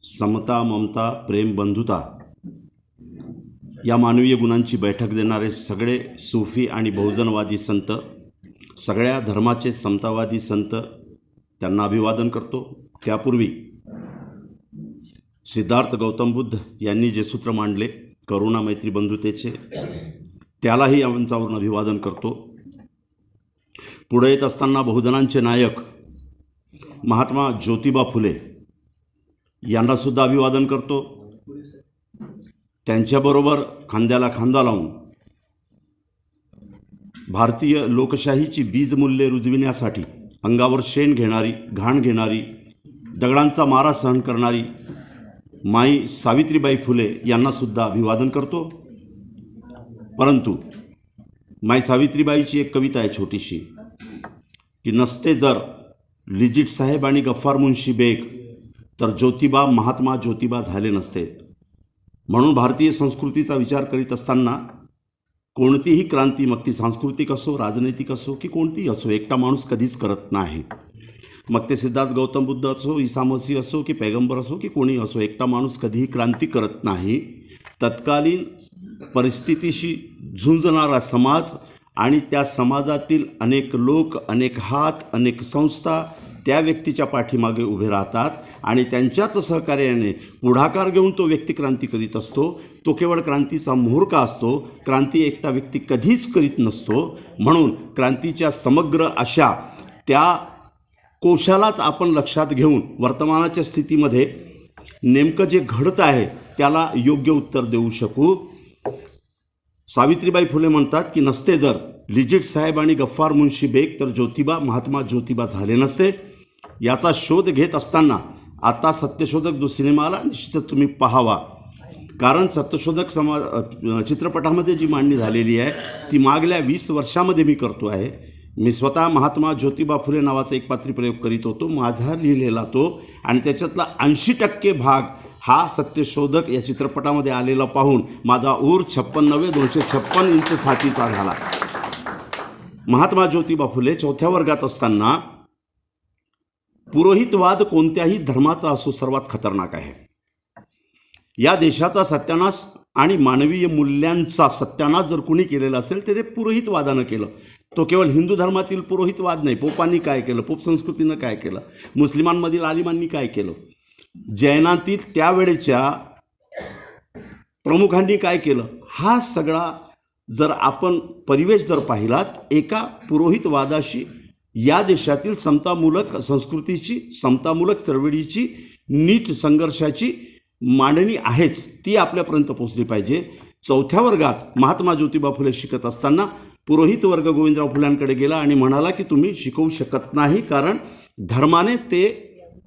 समता, ममता, प्रेम, बंधुता या मानवीय गुणांची बैठक देणारे सगळे सूफी आणि बहुजनवादी संत, सगळ्या धर्माचे समतावादी संत, त्यांना अभिवादन करतो. त्यापूर्वी सिद्धार्थ गौतम बुद्ध यांनी जे सूत्र मांडले करुणा, मैत्री, बंधुतेचे, त्यालाही आमच्यावरून अभिवादन करतो. पुढे येत असताना बहुजनांचे नायक महात्मा ज्योतिबा फुले यांनासुद्धा अभिवादन करतो. त्यांच्याबरोबर खांद्याला खांदा लावून भारतीय लोकशाहीची बीजमूल्ये रुजविण्यासाठी अंगावर शेण घेणारी, घाण घेणारी, दगडांचा मारा सहन करणारी माई सावित्रीबाई फुले यांनासुद्धा अभिवादन करतो. परंतु माई सावित्रीबाईची एक कविता आहे छोटीशी, की नसते जर लिजिट साहेब आणि गफ्फार मुन्शी बेग तर ज्योतिबा महात्मा ज्योतिबा झाले नसते. म्हणून भारतीय संस्कृतीचा विचार करीत असताना कोणतीही क्रांती, मग ती सांस्कृतिक असो, राजनैतिक असो की कोणतीही असो, एकटा माणूस कधीच करत नाही. मग ते सिद्धार्थ गौतम बुद्ध असो, ईसा मसीह असो की पैगंबर असो की कोणी असो, एकटा माणूस कधीही क्रांती करत नाही. तत्कालीन परिस्थितीशी झुंजणारा समाज आणि त्या समाजातील अनेक लोक, अनेक हात, अनेक संस्था त्या व्यक्तीच्या पाठीमागे उभे राहतात आणि त्यांच्याच सहकार्याने पुढाकार घेऊन तो व्यक्ती क्रांती करीत असतो. तो केवळ क्रांतीचा मुहूर्त असतो, क्रांती एकटा व्यक्ती कधीच करीत नसतो. म्हणून क्रांतीच्या समग्र अशा त्या कोशालाच आपण लक्षात घेऊन वर्तमानाच्या स्थितीमध्ये नेमकं जे घडत आहे त्याला योग्य उत्तर देऊ शकू. सावित्रीबाई फुले म्हणतात की नसते जर लिजिट साहेब आणि गफ्फार मुन्शी बेग तर ज्योतिबा महात्मा ज्योतिबा झाले नसते. याचा शोध घेत असताना आता सत्यशोधक जो सिनेमा आला निश्चितच तुम्ही पाहावा, कारण सत्यशोधक चित्रपटामध्ये जी मांडणी झालेली आहे ती मागल्या 20 वर्षामध्ये मी करतो आहे. मी स्वतः महात्मा ज्योतिबा फुले नावाचा एक पात्रीप्रयोग करीत होतो, माझा लिहिलेला तो, आणि त्याच्यातला 80% भाग हा सत्यशोधक या चित्रपटामध्ये आलेला पाहून माझा ऊर 256 इंच छातीचा झाला. महात्मा ज्योतिबा फुले 4थ्या वर्गात असताना पुरोहितवाद कोणत्याही धर्माचा असो सर्वात खतरनाक आहे. या देशाचा सत्यानाश आणि मानवीय मूल्यांचा सत्यानाश जर कुणी केलेला असेल तर ते पुरोहितवादानं केलं. तो केवळ हिंदू धर्मातील पुरोहितवाद नाही, पोपांनी काय केलं, पोप संस्कृतीनं काय केलं, मुस्लिमांमधील आलिमांनी काय केलं, जैनातील त्यावेळेच्या प्रमुखांनी काय केलं, हा सगळा जर आपण परिवेश जर पाहिलात, एका पुरोहितवादाशी या देशातील समतामूलक संस्कृतीची, समतामूलक चळवळीची, नीट संघर्षाची मांडणी आहेच, ती आपल्यापर्यंत पोचली पाहिजे. 4थ्या वर्गात महात्मा ज्योतिबा फुले शिकत असताना पुरोहित वर्ग गोविंदराव फुल्यांकडे गेला आणि म्हणाला की तुम्ही शिकवू शकत नाही, कारण धर्माने ते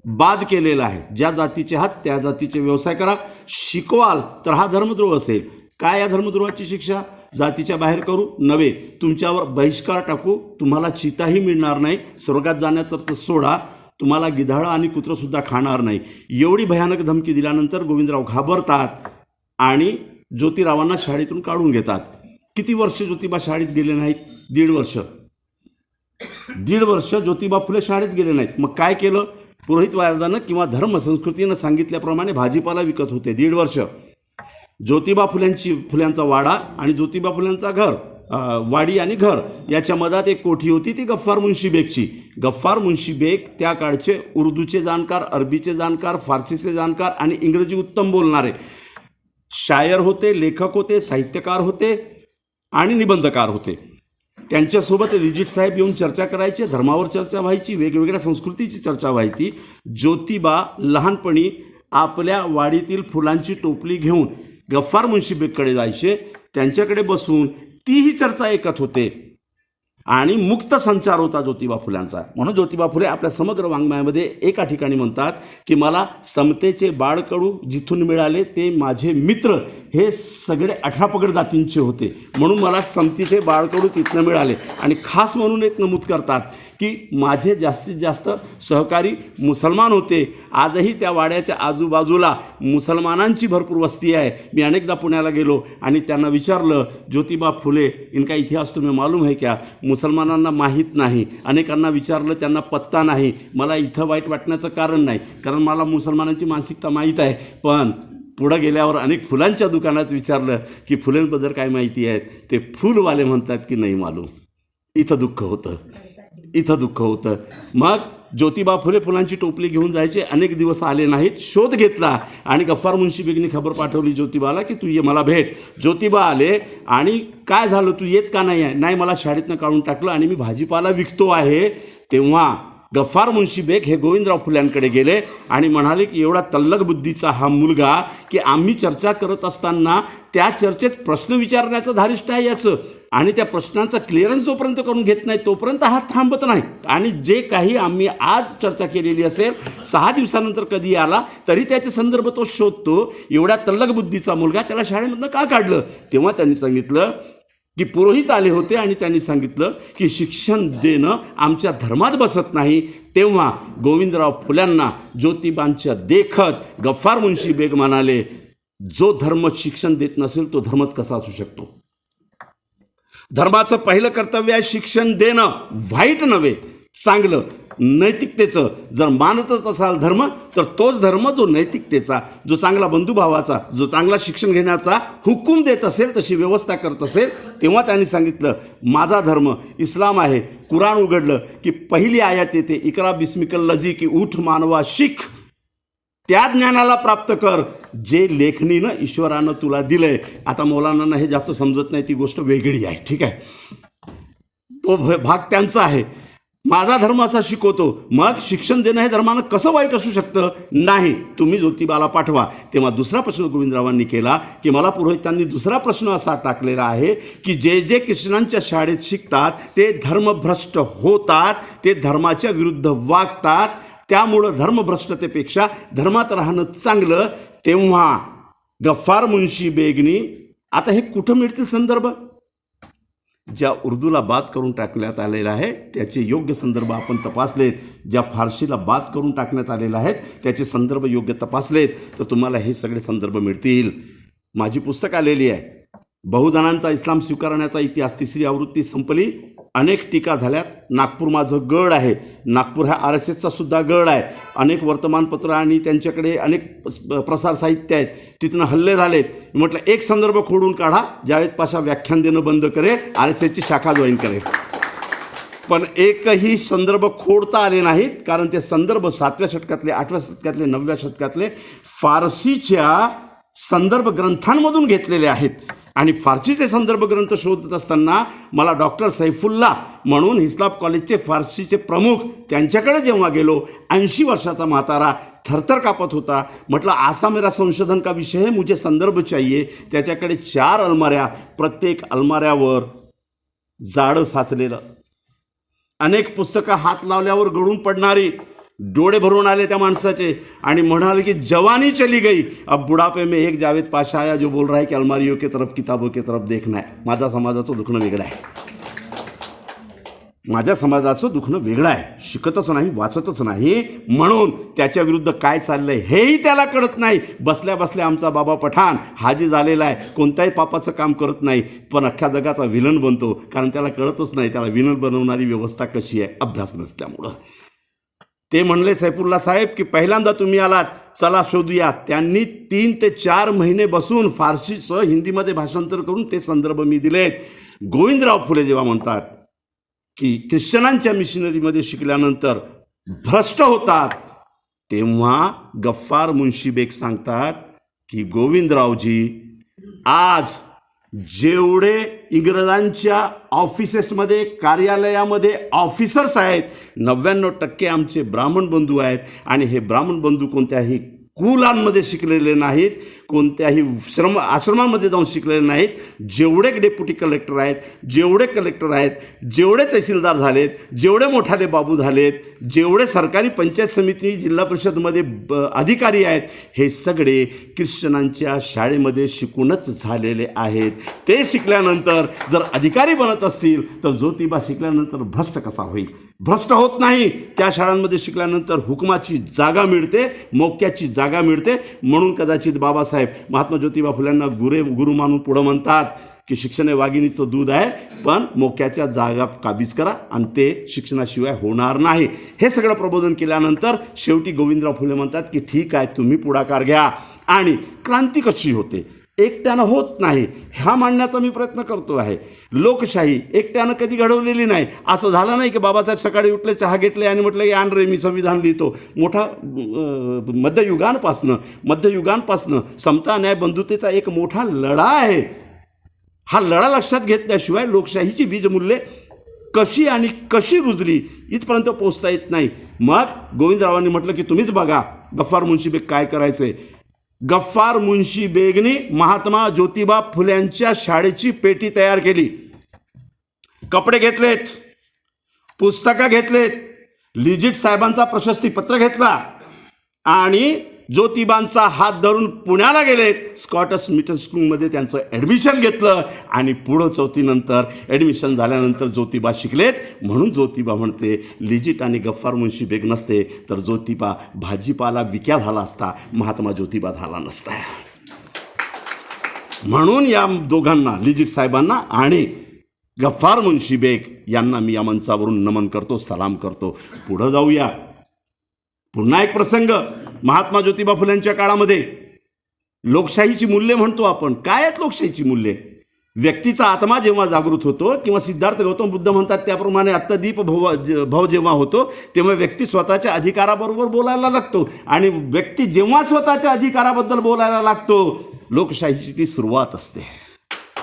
बाद केलेला आहे. ज्या जातीचे आहात त्या जातीचे व्यवसाय करा, शिकवाल तर हा धर्मद्रोह असेल. काय या धर्मद्रोहाची शिक्षा? जातीच्या बाहेर करू नव्हे, तुमच्यावर बहिष्कार टाकू, तुम्हाला चिताही मिळणार नाही, स्वर्गात जाण्याचं तर सोडा, तुम्हाला गिधाळं आणि कुत्रंसुद्धा खाणार नाही. एवढी भयानक धमकी दिल्यानंतर गोविंदराव घाबरतात आणि ज्योतिरावांना शाळेतून काढून घेतात. किती वर्ष ज्योतिबा शाळेत गेले नाहीत? 1.5 वर्ष ज्योतिबा फुले शाळेत गेले नाहीत. मग काय केलं? पुरोहितवादानं किंवा धर्म संस्कृतीनं सांगितल्याप्रमाणे भाजीपाला विकत होते. 1.5 वर्ष ज्योतिबा फुल्यांचा वाडा आणि ज्योतिबा फुल्यांचा घर, वाडी आणि घर याच्या मधात एक कोठी होती, ती गफ्फार मुन्शी बेगची. गफ्फार मुन्शी बेग त्या काळचे उर्दूचे जाणकार, अरबीचे जाणकार, फारसीचे जाणकार आणि इंग्रजी उत्तम बोलणारे शायर होते, लेखक होते, साहित्यकार होते आणि निबंधकार होते. त्यांच्यासोबत लिजिट साहेब येऊन चर्चा करायचे, धर्मावर चर्चा व्हायची, वेगवेगळ्या संस्कृतीची चर्चा व्हायची. ज्योतिबा लहानपणी आपल्या वाडीतील फुलांची टोपली घेऊन गफ्फार मुन्शी बेगकडे जायचे, त्यांच्याकडे बसून तीही चर्चा ऐकत होते आणि मुक्त संचार होता ज्योतिबा फुल्यांचा. म्हणून ज्योतिबा फुले आपल्या समग्र वाङ्मयामध्ये एका ठिकाणी म्हणतात की मला समतेचे बाळकडू जिथून मिळाले ते माझे मित्र, हे सगळे 18 पगड जातींचे होते. म्हणून मला समतीचे बाळकडू तिथनं मिळाले. आणि खास म्हणून एक नमूद करतात की माझे जास्तीत जास्त सहकारी मुसलमान होते. आजही त्या वाड्याच्या आजूबाजूला मुसलमानांची भरपूर वस्ती आहे. मी अनेकदा पुण्याला गेलो आणि त्यांना विचारलं, ज्योतिबा फुले इनका इतिहास तुम्हें मालूम है क्या? मुसलमानांना माहीत नाही. अनेकांना विचारलं, त्यांना पत्ता नाही. मला इथं वाईट वाटण्याचं कारण नाही, कारण मला मुसलमानांची मानसिकता माहीत आहे. पण पुढं गेल्यावर अनेक फुलांच्या दुकानात विचारलं की फुलांबद्दल काय माहिती आहे? ते फुलवाले म्हणतात की नाही मालूम. इथं दुःख होतं. मग ज्योतिबा फुले फुलांची टोपली घेऊन जायचे. अनेक दिवस आले नाहीत. शोध घेतला आणि गफ्फार मुन्शी बेगनी खबर पाठवली ज्योतिबाला की तू ये, मला भेट. ज्योतिबा आले आणि काय झालं, तू येत का नाही आहे? नाही, मला शाळेतनं काढून टाकलं आणि मी भाजीपाला विकतो आहे. तेव्हा गफ्फार मुन्शी बेग हे गोविंदराव फुल्यांकडे गेले आणि म्हणाले की एवढा तल्लक बुद्धीचा हा मुलगा की आम्ही चर्चा करत असताना त्या चर्चेत प्रश्न विचारण्याचं धारिष्ट आहे याचं, आणि त्या प्रश्नांचा क्लिअरन्स जोपर्यंत करून घेत नाही तोपर्यंत हा थांबत नाही. आणि जे काही आम्ही आज चर्चा केलेली असेल 6 दिवसानंतर कधी आला तरी त्याचे संदर्भ तो शोधतो. एवढ्या तल्लक बुद्धीचा मुलगा, त्याला शाळेमधनं का काढलं? तेव्हा त्यांनी सांगितलं की पुरोहित आले होते आणि त्यांनी सांगितलं की शिक्षण देणं आमच्या धर्मात बसत नाही. तेव्हा गोविंदराव फुल्यांना ज्योतिबांच्या देखत गफ्फार मुन्शी बेग म्हणाले, जो धर्म शिक्षण देत नसेल तो धर्मच कसा असू शकतो? धर्माचं पहिलं कर्तव्य आहे शिक्षण देणं, वाईट नव्हे, चांगलं, नैतिकतेचं. जर मानतच असाल धर्म तर तोच धर्म जो नैतिकतेचा, जो चांगला बंधुभावाचा, जो चांगला शिक्षण घेण्याचा हुकूम देत असेल, तशी व्यवस्था करत असेल. तेव्हा त्यांनी सांगितलं, माझा धर्म इस्लाम आहे. कुराण उघडलं की पहिली आयत येते, इकरा बिस्मिकल लजी, की उठ मानवा शिक, त्या ज्ञानाला प्राप्त कर जे लेखणीनं ईश्वरानं तुला दिलंय. आता मौलानांना हे जास्त समजत नाही, ती गोष्ट वेगळी आहे, ठीक आहे, तो भाग त्यांचा आहे. माझा धर्म असा शिकवतो. मग शिक्षण देणं हे धर्मानं कसं वाईट असू शकतं? नाही, तुम्ही ज्योतिबाला पाठवा. तेव्हा दुसरा प्रश्न गोविंदरावांनी केला की मला पुरोहितांनी दुसरा प्रश्न असा टाकलेला आहे की जे जे कृष्णांच्या शाळेत शिकतात ते धर्मभ्रष्ट होतात, ते धर्माच्या विरुद्ध वागतात. त्यामुळं धर्मभ्रष्टतेपेक्षा धर्मात राहणं चांगलं. तेव्हा गफ्फार मुन्शी बेगनी, आता हे कुठं मिळतील संदर्भ? ज्या उर्दूला बाद करून टाकण्यात आलेला आहे त्याचे योग्य संदर्भ आपण तपासलेत, ज्या फारशीला बाद करून टाकण्यात आलेला आहेत त्याचे संदर्भ योग्य तपासलेत तर तुम्हाला हे सगळे संदर्भ मिळतील. माझी पुस्तक आलेली आहे, बहुजनांचा इस्लाम स्वीकारण्याचा इतिहास, 3री आवृत्ती संपली. अनेक टीका झाल्यात. नागपूर माझं गड आहे. नागपूर हा RSSचा सुद्धा गड आहे. अनेक वर्तमानपत्र आणि त्यांच्याकडे अनेक प्रसार साहित्य आहेत. तिथनं हल्ले झालेत. म्हटलं एक संदर्भ खोडून काढा, जावेद पाशा व्याख्यान देणं बंद करेल, RSSची शाखा जॉईन करेल. पण एकही संदर्भ खोडता आले नाहीत, कारण ते संदर्भ 7व्या शतकातले, 8व्या शतकातले, 9व्या शतकातले फारसीच्या संदर्भ ग्रंथांमधून घेतलेले आहेत. आणि फारसीचे संदर्भ ग्रंथ शोधत असताना मला डॉक्टर सैफुल्ला म्हणून हिस्लाप कॉलेजचे फारसीचे प्रमुख, त्यांच्याकडे जेव्हा गेलो, 80 वर्षाचा म्हातारा थरथर कापत होता. म्हटलं आसा मेरा संशोधन का विषय है, मुझे संदर्भ चाहिए. त्याच्याकडे 4 अलमाऱ्या, प्रत्येक अलमाऱ्यावर जाडं साचलेलं, अनेक पुस्तकं हात लावल्यावर गळून पडणारी. डोळे भरून आले त्या माणसाचे आणि म्हणाले की जवानी चली गई, अब बुढ़ापे में एक जावेद पाशा आया जो बोल रहा है कि अलमारियों के तरफ, किताबों के तरफ देखना है. माझ्या समाजाचं दुखणं वेगळं आहे. माझ्या समाजाचं दुखणं वेगळं आहे. शिकतच नाही, वाचतच नाही, म्हणून त्याच्या विरुद्ध काय चाललंय हेही त्याला कळत नाही. बसल्या बसल्या आमचा बाबा पठाण हाजी झालेला आहे, कोणत्याही पापाचं काम करत नाही, पण अख्ख्या जगाचा विलन बनतो, कारण त्याला कळतच नाही त्याला विलन बनवणारी व्यवस्था कशी आहे, अभ्यास नसल्यामुळं. ते म्हणले सैफुल्ला साहेब की पहिल्यांदा तुम्ही आलात, चला शोधूया. त्यांनी 3 ते 4 महिने बसून फारसीचं हिंदीमध्ये भाषांतर करून ते संदर्भ मी दिलेत. गोविंदराव फुले जेव्हा म्हणतात की ख्रिश्चनांच्या मिशनरीमध्ये शिकल्यानंतर भ्रष्ट होतात, तेव्हा गफ्फार मुन्शी बेग सांगतात की गोविंदरावजी, आज जेवढे इंग्रजांच्या ऑफिसेसमध्ये, कार्यालयामध्ये ऑफिसर्स आहेत, 99% आमचे ब्राह्मण बंधू आहेत. आणि हे ब्राह्मण बंधू कोणत्याही कुलांमध्ये शिकलेले नाहीत, कोणत्याही आश्रमामध्ये जाऊन शिकलेले नाहीत. जेवढे डेप्युटी कलेक्टर आहेत, जेवढे कलेक्टर आहेत, जेवढे तहसीलदार झालेत, जेवढे मोठाले बाबू झालेत, जेवढे सरकारी पंचायत समिती जिल्हा परिषदमध्ये अधिकारी आहेत, हे सगळे ख्रिश्चनांच्या शाळेमध्ये शिकूनच झालेले आहेत. ते शिकल्यानंतर जर अधिकारी बनत असतील तर ज्योतिबा शिकल्यानंतर भ्रष्ट कसा होईल? भ्रष्ट होत नाही. त्या शाळांमध्ये शिकल्यानंतर हुकुमाची जागा मिळते, मौक्याची जागा मिळते. म्हणून कदाचित बाबासाहेब महात्मा ज्योतिबा फुल्यांना गुरु मानून पुढं म्हणतात की शिक्षण हे वाघिणीचं दूध आहे, पण मोक्याच्या जागा काबीज करा आणि ते शिक्षणाशिवाय होणार नाही. हे सगळं प्रबोधन केल्यानंतर शेवटी गोविंदराव फुले म्हणतात की ठीक आहे, तुम्ही पुढाकार घ्या. आणि क्रांती कशी होते? एकट्यानं होत नाही, हा मांडण्याचा मी प्रयत्न करतो आहे. लोकशाही एकट्यानं कधी घडवलेली नाही. असं झालं नाही की बाबासाहेब सकाळी उठले, चहा घेतले आणि म्हटलं की आण रे मी संविधान लिहितो. मोठा मध्ययुगांपासनं समता, न्याय, बंधुतेचा एक मोठा लढा आहे. हा लढा लक्षात घेतल्याशिवाय लोकशाहीची बीजमूल्ये कशी रुजली इथपर्यंत पोहोचता येत नाही. मग गोविंदरावांनी म्हटलं की तुम्हीच बघा गफ्फार मुन्शी बेग काय करायचंय. गफ्फार मुन्शी बेगने महात्मा ज्योतिबा फुल्यांच्या शाळेची पेटी तयार केली. कपडे घेतलेत, पुस्तकं घेतलेत, लिजिट साहेबांचा प्रशस्ती पत्र घेतला आणि ज्योतिबांचा हात धरून पुण्याला गेलेत. स्कॉटस मिशन स्कूलमध्ये त्यांचं ॲडमिशन घेतलं आणि पुढं चौथीनंतर ॲडमिशन झाल्यानंतर ज्योतिबा शिकलेत. म्हणून ज्योतिबा म्हणते लिजिट आणि गफ्फार मुन्शी बेग नसते तर ज्योतिबा भाजीपाला विक्या झाला असता, महात्मा ज्योतिबा झाला नसता. म्हणून या दोघांना, लिजिट साहेबांना आणि गफ्फार मुन्शी बेग यांना मी या मंचावरून नमन करतो, सलाम करतो. पुढं जाऊया. पुन्हा एक प्रसंग महात्मा ज्योतिबा फुल्यांच्या काळामध्ये. लोकशाहीची मूल्ये म्हणतो आपण. काय आहेत लोकशाहीची मूल्ये? व्यक्तीचा आत्मा जेव्हा जागृत होतो किंवा सिद्धार्थ गौतम बुद्ध म्हणतात त्याप्रमाणे आत्मदीप भाव जेव्हा होतो तेव्हा व्यक्ती स्वतःच्या अधिकाराबरोबर बोलायला लागतो. आणि व्यक्ती जेव्हा स्वतःच्या अधिकाराबद्दल बोलायला लागतो, लोकशाहीची ती सुरुवात असते.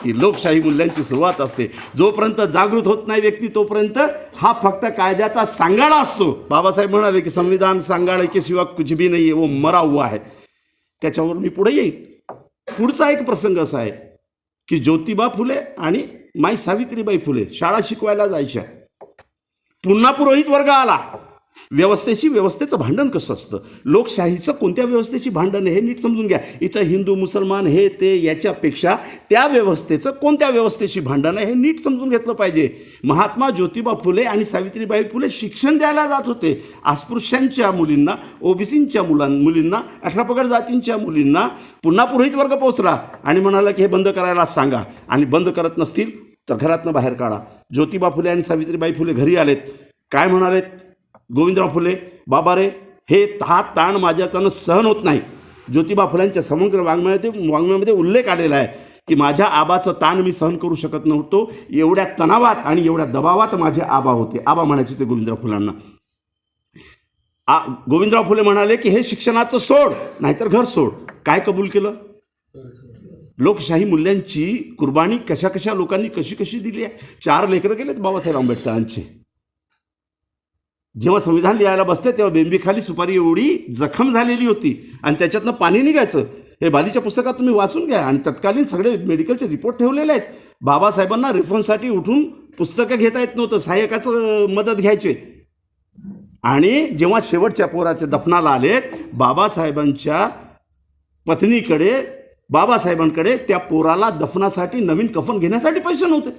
ही लोकशाही मूल्यांची सुरुवात असते. जोपर्यंत जागृत होत नाही व्यक्ती तोपर्यंत हा फक्त कायद्याचा सांगाडा असतो. बाबासाहेब म्हणाले की संविधान सांगाडे के शिवा कुछ भी नहीं है, वो मरा हुआ है. त्याच्यावर मी पुढे येईल. पुढचा एक प्रसंग असा आहे की ज्योतिबा फुले आणि माई सावित्रीबाई फुले शाळा शिकवायला जायच्या. पुन्हा पुरोहित वर्ग आला. व्यवस्थेचं भांडण कसं असतं, लोकशाहीचं कोणत्या व्यवस्थेची भांडण आहे हे नीट समजून घ्या. इथं हिंदू मुसलमान हे ते याच्यापेक्षा त्या व्यवस्थेचं कोणत्या व्यवस्थेची भांडण आहे हे नीट समजून घेतलं पाहिजे. महात्मा ज्योतिबा फुले आणि सावित्रीबाई फुले शिक्षण द्यायला जात होते. अस्पृश्यांच्या मुलींना, ओबीसींच्या मुलींना, 18 पगड जातींच्या मुलींना. पुन्हा पुरोहित वर्ग पोचला आणि म्हणाला की हे बंद करायला सांगा आणि बंद करत नसतील तर घरातनं बाहेर काढा. ज्योतिबा फुले आणि सावित्रीबाई फुले घरी आलेत. काय म्हणालेत? गोविंदराव फुले, बाबा रे, हे ताण माझ्याच्यानं सहन होत नाही. ज्योतिबा फुल्यांच्या समग्र वाङ्मयामध्ये उल्लेख आलेला आहे की माझ्या आबाचं ताण मी सहन करू शकत नव्हतो. एवढ्या तणावात आणि एवढ्या दबावात माझे आबा होते. आबा म्हणायचे ते गोविंदराव फुलांना. गोविंदराव फुले म्हणाले की हे शिक्षणाचं सोड, नाहीतर घर सोड. काय कबूल केलं? लोकशाही मूल्यांची कुर्बानी कशा लोकांनी कशी दिली आहे. 4 लेकरं गेलेत बाबासाहेब आंबेडकरांचे. जेव्हा संविधान लिहायला बसते तेव्हा बेंबीखाली सुपारी एवढी जखम झालेली होती आणि त्याच्यातनं पाणी निघायचं. हे बालीच्या पुस्तकात तुम्ही वाचून घ्या. आणि तत्कालीन सगळे मेडिकलचे रिपोर्ट ठेवलेले आहेत. बाबासाहेबांना रिफॉर्मसाठी उठून पुस्तकं घेता येत नव्हतं, सहाय्यकाचं मदत घ्यायचे. आणि जेव्हा शेवटच्या पोराचे दफनाला आलेत, बाबासाहेबांच्या पत्नीकडे, बाबासाहेबांकडे त्या पोराला दफनासाठी नवीन कफन घेण्यासाठी पैसे नव्हते.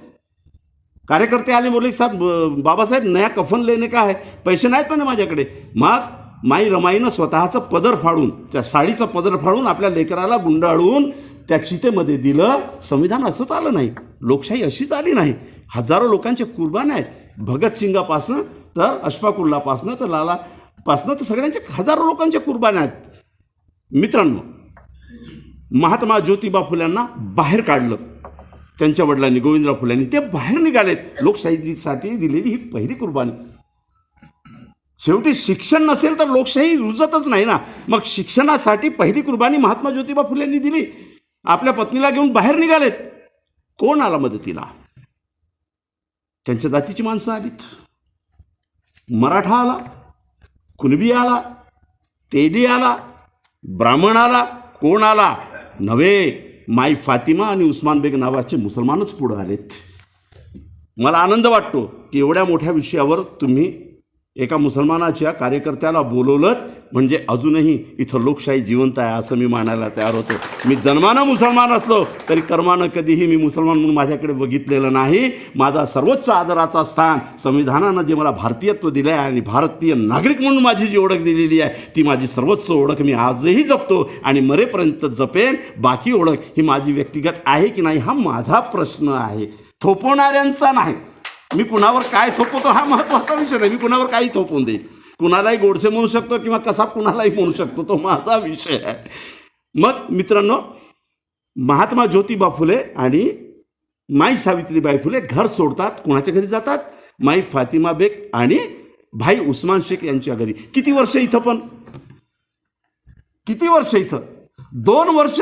कार्यकर्ते आले, बोलले साहेब, बाबासाहेब नया कफन लेने का है, पैसे नाहीत पण माझ्याकडे. मग माई रमाईनं स्वतःचं पदर फाडून, त्या साडीचं पदर फाडून आपल्या लेकराला गुंडाळून त्या चितेमध्ये दिलं. संविधान असंच आलं नाही, लोकशाही अशीच आली नाही. हजारो लोकांचे कुर्बान आहेत. भगतसिंगापासनं तर अशफाकुल्लापासनं तर लालापासनं तर सगळ्यांचे हजारो लोकांचे कुर्बान आहेत. मित्रांनो, महात्मा ज्योतिबा फुल्यांना बाहेर काढलं त्यांच्या वडिलांनी, गोविंदराव फुल्यांनी. ते बाहेर निघालेत. लोकशाहीसाठी दिलेली ही पहिली कुर्बानी. शेवटी शिक्षण नसेल तर लोकशाही रुजतच नाही ना. मग शिक्षणासाठी पहिली कुर्बानी महात्मा ज्योतिबा फुल्यांनी दिली. आपल्या पत्नीला घेऊन बाहेर निघालेत. कोण आला मदतीला? त्यांच्या जातीची माणसं आलीत. मराठा आला, कुणबी आला, तेली आला, ब्राह्मण आला. कोण आला? नव्हे, माई फातिमा आणि उस्मान बेग नावाचे मुसलमानच पुढे आलेत. मला आनंद वाटतो की एवढ्या मोठ्या विषयावर तुम्ही एका मुसलमानाच्या कार्यकर्त्याला बोलवलं, म्हणजे अजूनही इथं लोकशाही जिवंत आहे असं मी मानायला तयार होतो. मी जन्मानं मुसलमान असलो तरी कर्मानं कधीही मी मुसलमान म्हणून माझ्याकडे बघितलेलं नाही. माझा सर्वोच्च आदराचा स्थान संविधानानं जे मला भारतीयत्व दिलं आहे आणि भारतीय नागरिक म्हणून माझी जी ओळख दिलेली आहे ती माझी सर्वोच्च ओळख मी आजही जपतो आणि मरेपर्यंत जपेन. बाकी ओळख ही माझी व्यक्तिगत आहे की नाही हा माझा प्रश्न आहे, थोपवणाऱ्यांचा नाही. मी कुणावर काय थोपवतो हा महत्त्वाचा विषय नाही. मी कुणावर काही थोपवून देईन, कुणालाही गोडसे म्हणू शकतो किंवा कसा कुणालाही म्हणू शकतो, तो माझा विषय आहे. मग मित्रांनो, महात्मा ज्योतिबा फुले आणि माई सावित्रीबाई फुले घर सोडतात. कुणाच्या घरी जातात? माई फातिमा बेग आणि भाई उस्मान शेख यांच्या घरी. किती वर्ष इथं? पण किती वर्ष इथं? 2 वर्ष.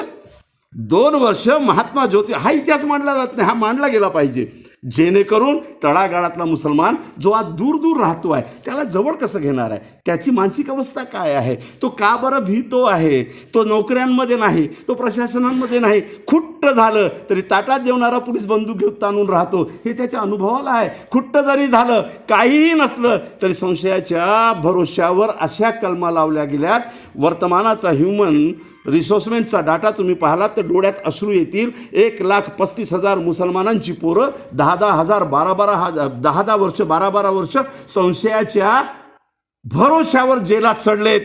2 वर्ष महात्मा ज्योती. हा इतिहास मांडला जात नाही, हा मांडला गेला पाहिजे, जेणेकरून तळागाळातला मुसलमान जो आज दूर दूर राहतो आहे त्याला जवळ कसं घेणार आहे, त्याची मानसिक अवस्था काय आहे, तो का बरं भीतो आहे, तो नोकऱ्यांमध्ये नाही, तो प्रशासनांमध्ये नाही, खुट्ट झालं तरी ताटात जेवणारा पोलीस बंदूक घेऊन ताणून राहतो, हे त्याच्या अनुभवाला आहे. खुट्ट जरी झालं, काहीही नसलं तरी संशयाच्या भरोश्यावर अशा कलमा लावल्या गेल्यात. वर्तमानाचा ह्युमन रिसोर्समेंटचा डाटा तुम्ही पाहिलात तर डोळ्यात अश्रू येतील. 1,35,000 मुसलमानांची पोरं 10-10 हजार 10-10 वर्ष 12-12 वर्ष संशयाच्या भरोश्यावर जेलात सडलेत.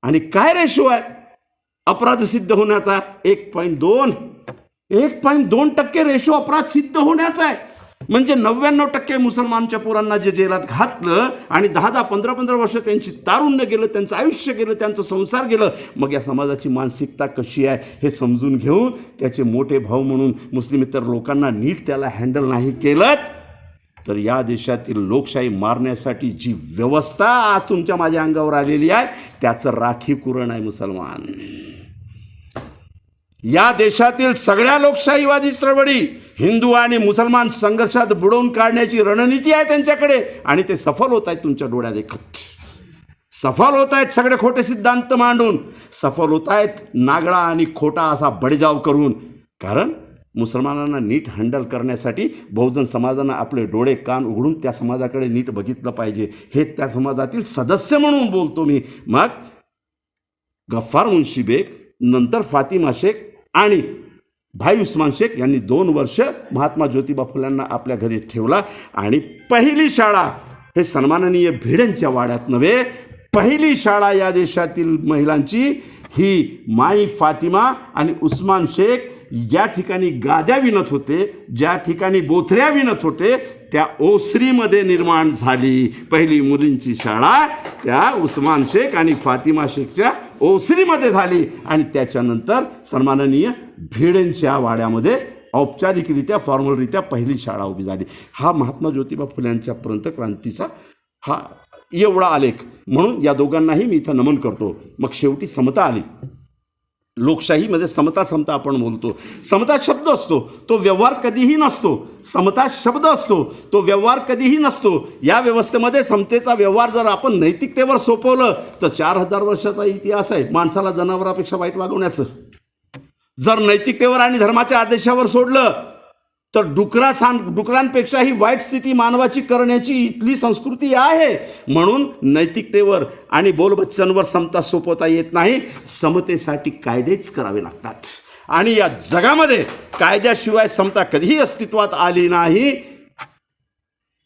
आणि काय रेशो आहे अपराध सिद्ध होण्याचा? 1.2% रेशो अपराध सिद्ध होण्याचा आहे. म्हणजे 99% मुसलमानच्या पोरांना जे जेलात घातलं आणि 10-10 15-15 वर्ष त्यांची तारुण्य गेलं, त्यांचं आयुष्य गेलं, त्यांचं संसार गेलं. मग या समाजाची मानसिकता कशी आहे हे समजून घेऊन त्याचे मोठे भाऊ म्हणून मुस्लिम इतर लोकांना नीट त्याला हँडल नाही केलं तर या देशातील लोकशाही मारण्यासाठी जी व्यवस्था आज तुमच्या माझ्या अंगावर आलेली आहे त्याचं राखीव कुरण आहे मुसलमान. या देशातील सगळ्या लोकशाहीवादी चळवळी हिंदू आणि मुसलमान संघर्षात बुडवून काढण्याची रणनीती आहे त्यांच्याकडे आणि ते सफल होत आहेत. तुमच्या डोळ्यात देखत सफल होत आहेत. सगळे खोटे सिद्धांत मांडून सफल होत आहेत, नागळा आणि खोटा असा बडजाव करून. कारण मुसलमानांना नीट हँडल करण्यासाठी बहुजन समाजानं आपले डोळे कान उघडून त्या समाजाकडे नीट बघितलं पाहिजे. हे त्या समाजातील सदस्य म्हणून बोलतो मी. मग गफ्फार मुन्शी बेग, नंतर फातिमा शेख आणि भाई उस्मान शेख यांनी 2 वर्ष महात्मा ज्योतिबा फुल्यांना आपल्या घरी ठेवला. आणि पहिली शाळा हे सन्माननीय भिडेंच्या वाड्यात नव्हे, पहिली शाळा या देशातील महिलांची ही माई फातिमा आणि उस्मान शेख ज्या ठिकाणी गाद्या विणत होते, ज्या ठिकाणी बोथऱ्या विणत होते त्या ओसरीमध्ये निर्माण झाली. पहिली मुलींची शाळा त्या उस्मान शेख आणि फातिमा शेखच्या ओसरीमध्ये झाली आणि त्याच्यानंतर सन्माननीय भिडेंच्या वाड्यामध्ये औपचारिकरित्या फॉर्मलरित्या पहिली शाळा उभी झाली. हा महात्मा ज्योतिबा फुल्यांच्या क्रांतीचा हा एवढा आलेख. म्हणून या दोघांनाही मी इथं नमन करतो. मग शेवटी समता आली. लोकशाहीमध्ये समता आपण बोलतो. समता शब्द असतो, तो व्यवहार कधीही नसतो. समता शब्द असतो, तो व्यवहार कधीही नसतो. या व्यवस्थेमध्ये समतेचा व्यवहार जर आपण नैतिकतेवर सोपवलं तर 4000 वर्षाचा इतिहास आहे माणसाला जनावरापेक्षा वाईट वागवण्याचं. जर नैतिकतेवर आणि धर्माच्या आदेशावर सोडलं तर डुकरांपेक्षाही वाईट स्थिती मानवाची करण्याची इथली संस्कृती आहे. म्हणून नैतिकतेवर आणि बोलबच्चनवर समता सोपवता येत नाही. समतेसाठी कायदेच करावे लागतात आणि या जगामध्ये कायद्याशिवाय समता कधीही अस्तित्वात आली नाही.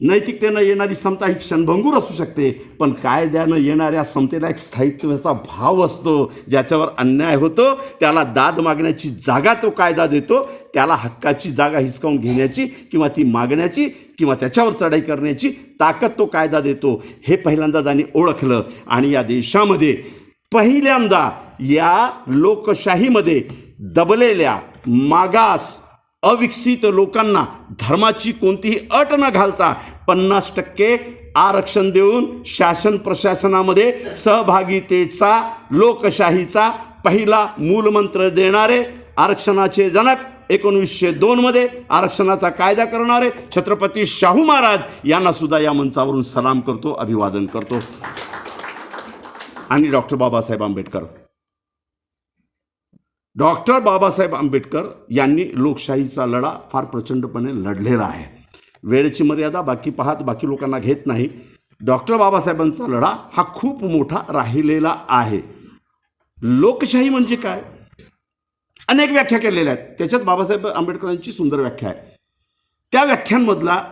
नैतिकतेनं येणारी समता ही क्षणभंगूर असू शकते, पण कायद्यानं येणाऱ्या समतेला एक स्थायित्वाचा भाव असतो. ज्याच्यावर अन्याय होतो त्याला दाद मागण्याची जागा तो कायदा देतो, त्याला हक्काची जागा हिसकावून घेण्याची किंवा ती मागण्याची किंवा त्याच्यावर चढाई करण्याची ताकद तो कायदा देतो. हे पहिल्यांदा त्यांनी ओळखलं आणि या देशामध्ये पहिल्यांदा या लोकशाहीमध्ये दबलेल्या मागास अविकसित लोकांना धर्माची कोणतीही अट न घालता 50% आरक्षण देऊन शासन प्रशासनामध्ये सहभागितेचा लोकशाहीचा पहिला मूलमंत्र देणारे आरक्षणाचे जनक 1902 मध्ये आरक्षणाचा कायदा करणारे छत्रपती शाहू महाराज यांना सुद्धा या मंचावरून सलाम करतो, अभिवादन करतो. आणि डॉक्टर बाबासाहेब आंबेडकर डॉक्टर बाबासाहेब आंबेडकर यांनी लोकशाहीचा लढा फार प्रचंडपणे लढलेला आहे. वेळेची मर्यादा बाकी पाहत बाकी लोकांना घेत नाही. डॉक्टर बाबासाहेबांचा लढा हा खूप मोठा राहिलेला आहे. लोकशाही म्हणजे काय, अनेक व्याख्या केलेल्या आहेत. त्याच्यात बाबासाहेब आंबेडकरांची सुंदर व्याख्या आहे. त्या व्याख्यांमधला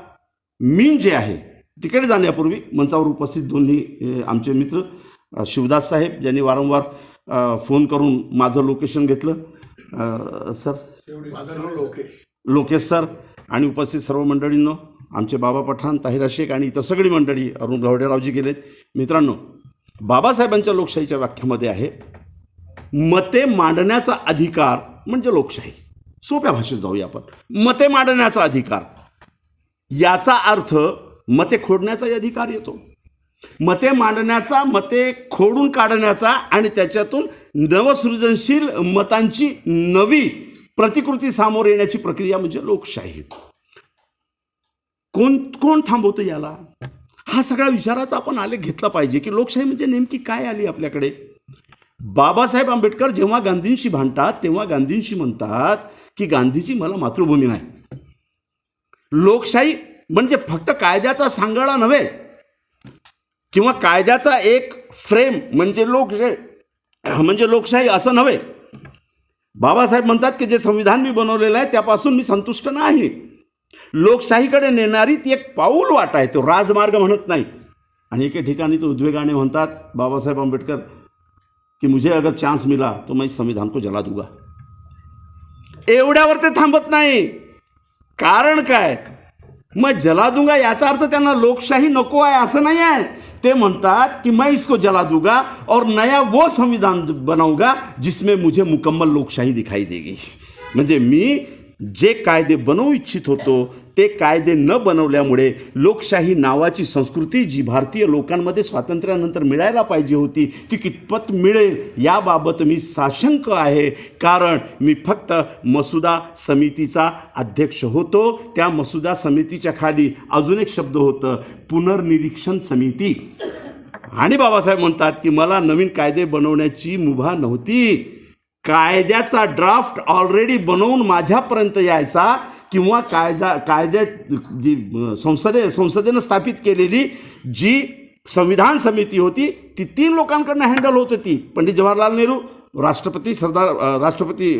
मीन जे आहे, तिकडे जाण्यापूर्वी मंचावर उपस्थित दोन्ही आमचे मित्र शिवदास साहेब ज्यांनी वारंवार फोन करून माझं लोकेशन घेतलं, सर लोकेश सर आणि उपस्थित सर्व मंडळींनो, आमचे बाबा पठाण, ताहिरा शेख आणि इतर सगळी मंडळी, अरुण गावडेरावजी गेलेत. मित्रांनो, बाबासाहेबांच्या लोकशाहीच्या व्याख्यामध्ये आहे, मते मांडण्याचा अधिकार म्हणजे लोकशाही. सोप्या भाषेत जाऊया आपण. मते मांडण्याचा अधिकार याचा अर्थ मते खोडण्याचाही अधिकार येतो. मते मांडण्याचा, मते खोडून काढण्याचा आणि त्याच्यातून नवसृजनशील मतांची नवी प्रतिकृती समोर येण्याची प्रक्रिया म्हणजे लोकशाही. कोण थांबवतं याला? हा सगळा विचाराचा आपण आलेख घेतला पाहिजे की लोकशाही म्हणजे नेमकी काय आली आपल्याकडे. बाबासाहेब आंबेडकर जेव्हा गांधींशी भांडतात तेव्हा गांधींशी म्हणतात की गांधीची मला मातृभूमी नाही. लोकशाही म्हणजे फक्त कायद्याचा सांगाडा नव्हे किंवा कायद्याचा एक फ्रेम म्हणजे लोकशाही असं नव्हे. बाबासाहेब म्हणतात की जे संविधान मी बनवलेलं आहे त्यापासून मी संतुष्ट नाही. लोकशाहीकडे नेणारी ती एक पाऊल वाट आहे, तो राजमार्ग म्हणत नाही. आणि एके ठिकाणी तो उद्वेगाने म्हणतात बाबासाहेब आंबेडकर कि मुझे अगर चांस मिला तो मैं इस संविधान को जला दूंगा. एवढ्यावर ते थांबत नाही. कारण काय, मग जला दूंगा याचा अर्थ त्यांना लोकशाही नको आहे असं नाही आहे. ते म्हणतात की मैं इसको जला दूंगा और नया वो संविधान बनाऊंगा जिसमें मुझे मुकम्मल लोकशाही दिखाई देगी. म्हणजे मी जे कायदे बनवू इच्छित होतो ते कायदे न बनवल्यामुळे लोकशाही नावाची संस्कृती जी भारतीय लोकांमध्ये स्वातंत्र्यानंतर मिळायला पाहिजे होती ती कितपत मिळेल याबाबत मी साशंक आहे. कारण मी फक्त मसुदा समितीचा अध्यक्ष होतो. त्या मसुदा समितीच्या खाली अजून एक शब्द होतं, पुनर्निरीक्षण समिती. आणि बाबासाहेब म्हणतात की मला नवीन कायदे बनवण्याची मुभा नव्हती. कायद्याचा ड्राफ्ट ऑलरेडी बनवून माझ्यापर्यंत यायचा किंवा कायद्यात जी संसदेनं स्थापित केलेली जी संविधान समिती होती ती 3 लोकांकडनं हँडल होत होती. पंडित जवाहरलाल नेहरू, राष्ट्रपती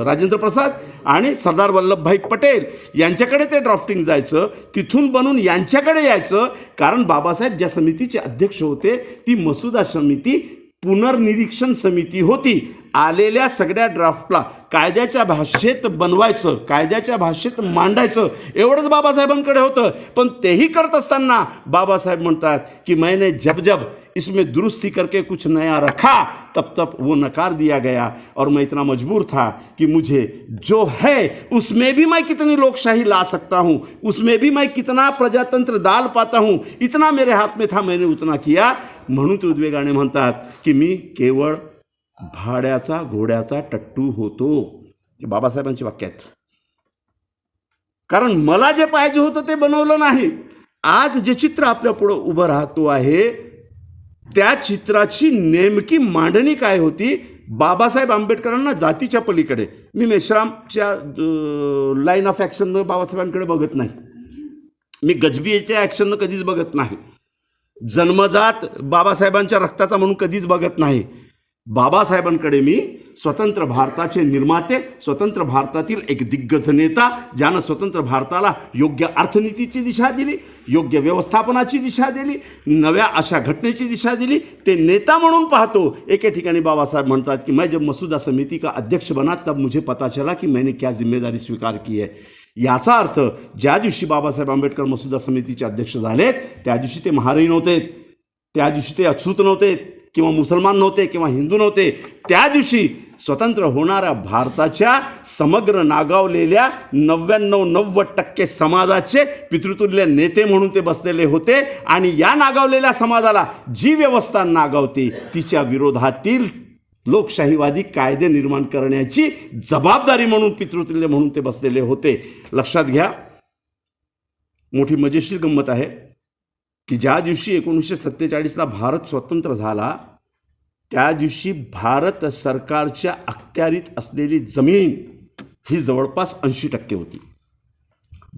राजेंद्र प्रसाद आणि सरदार वल्लभभाई पटेल यांच्याकडे ते ड्राफ्टिंग जायचं. तिथून बनून यांच्याकडे यायचं. कारण बाबासाहेब ज्या समितीचे अध्यक्ष होते ती मसुदा समिती पुनर्निरीक्षण समिती होती. आलेल्या सगळ्या ड्राफ्टला कायद्याच्या भाषेत बनवायचं, कायद्याच्या भाषेत मांडायचं एवढंच बाबासाहेबांकडे होतं. पण तेही करत असताना बाबासाहेब म्हणतात की मैंने जब जब इसमें दुरुस्ती करके कुछ नया रखा तब तब वो नकार दिया गया और मैं इतना मजबूर था कि मुझे जो है उसमें भी मैं कितनी लोकशाही ला सकता हूँ, उसमें भी मैं कितना प्रजातंत्र डाल पाता हूँ, इतना मेरे हाथ में था, मैंने उतना किया. म्हणून ते उद्वेगाने म्हणतात की मी केवळ भाड्याचा घोड्याचा टट्टू होतो. हे बाबासाहेबांची वाक्य आहेत. कारण मला जे पाहिजे होतं ते बनवलं नाही. आज जे चित्र आपल्या पुढं उभं राहतो आहे त्या चित्राची नेमकी मांडणी काय होती. बाबासाहेब आंबेडकरांना जातीच्या पलीकडे, मी मेश्रामच्या लाईन ऑफ ॲक्शननं बाबासाहेबांकडे बघत नाही, मी गजबीच्या ॲक्शननं कधीच बघत नाही, जन्मजात बाबासाहेबांच्या रक्ताचा म्हणून कधीच बघत नाही. बाबासाहेबांकडे मी स्वतंत्र भारताचे निर्माते, स्वतंत्र भारतातील एक दिग्गज नेता ज्यानं स्वतंत्र भारताला योग्य अर्थनीतीची दिशा दिली, योग्य व्यवस्थापनाची दिशा दिली, नव्या अशा घटनेची दिशा दिली, ते नेता म्हणून पाहतो. एके ठिकाणी बाबासाहेब म्हणतात की मैं जब मसुदा समिति का अध्यक्ष बना तब मुझे पता चला कि मैंने क्या जिम्मेदारी स्वीकार की है. याचा अर्थ ज्या दिवशी बाबासाहेब आंबेडकर मसुदा समितीचे अध्यक्ष झालेत त्या दिवशी ते महारही नव्हते, त्या दिवशी ते अछूत नव्हते किंवा मुसलमान नव्हते किंवा हिंदू नव्हते. त्या दिवशी स्वतंत्र होणाऱ्या भारताच्या समग्र नागावलेल्या 99-90% समाजाचे पितृतुल्य नेते म्हणून ते बसलेले होते. आणि या नागावलेल्या समाजाला जी व्यवस्था नागावते तिच्या विरोधातील लोकशाहीवादी कायदे निर्माण करण्याची जबाबदारी म्हणून पितृतुल्य म्हणून ते बसलेले होते. लक्षात घ्या, मोठी मजेशीर गंमत आहे की ज्या दिवशी 1947ला भारत स्वतंत्र झाला त्या दिवशी भारत सरकारच्या अखत्यारीत असलेली जमीन ही जवळपास 80% होती.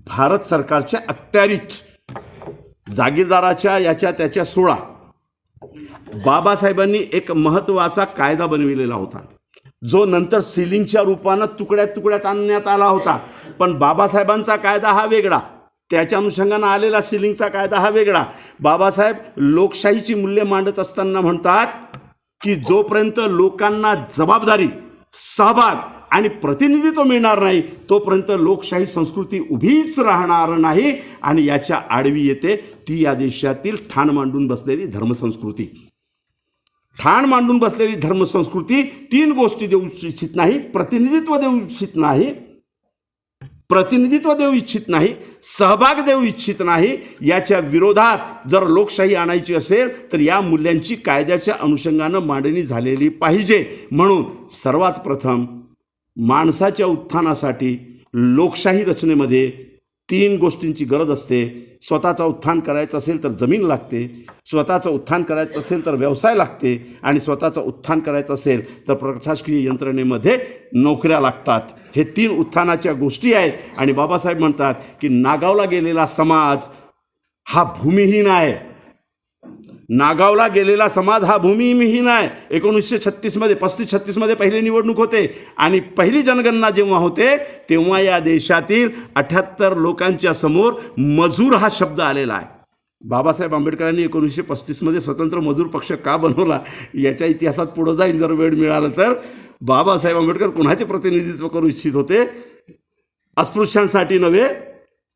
भारत सरकारच्या अखत्यारीत जागीरदाराच्या याच्या त्याच्या 16. बाबासाहेबांनी एक महत्त्वाचा कायदा बनविलेला होता, जो नंतर सिलिंगच्या रूपानं तुकड्यात तुकड्यात आणण्यात आला होता. पण बाबासाहेबांचा कायदा हा वेगळा, त्याच्या अनुषंगानं आलेला सिलिंगचा कायदा हा वेगळा. बाबासाहेब लोकशाहीची मूल्य मांडत असताना म्हणतात की जोपर्यंत लोकांना जबाबदारी, सहभाग आणि प्रतिनिधित्व मिळणार नाही तोपर्यंत लोकशाही संस्कृती उभीच राहणार नाही. आणि याच्या आडवी येते ती या देशातील ठाण मांडून बसलेली धर्मसंस्कृती. ठाण मांडून बसलेली धर्मसंस्कृती 3 गोष्टी देऊ इच्छित नाही. प्रतिनिधित्व देऊ इच्छित नाही, सहभाग देऊ इच्छित नाही. याच्या विरोधात जर लोकशाही आणायची असेल तर या मूल्यांची कायद्याच्या अनुषंगानं मांडणी झालेली पाहिजे. म्हणून सर्वात प्रथम माणसाच्या उत्थानासाठी लोकशाही रचनेमध्ये 3 गोष्टींची गरज असते. स्वतःचं उत्थान करायचं असेल तर जमीन लागते, स्वतःचं उत्थान करायचं असेल तर व्यवसाय लागते, आणि स्वतःचं उत्थान करायचं असेल तर प्रशासकीय यंत्रणेमध्ये नोकऱ्या लागतात. हे 3 उत्थानाच्या गोष्टी आहेत. आणि बाबासाहेब म्हणतात की नागावला गेलेला समाज हा भूमिहीन आहे. नागावला गेलेला समाज हा भूमिहीन आहे. 1936मध्ये 35-36मध्ये पहिली निवडणूक होते आणि पहिली जनगणना जेव्हा होते तेव्हा या देशातील 78 लोकांच्या समोर मजूर हा शब्द आलेला आहे. बाबासाहेब आंबेडकरांनी 1935मध्ये स्वतंत्र मजूर पक्ष का बनवला याच्या इतिहासात पुढे जाईन जर वेळ मिळाला तर. बाबासाहेब आंबेडकर कुणाचे प्रतिनिधित्व करू इच्छित होते? अस्पृश्यांसाठी नव्हे.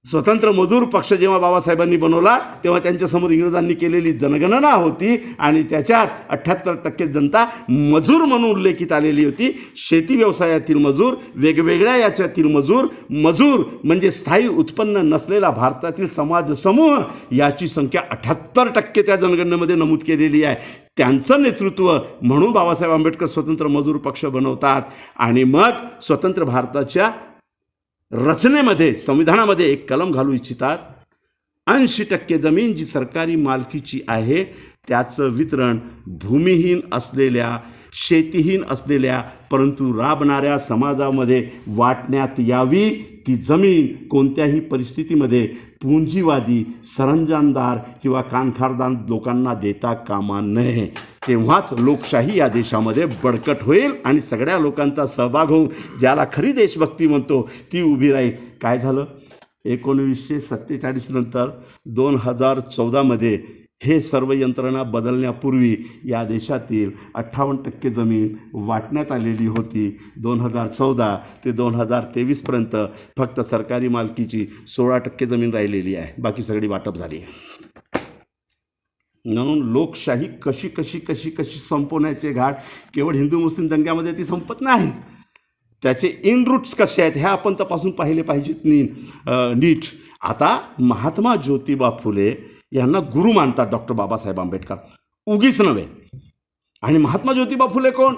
स्वतंत्र मजूर पक्ष जेव्हा बाबासाहेबांनी बनवला तेव्हा त्यांच्यासमोर इंग्रजांनी केलेली जनगणना होती आणि त्याच्यात 78% जनता मजूर म्हणून उल्लेखित आलेली होती. शेती व्यवसायातील मजूर, वेगवेगळ्या याच्यातील मजूर, मजूर म्हणजे स्थायी उत्पन्न नसलेला भारतातील समाज समूह, याची संख्या 78% त्या जनगणनेमध्ये नमूद केलेली आहे. त्यांचं नेतृत्व म्हणून बाबासाहेब आंबेडकर स्वतंत्र मजूर पक्ष बनवतात आणि मग स्वतंत्र भारताच्या रचनेमध्ये, संविधानामध्ये एक कलम घालू इच्छितात. 80% जमीन जी सरकारी मालकीची आहे त्याचं वितरण भूमिहीन असलेल्या, शेतीहीन असलेल्या परंतु राबणाऱ्या समाजामध्ये वाटण्यात यावी. ती जमीन कोणत्याही परिस्थितीमध्ये पुंजीवादी, सरंजामदार किंवा कानखारदार लोकांना देता कामा नये. तेव्हाच लोकशाही या देशामध्ये बळकट होईल आणि सगळ्या लोकांचा सहभाग होऊन ज्याला खरी देशभक्ती म्हणतो ती उभी राहील. काय झालं? 1947 नंतर 2014मध्ये हे सर्व यंत्रणा बदलण्यापूर्वी या देशातील 58% जमीन वाटण्यात आलेली होती. 2014 ते 2023पर्यंत फक्त सरकारी मालकीची 16% जमीन राहिलेली आहे, बाकी सगळी वाटप झाली. म्हणून लोकशाही कशी कशी कशी कशी संपवण्याचे घाट केवळ हिंदू मुस्लिम दंग्यामध्ये ती संपत नाही. त्याचे इन रूट्स कसे आहेत हे आपण तपासून पाहिले पाहिजेत नीट. आता महात्मा ज्योतिबा फुले यांना गुरु मानतात डॉक्टर बाबासाहेब आंबेडकर, उगीच नव्हे. आणि महात्मा ज्योतिबा फुले कोण?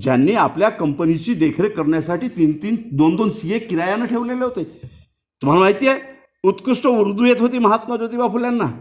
ज्यांनी आपल्या कंपनीची देखरेख करण्यासाठी 2-2 CA किरायानं ठेवलेले होते. तुम्हाला माहिती आहे, उत्कृष्ट उर्दू येत होती महात्मा ज्योतिबा फुल्यांना.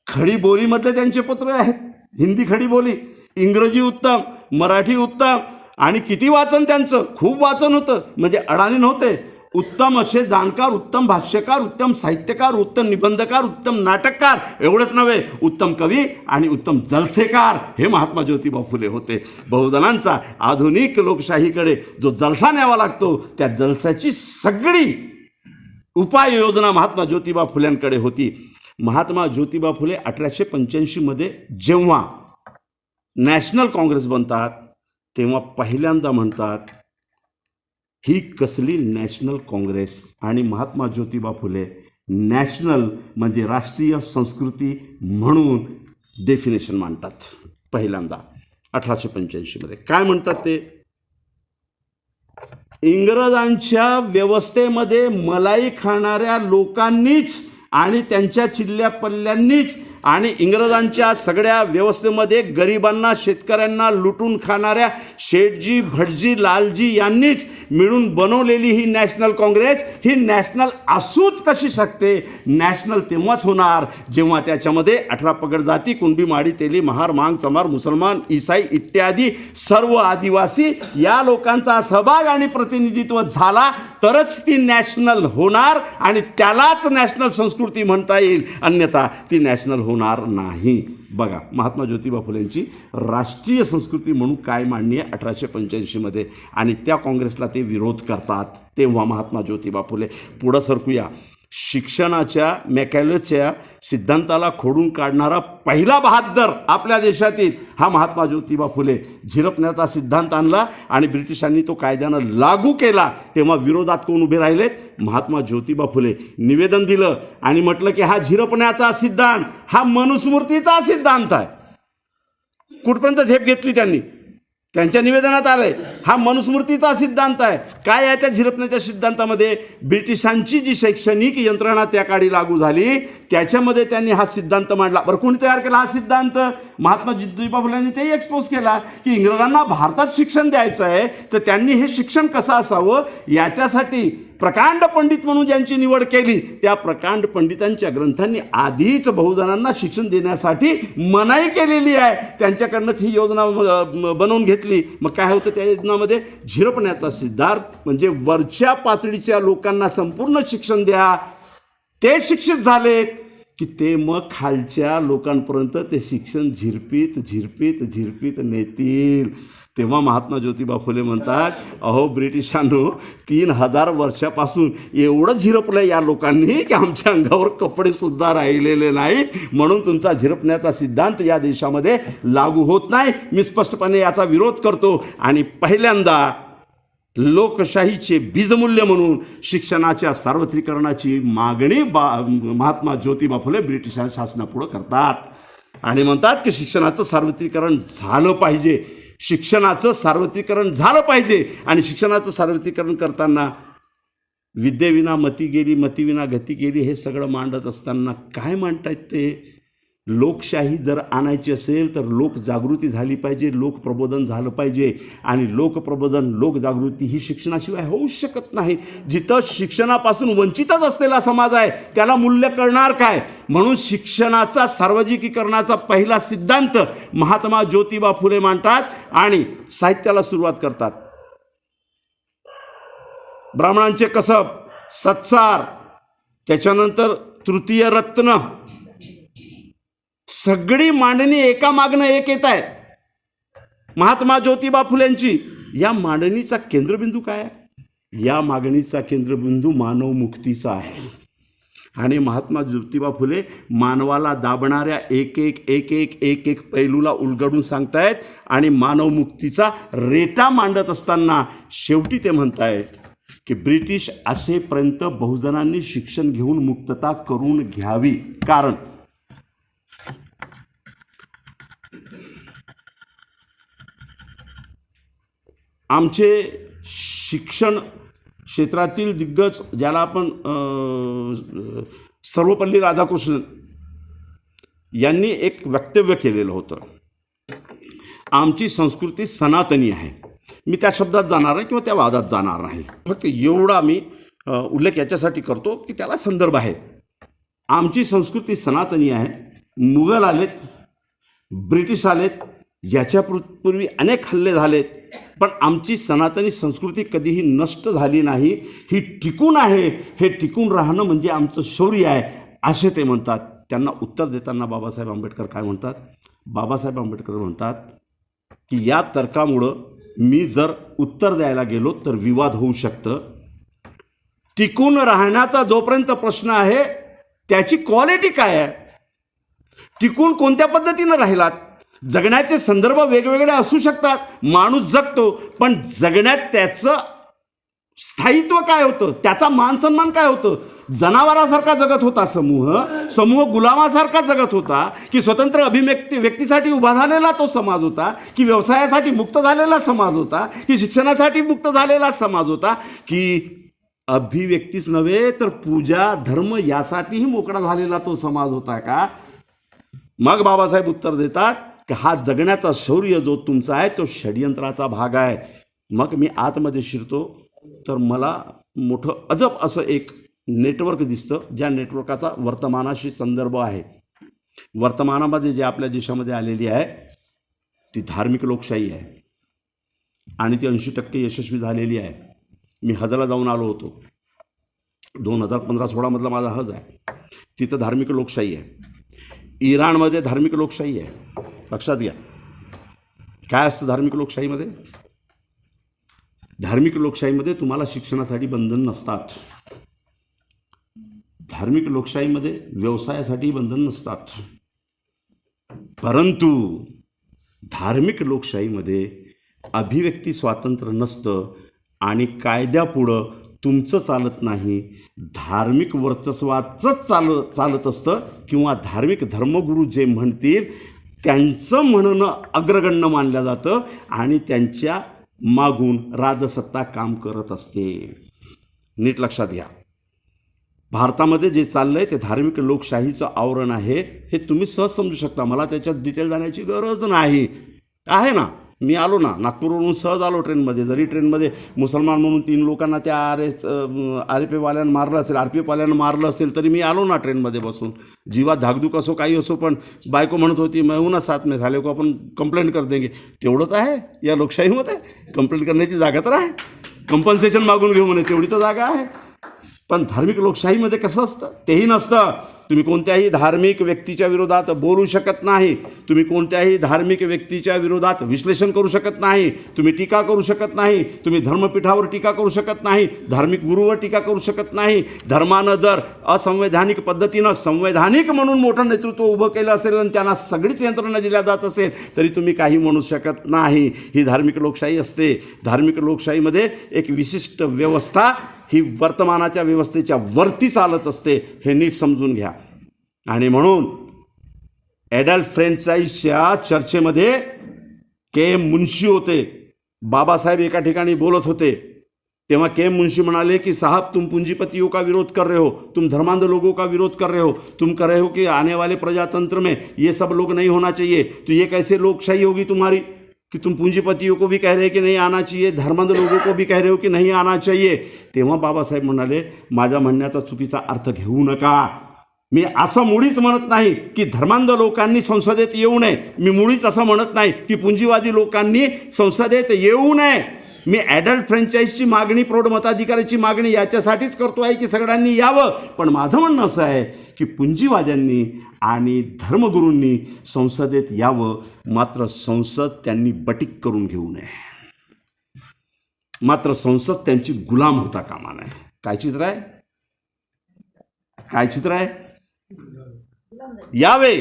खडी बोलीमधले त्यांचे पत्र आहेत. हिंदी खडी बोली, इंग्रजी उत्तम, मराठी उत्तम, आणि किती वाचन त्यांचं, खूप वाचन होतं. म्हणजे अडाणी नव्हते. उत्तम असे जाणकार, उत्तम भाष्यकार, उत्तम साहित्यकार, उत्तम निबंधकार, उत्तम नाटककार, एवढंच नव्हे उत्तम कवी आणि उत्तम जलसेकार हे महात्मा ज्योतिबा फुले होते. बहुजनांचा आधुनिक लोकशाहीकडे जो जलसा न्यावा लागतो त्या जलसाची सगळी उपाययोजना महात्मा ज्योतिबा फुल्यांकडे होती. महात्मा ज्योतिबा फुले 1885मध्ये जेव्हा नॅशनल काँग्रेस बनतात तेव्हा पहिल्यांदा म्हणतात ही कसली नॅशनल काँग्रेस. आणि महात्मा ज्योतिबा फुले नॅशनल म्हणजे राष्ट्रीय संस्कृती म्हणून डेफिनेशन मांडतात पहिल्यांदा 1885मध्ये. काय म्हणतात ते? इंग्रजांच्या व्यवस्थेमध्ये मलाई खाणाऱ्या लोकांनीच आणि त्यांच्या चिल्ल्या पल्ल्यांनीच आणि इंग्रजांच्या सगळ्या व्यवस्थेमध्ये गरिबांना शेतकऱ्यांना लुटून खाणाऱ्या शेठजी भटजी लालजी यांनीच मिळून बनवलेली ही नॅशनल काँग्रेस ही नॅशनल असूच कशी शकते? नॅशनल तेव्हाच होणार जेव्हा त्याच्यामध्ये 18 पगड जाती कुणबी माडी तेली महार मांग चमार मुसलमान ईसाई इत्यादी सर्व आदिवासी या लोकांचा सहभाग आणि प्रतिनिधित्व झाला तरच ती नॅशनल होणार आणि त्यालाच नॅशनल संस्कृती म्हणता येईल, अन्यथा ती नॅशनल होणार नाही. बघा महात्मा ज्योतिबा फुलेंची राष्ट्रीय संस्कृती म्हणून काय मांडणी आहे 1885 आणि त्या काँग्रेसला ते विरोध करतात. तेव्हा महात्मा ज्योतिबा फुले. पुढं सरकूया. शिक्षणाच्या मॅकॅलेच्या सिद्धांताला खोडून काढणारा पहिला बहाद्दर आपल्या देशातील हा महात्मा ज्योतिबा फुले. झिरपण्याचा सिद्धांत आणला आणि ब्रिटिशांनी तो कायद्यानं लागू केला. तेव्हा विरोधात कोण उभे राहिलेत? महात्मा ज्योतिबा फुले. निवेदन दिलं आणि म्हटलं की हा झिरपण्याचा सिद्धांत हा मनुस्मृतीचा सिद्धांत आहे. कुठपर्यंत झेप घेतली त्यांनी? त्यांच्या निवेदनात आलंय हा मनुस्मृतीचा सिद्धांत आहे. काय आहे त्या झिरपण्याच्या सिद्धांतामध्ये? ब्रिटिशांची जी शैक्षणिक यंत्रणा त्या काळी लागू झाली त्याच्यामध्ये त्यांनी हा सिद्धांत मांडला. बरं, कोणी तयार केला हा सिद्धांत? महात्मा ज्योतिबा फुलेंनी ते एक्सपोज केला की इंग्रजांना भारतात शिक्षण द्यायचं आहे तर त्यांनी हे शिक्षण कसं असावं याच्यासाठी प्रकांड पंडित म्हणून ज्यांची निवड केली त्या प्रकांड पंडितांच्या ग्रंथांनी आधीच बहुजनांना शिक्षण देण्यासाठी मनाई केलेली आहे. त्यांच्याकडनंच ही योजना बनवून घेतली. मग काय होतं त्या योजनामध्ये? झिरपण्याचा सिद्धांत म्हणजे वरच्या पातळीच्या लोकांना संपूर्ण शिक्षण द्या. ते शिक्षित झालेत की ते मग खालच्या लोकांपर्यंत ते शिक्षण झिरपीत झिरपीत झिरपीत नेतील. तेव्हा महात्मा ज्योतिबा फुले म्हणतात, अहो ब्रिटिशांनो 3000 वर्षापासून एवढं झिरपलं या लोकांनी की आमच्या अंगावर कपडेसुद्धा राहिलेले नाहीत, म्हणून तुमचा झिरपण्याचा सिद्धांत या देशामध्ये लागू होत नाही. मी स्पष्टपणे याचा विरोध करतो आणि पहिल्यांदा लोकशाहीचे बीजमूल्य म्हणून शिक्षणाच्या सार्वत्रिकरणाची मागणी महात्मा ज्योतिबा फुले ब्रिटिश शासनापुढं करतात आणि म्हणतात की शिक्षणाचं सार्वत्रिकरण झालं पाहिजे. शिक्षणाचं सार्वत्रिकरण झालं पाहिजे आणि शिक्षणाचं सार्वत्रिकरण करताना विद्येविना मती गेली मतीविना गती गेली हे सगळं मांडत असताना काय मांडतायत ते? लोकशाही जर आणायची असेल तर लोकजागृती झाली पाहिजे, लोकप्रबोधन झालं पाहिजे आणि लोकप्रबोधन लोकजागृती ही शिक्षणाशिवाय होऊ शकत नाही. जिथं शिक्षणापासून वंचितच असलेला समाज आहे त्याला मूल्य कळणार काय? म्हणून शिक्षणाचा सार्वजनिकीकरणाचा पहिला सिद्धांत महात्मा ज्योतिबा फुले मांडतात आणि साहित्याला सुरुवात करतात. ब्राह्मणांचे कसब, सत्सार, त्याच्यानंतर तृतीय रत्न, सगळी मांडणी एका मागणं एक येत आहे महात्मा ज्योतिबा फुलेंची. या मांडणीचा केंद्रबिंदू काय आहे? या मागणीचा केंद्रबिंदू मानवमुक्तीचा आहे आणि महात्मा ज्योतिबा फुले मानवाला दाबणाऱ्या एक एक पैलूला उलगडून सांगतायत आणि मानवमुक्तीचा रेटा मांडत असताना शेवटी ते म्हणतायत की ब्रिटिश असेपर्यंत बहुजनांनी शिक्षण घेऊन मुक्तता करून घ्यावी. कारण आमचे शिक्षण क्षेत्रातील दिग्गज ज्याला आपण सर्वपल्ली राधाकृष्णन यांनी एक वक्तव्य केलेलं होतं, आमची संस्कृती सनातनी आहे. मी त्या शब्दात जाणार नाही किंवा त्या वादात जाणार नाही, फक्त एवढा मी उल्लेख याच्यासाठी करतो की त्याला संदर्भ आहे. आमची संस्कृती सनातनी आहे. मुघल आलेत, ब्रिटिश आलेत, याच्यापूर्वी अनेक हल्ले झालेत, पण आमची सनातनी संस्कृती कधीही नष्ट झाली नाही, ही टिकून आहे. हे टिकून राहणं म्हणजे आमचं शौर्य आहे असे ते म्हणतात. त्यांना उत्तर देताना बाबासाहेब आंबेडकर काय म्हणतात? बाबासाहेब आंबेडकर म्हणतात की या तर्कामुळं मी जर उत्तर द्यायला गेलो तर विवाद होऊ शकतं. टिकून राहण्याचा जोपर्यंत प्रश्न आहे त्याची क्वालिटी काय आहे? टिकून कोणत्या पद्धतीनं राहिलात? जगण्याचे संदर्भ वेगवेगळे असू शकतात. माणूस जगतो, पण जगण्यात त्याचं स्थायित्व काय होतं, त्याचा मानसन्मान काय होतं? जनावरासारखा जगत होता समूह गुलामासारखा जगत होता की स्वतंत्र व्यक्तीसाठी उभा झालेला तो समाज होता, की व्यवसायासाठी मुक्त झालेला समाज होता, की शिक्षणासाठी मुक्त झालेला समाज होता, की अभिव्यक्तीच नव्हे तर पूजा धर्म यासाठीही मोकळा झालेला तो समाज होता का? मग बाबासाहेब उत्तर देतात की हा जगण्याचा शौर्य जो तुमचा आहे तो षड्यंत्राचा भाग आहे. मग मी आतमध्ये शिरतो तर मला मोठं अजब असं एक नेटवर्क दिसतं, ज्या नेटवर्काचा वर्तमानाशी संदर्भ आहे. वर्तमानामध्ये जे आपल्या देशामध्ये आलेली आहे ती धार्मिक लोकशाही आहे आणि ती 80% यशस्वी झालेली आहे. मी हजला जाऊन आलो होतो, 2015-16 मधला माझा हज आहे. तिथं धार्मिक लोकशाही आहे. इराणमध्ये धार्मिक लोकशाही आहे. लक्षात घ्या, काय असतं धार्मिक लोकशाहीमध्ये? धार्मिक लोकशाहीमध्ये तुम्हाला शिक्षणासाठी बंधन नसतात. धार्मिक लोकशाहीमध्ये व्यवसायासाठी बंधन नसतात. परंतु धार्मिक लोकशाहीमध्ये अभिव्यक्ती स्वातंत्र्य नसतं आणि कायद्यापुढं तुमचं चालत नाही, धार्मिक वर्चस्वाचंच चालत असतं किंवा धार्मिक धर्मगुरू जे म्हणतील त्यांचं म्हणणं अग्रगण्य मानलं जातं आणि त्यांच्या मागून राजसत्ता काम करत असते. नीट लक्षात घ्या, भारतामध्ये जे चाललंय ते धार्मिक लोकशाहीचं आवरण आहे. हे तुम्ही सहज समजू शकता, मला त्याच्यात डिटेल जाण्याची गरज नाही. आहे ना, मी आलो ना नागपूरवरून सहज आलो ट्रेनमध्ये. जरी ट्रेनमध्ये मुसलमान म्हणून 3 लोकांना त्या RPFवाल्यानं मारलं असेल, RPFवाल्यानं मारलं असेल, तरी मी आलो ना ट्रेनमध्ये बसून. जीवात धाकधूक असो काही असो, पण बायको म्हणत होती मैं हूं ना साथ में, झाले को आपण कंप्लेंट कर देंगे. तेवढं तर आहे या लोकशाहीमध्ये, कंप्लेंट करण्याची जागा तर आहे. कंपन्सेशन मागून घेऊ म्हणे तेवढी तर जागा आहे. पण धार्मिक लोकशाहीमध्ये कसं असतं? तेही नसतं. तुम्ही कोणत्याही धार्मिक व्यक्तीच्या विरोधात बोलू शकत नाही. तुम्ही कोणत्याही धार्मिक व्यक्तीच्या विरोधात विश्लेषण करू शकत नाही. तुम्ही टीका करू शकत नाही. तुम्ही धर्मपीठावर टीका करू शकत नाही. धार्मिक गुरुवर टीका करू शकत नाही. धर्मानं जर असंवैधानिक पद्धतीनं संवैधानिक म्हणून मोठं नेतृत्व उभं केलं असेल आणि त्यांना सगळीच यंत्रणा दिल्या जात असेल तरी तुम्ही काही म्हणू शकत नाही. ही धार्मिक लोकशाही असते. धार्मिक लोकशाहीमध्ये एक विशिष्ट व्यवस्था ही वर्तमानाच्या व्यवस्थेच्या वरती चालत असते. हे नीट समजून घ्या. आणि म्हणून ॲडल्ट फ्रँचाईजच्या चर्चेमध्ये KM मुन्शी होते. बाबासाहेब एका ठिकाणी बोलत होते तेव्हा KM मुन्शी म्हणाले की साहब तुम पूंजीपतियों का विरोध कर रहे हो, तुम धर्मांध लोगों का विरोध कर रहे हो, तुम कह रहे हो कि आने वाले प्रजातंत्र में ये सब लोग नहीं होना चाहिए, तो ये कैसे लोकशाही होगी तुम्हारी कि तुम पूंजीपतियों को भी कह रहे हो कि नहीं आना चाहिए, धर्मांध लोगों को भी कह रहे हो कि नहीं आना चाहिए. तेव्हा बाबासाहेब म्हणाले माझ्या म्हणण्याचा चुकीचा अर्थ घेऊ नका. मी असं मुळीच म्हणत नाही की धर्मांध लोकांनी संसदेत येऊ नये. मी मुळीच असं म्हणत नाही की पुंजीवादी लोकांनी संसदेत येऊ नये. मी ॲडल्ट फ्रँचाईजची मागणी, प्रौढ मताधिकाराची मागणी याच्यासाठीच करतो आहे की सगळ्यांनी यावं. पण माझं म्हणणं असं आहे की पुंजीवाद्यांनी आणि धर्मगुरूंनी संसदेत यावं, मात्र संसद त्यांनी बटीक करून घेऊ नये. मात्र संसद त्यांची गुलाम होता कामा नये. काय चित्र आहे? काय चित्र आहे? यावे,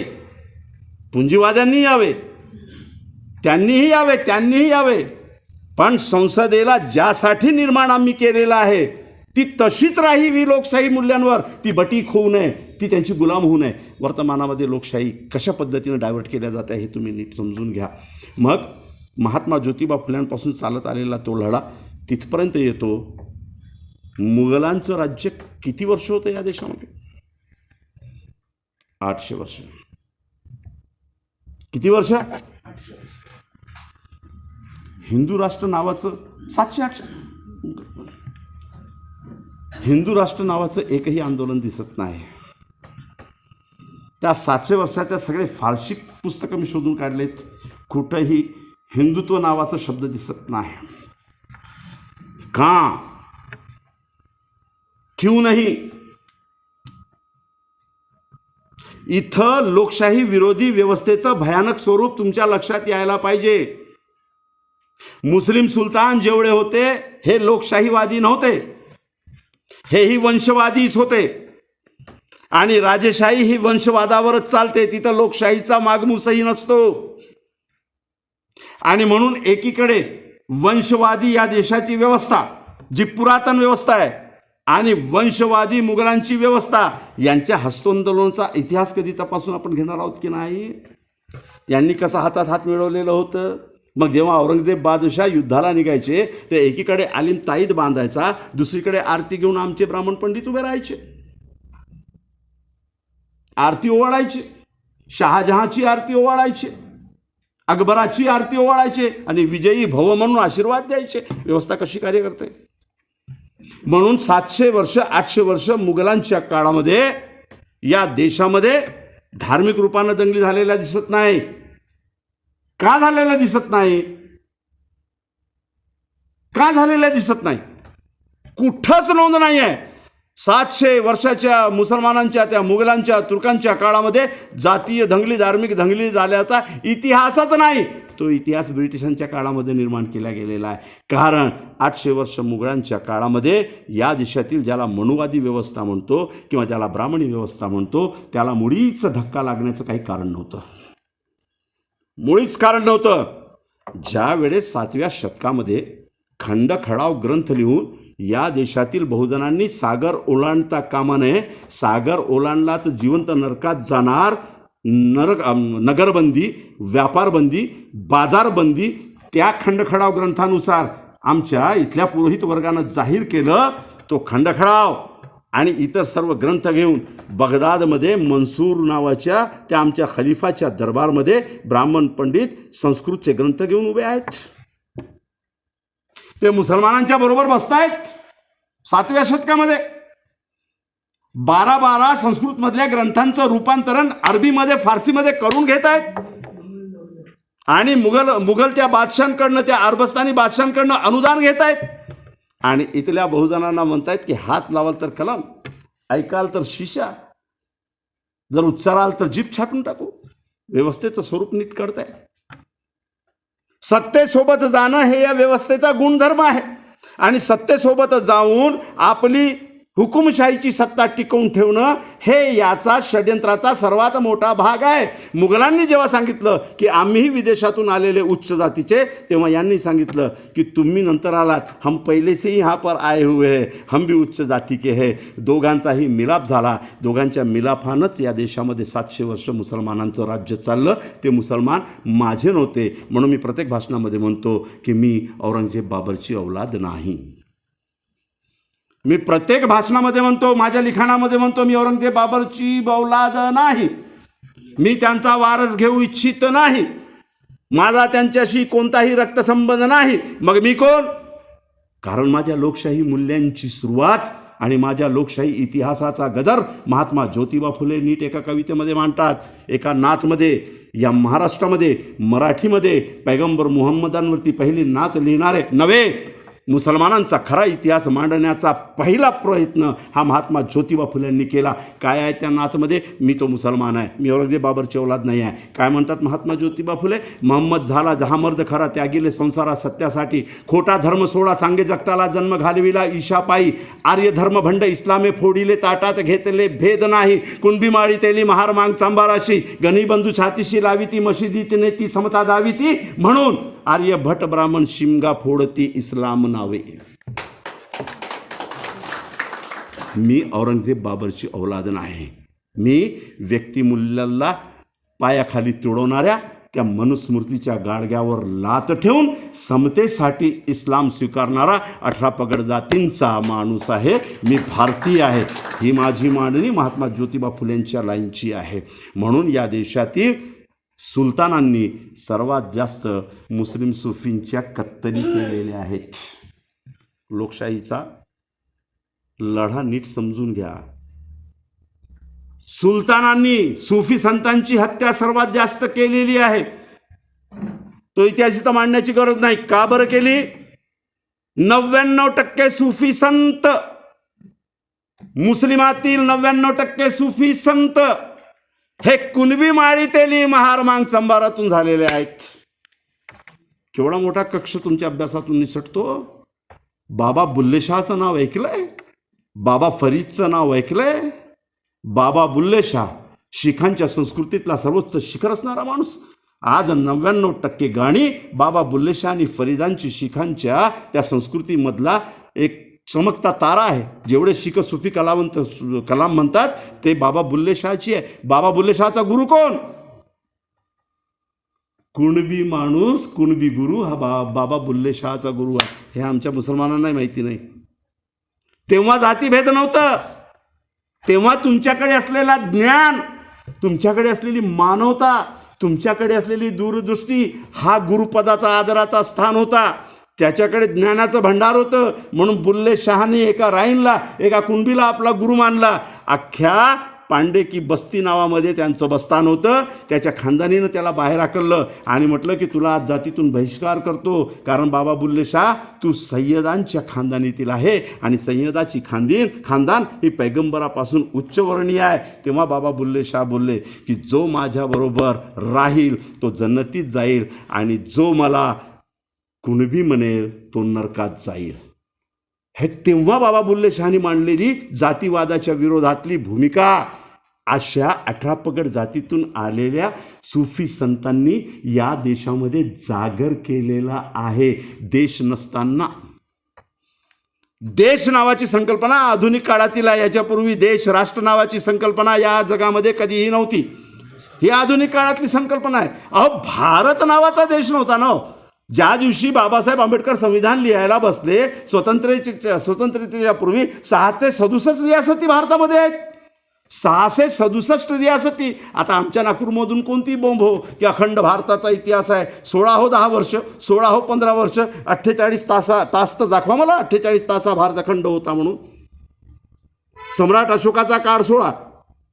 पुंजीवाद्यांनी यावे, त्यांनीही यावे, पण संसदेला ज्यासाठी निर्माण आम्ही केलेलं आहे ती तशीच राहावी. लोकशाही मूल्यांवर ती बटीक होऊ नये, ती त्यांची गुलाम होऊ नये. वर्तमानामध्ये लोकशाही कशा पद्धतीने डायव्हर्ट केल्या जाते हे तुम्ही नीट समजून घ्या. मग महात्मा ज्योतिबा फुल्यांपासून चालत आलेला तो लढा तिथपर्यंत येतो. मुघलांचं राज्य किती वर्ष होतं या देशामध्ये? 800 वर्ष. किती वर्ष? हिंदू राष्ट्र नावाचं 700-800. हिंदू राष्ट्र नावाचं एकही आंदोलन दिसत नाही. त्या 700 वर्षाच्या सगळे फारशी पुस्तकं मी शोधून काढलेत, कुठंही हिंदुत्व नावाचा शब्द दिसत नाही. का? क्यों नहीं? इथं लोकशाही विरोधी व्यवस्थेचं भयानक स्वरूप तुमच्या लक्षात यायला पाहिजे. मुस्लिम सुलतान जेवढे होते हे लोकशाहीवादी नव्हते, हेही वंशवादीच होते. आणि राजेशाही ही वंशवादावरच चालते, तिथं लोकशाहीचा मागमूसही नसतो. आणि म्हणून एकीकडे वंशवादी या देशाची व्यवस्था जी पुरातन व्यवस्था आहे आणि वंशवादी मुघलांची व्यवस्था यांच्या हस्तांदोलनाचा इतिहास कधी तपासून आपण घेणार आहोत की नाही? यांनी कसं हातात हात मिळवलेलं होतं. मग जेव्हा औरंगजेब बादशाह युद्धाला निघायचे ते एकीकडे आलिम ताईद बांधायचा, दुसरीकडे आरती घेऊन आमचे ब्राह्मण पंडित उभे राहायचे, आरती ओवाळायचे. शहाजहाची आरती ओवाळायचे, अकबराची आरती ओवाळायचे आणि विजयी भव म्हणून आशीर्वाद द्यायचे. व्यवस्था कशी कार्य करते? म्हणून 700 वर्ष 800 वर्ष मुघलांच्या काळामध्ये या देशामध्ये धार्मिक रूपानं दंगली झालेल्या दिसत नाही. का झालेल्या दिसत नाही? का झालेल्या दिसत नाही? कुठंच नोंद नाही आहे. 700 वर्षाच्या मुसलमानांच्या, त्या मुघलांच्या, तुर्कांच्या काळामध्ये जातीय दंगली, धार्मिक दंगली झाल्याचा इतिहासच नाही. तो इतिहास ब्रिटिशांच्या काळामध्ये निर्माण केला गेलेला आहे. कारण 800 वर्ष मुघलांच्या काळामध्ये या देशातील, ज्याला मनुवादी व्यवस्था म्हणतो किंवा ज्याला ब्राह्मणी व्यवस्था म्हणतो, त्याला मुळीच धक्का लागण्याचं काही कारण नव्हतं. मुळीच कारण नव्हतं. ज्या वेळेस 7व्या शतकामध्ये खंडखडाव ग्रंथ लिहून या देशातील बहुजनांनी सागर ओलांडता कामा नये, सागर ओलांडला तर जिवंत नरकात जाणार, नगरबंदी, व्यापारबंदी, बाजारबंदी त्या खंडखडाव ग्रंथानुसार आमच्या इथल्या पुरोहित वर्गानं जाहीर केलं. तो खंडखडाव आणि इतर सर्व ग्रंथ घेऊन बगदादमध्ये मनसूर नावाच्या त्या आमच्या खलिफाच्या दरबारमध्ये ब्राह्मण पंडित संस्कृतचे ग्रंथ घेऊन उभे आहेत. ते मुसलमानांच्या बरोबर बसतायत. 7व्या शतकामध्ये 12 संस्कृतमधल्या ग्रंथांचं रूपांतरण अरबीमध्ये, फारसीमध्ये करून घेत आहेत आणि मुघल त्या बादशाहांकडनं, त्या अरबस्तानी बादशाहांकडनं अनुदान घेत आहेत आणि इथल्या बहुजनांना म्हणतायत की हात लावाल तर कलम, ऐकाल तर शिशा, जर उच्चाराल तर जीभ छाटून टाकू. व्यवस्थेचं स्वरूप नीट कळतंय. सत्तेसोबत जाणं हे या व्यवस्थेचा गुणधर्म आहे आणि सत्तेसोबत जाऊन आपली हुकुमशाहीची सत्ता टिकवून ठेवणं हे याचा षड्यंत्राचा सर्वात मोठा भाग आहे. मुघलांनी जेव्हा सांगितलं की आम्हीही विदेशातून आलेले उच्च जातीचे, तेव्हा यांनी सांगितलं की तुम्ही नंतर आलात, हम पहिले से ही यहाँ पर आए हुए हैं, हम भी उच्च जाती के है. दोघांचाही मिलाप झाला. दोघांच्या मिलापानंच या देशामध्ये 700 वर्ष मुसलमानांचं राज्य चाललं. ते मुसलमान माझे नव्हते. म्हणून मी प्रत्येक भाषणामध्ये म्हणतो की मी औरंगजेब बाबरची औलाद नाही. मी प्रत्येक भाषणामध्ये म्हणतो, माझ्या लिखाणामध्ये म्हणतो, मी औरंगजेब बाबरची औलाद नाही. मी त्यांचा वारस घेऊ इच्छित नाही. माझा त्यांच्याशी कोणताही रक्तसंबंध नाही. मग मी कोण? कारण माझ्या लोकशाही मूल्यांची सुरुवात आणि माझ्या लोकशाही इतिहासाचा गदर महात्मा ज्योतिबा फुले नीट एका कवितेमध्ये मांडतात. एका नाथमध्ये, या महाराष्ट्रामध्ये मराठीमध्ये पैगंबर मुहम्मदांवरती पहिली नात लिहिणारे नव्हे, मुसलमानांचा खरा इतिहास मांडण्याचा पहिला प्रयत्न हा महात्मा ज्योतिबा फुलेंनी केला. काय आहे त्या नाथमध्ये? मी तो मुसलमान आहे, मी औरंगजेब बाबरची औलाद नाही आहे. काय म्हणतात महात्मा ज्योतिबा फुले? मोहम्मद झाला जहामर्द खरा, त्यागिले संसारा सत्यासाठी, खोटा धर्म सोळा सांगे जगताला, जन्म घालविला ईशापायी, आर्य धर्म भंड इस्लामे फोडिले, ताटात घेतले भेद नाही, कुणबी माळी तेली महार मांग चांबाराशी, गणीबंधू छातीशी लाविती, मशिदीतने ती समता दाविती, म्हणून आर्य भट ब्राह्मण शिमगा फोडती इस्लाम नावे. मी औरंगजेब बाबरची औलाद नाही. मी व्यक्तिमूल्याला पायाखाली तुडवणाऱ्या त्या मनुस्मृतीच्या गाडग्यावर लात ठेवून समतेसाठी इस्लाम स्वीकारणारा 18 पगड जातींचा माणूस आहे. मी भारतीय आहे. ही माझी मांडणी महात्मा ज्योतिबा फुलेंच्या लाईनची आहे. म्हणून या देशातील सुलतानांनी सर्वात जास्त मुस्लिम सुफींच्या कत्तली केलेल्या आहेत. लोकशाहीचा लढा नीट समजून घ्या. सुलतानांनी सुफी संतांची हत्या सर्वात जास्त केलेली आहे. तो इतिहास इथं मांडण्याची गरज नाही. का बरं केली? 99% सुफी संत, मुस्लिमातील 99% सुफी संत हे कुणबी माळी तेली महार मांग चंबारातून झालेले आहेत. केवढा मोठा कक्ष तुमच्या अभ्यासातून निसटतो. बाबा बुल्ले शहाचं नाव ऐकलंय? बाबा फरीदचं नाव ऐकलंय? बाबा बुल्ले शाह शिखांच्या संस्कृतीतला सर्वोच्च शिखर असणारा माणूस. आज 99% गाणी बाबा बुल्ले शाह आणि फरीदांची शिखांच्या त्या संस्कृतीमधला एक चमकता तारा आहे. जेवढे शिख सुफी कलाम म्हणतात ते बाबा बुल्ले शहाची आहे. बाबा बुल्ले शहाचा गुरु कोण? कुणबी माणूस, कुणबी गुरु हा बाबा बुल्ले शहाचा गुरु आहे. हे आमच्या मुसलमानांनाही माहिती नाही. तेव्हा जातीभेद नव्हतं. तेव्हा तुमच्याकडे असलेला ज्ञान तुमच्याकडे असलेली मानवता, तुमच्याकडे असलेली दूरदृष्टी, हा गुरुपदाचा आदराचा स्थान होता. त्याच्याकडे ज्ञानाचं भंडार होतं, म्हणून बुल्ले शहाने एका राईनला, एका कुणबीला आपला गुरु मानला. अख्ख्या पांडे की बस्ती नावामध्ये त्यांचं बस्तान होतं. त्याच्या खानदानीनं त्याला बाहेर हाकललं आणि म्हटलं की तुला आज जातीतून बहिष्कार करतो, कारण बाबा बुल्ले शाह तू सय्यदांच्या खानदानीतील आहे आणि सय्यदाची खानदान ही पैगंबरापासून उच्चवर्णीय आहे. तेव्हा बाबा बुल्ले शाह बोलले की जो माझ्याबरोबर राहील तो जन्नतीत जाईल आणि जो मला कुणबी म्हणेल तो नरकात जाईल. हे तेव्हा बाबा बुल्ले शहानी मांडलेली जातीवादाच्या विरोधातली भूमिका अशा 18 पगड जातीतून आलेल्या सुफी संतांनी या देशामध्ये जागर केलेला आहे. देश नसताना देश नावाची संकल्पना आधुनिक काळातील आहे. याच्यापूर्वी देश राष्ट्र नावाची संकल्पना या जगामध्ये कधीही नव्हती. ही आधुनिक काळातली संकल्पना आहे. अहो, भारत नावाचा देश नव्हता ना. ज्या दिवशी बाबासाहेब आंबेडकर संविधान लिहायला बसले, स्वतंत्रतेच्या पूर्वी 667 रियासती भारतामध्ये आहेत. 667 रियासती. आता आमच्या नागपूरमधून कोणती बोंब हो की अखंड भारताचा इतिहास आहे, 16 हो 10 वर्ष, 16 हो 15 वर्ष, 48 तास तर दाखवा मला 48 तास भारत अखंड होता म्हणून. सम्राट अशोकाचा काळ 16,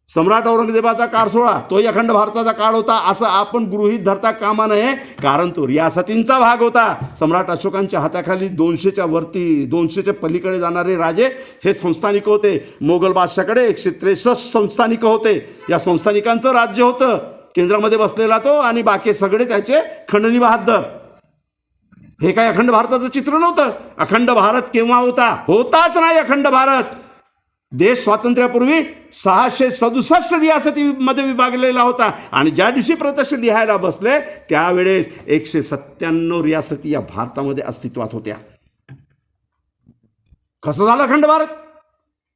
सम्राट औरंगजेबाचा काळ 16, तोही अखंड भारताचा काळ होता असं आपण गृहीत धरता कामा नये, कारण तो रियासतींचा भाग होता. सम्राट अशोकांच्या हाताखाली 200च्या वरती, 200च्या पलीकडे जाणारे राजे हे संस्थानिक होते. मोगल बादशाकडे 163 संस्थानिक होते. या संस्थानिकांचं राज्य होतं. केंद्रामध्ये बसलेला तो आणि बाकी सगळे त्याचे खंडणी बहादर. हे काय अखंड भारताचं चित्र नव्हतं. अखंड भारत केव्हा होता? होताच नाही अखंड भारत. देश स्वातंत्र्यापूर्वी 667 रियासतीमध्ये विभागलेला होता आणि ज्या दिवशी प्रत्यक्ष लिहायला बसले त्यावेळेस 197 रियासती या भारतामध्ये अस्तित्वात होत्या. कसं झालं अखंड भारत?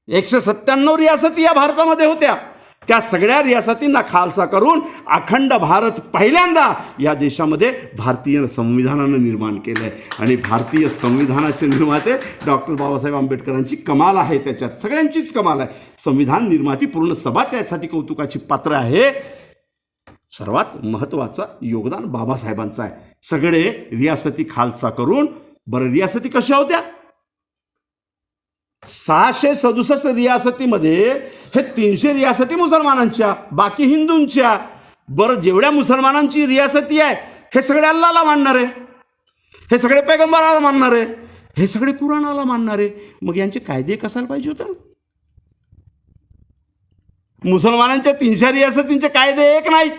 197 रियासती या भारतामध्ये होत्या. त्या सगळ्या रियासतींना खालसा करून अखंड भारत पहिल्यांदा या देशामध्ये भारतीय संविधानानं निर्माण केलं आहे. आणि भारतीय संविधानाचे निर्माते डॉक्टर बाबासाहेब आंबेडकरांची कमाल आहे. त्याच्यात सगळ्यांचीच कमाल आहे. संविधान निर्माती पूर्ण सभा त्यासाठी कौतुकाची पात्र आहे. सर्वात महत्त्वाचं योगदान बाबासाहेबांचं आहे. सगळे रियासती खालसा करून. बरं, रियासती कशा होत्या? 667 रियासतीमध्ये हे 300 रियासती मुसलमानांच्या, बाकी हिंदूंच्या. बरं, जेवढ्या मुसलमानांची रियासती आहे हे सगळे अल्लाहला मानणारे, हे सगळे पैगंबराला मानणारे, हे सगळे कुराणाला मानणारे. मग यांचे कायदे कसायला पाहिजे होते? मुसलमानांच्या 300 रियासतींचे कायदे एक नाहीत.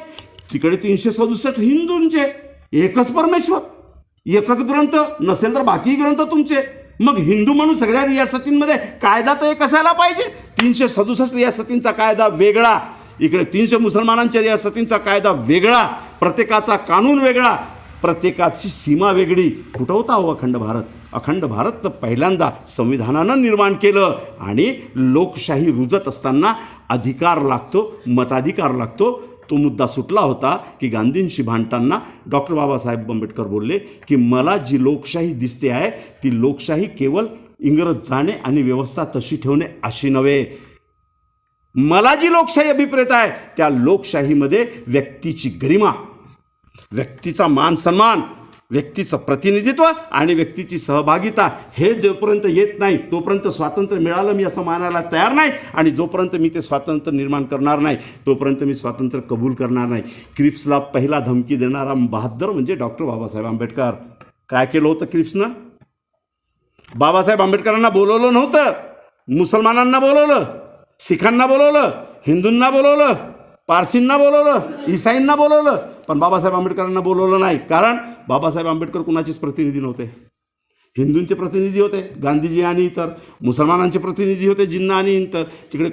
तिकडे 367 हिंदूंचे. एकच परमेश्वर, एकच ग्रंथ, नसेल तर बाकी ग्रंथ तुमचे. मग हिंदू म्हणून सगळ्या रियासतींमध्ये कायदा तर एक असायला पाहिजे. 367 रियासतींचा कायदा वेगळा, इकडे 300 मुसलमानांच्या रियासतींचा कायदा वेगळा, प्रत्येकाचा कानून वेगळा, प्रत्येकाची सीमा वेगळी. कुठं होता हो अखंड भारत? अखंड भारत तर पहिल्यांदा संविधानानं निर्माण केलं. आणि लोकशाही रुजत असताना अधिकार लागतो, मताधिकार लागतो. तो मुद्दा सुटला होता की गांधींशी भांडताना डॉक्टर बाबासाहेब आंबेडकर बोलले की मला जी लोकशाही दिसते आहे ती लोकशाही केवळ इंग्रज जाणे आणि व्यवस्था तशी ठेवणे अशी नव्हे. मला जी लोकशाही अभिप्रेत आहे त्या लोकशाहीमध्ये व्यक्तीची गरिमा, व्यक्तीचा मान सन्मान, व्यक्तीचं प्रतिनिधित्व आणि व्यक्तीची सहभागिता हे जोपर्यंत येत नाही तोपर्यंत स्वातंत्र्य मिळालं मी असं मानायला तयार नाही. आणि जोपर्यंत मी ते स्वातंत्र्य निर्माण करणार नाही तोपर्यंत मी स्वातंत्र्य कबूल करणार नाही. क्रिप्सला पहिला धमकी देणारा बहादर म्हणजे डॉक्टर बाबासाहेब आंबेडकर. काय केलं होतं क्रिप्सनं? बाबासाहेब आंबेडकरांना बोलवलं नव्हतं, मुसलमानांना बोलवलं, सिखांना बोलवलं, हिंदूंना बोलवलं, पारसींना बोलवलं, ईसाईंना बोलवलं, पण बाबासाहेब आंबेडकरांना बोलवलं नाही. कारण बाबासाहेब आंबेडकर कुणाचेच प्रतिनिधी नव्हते. हिंदूंचे प्रतिनिधी होते गांधीजी आणि इतर, मुसलमानांचे प्रतिनिधी होते जिन्ना आणि इतर, तिकडे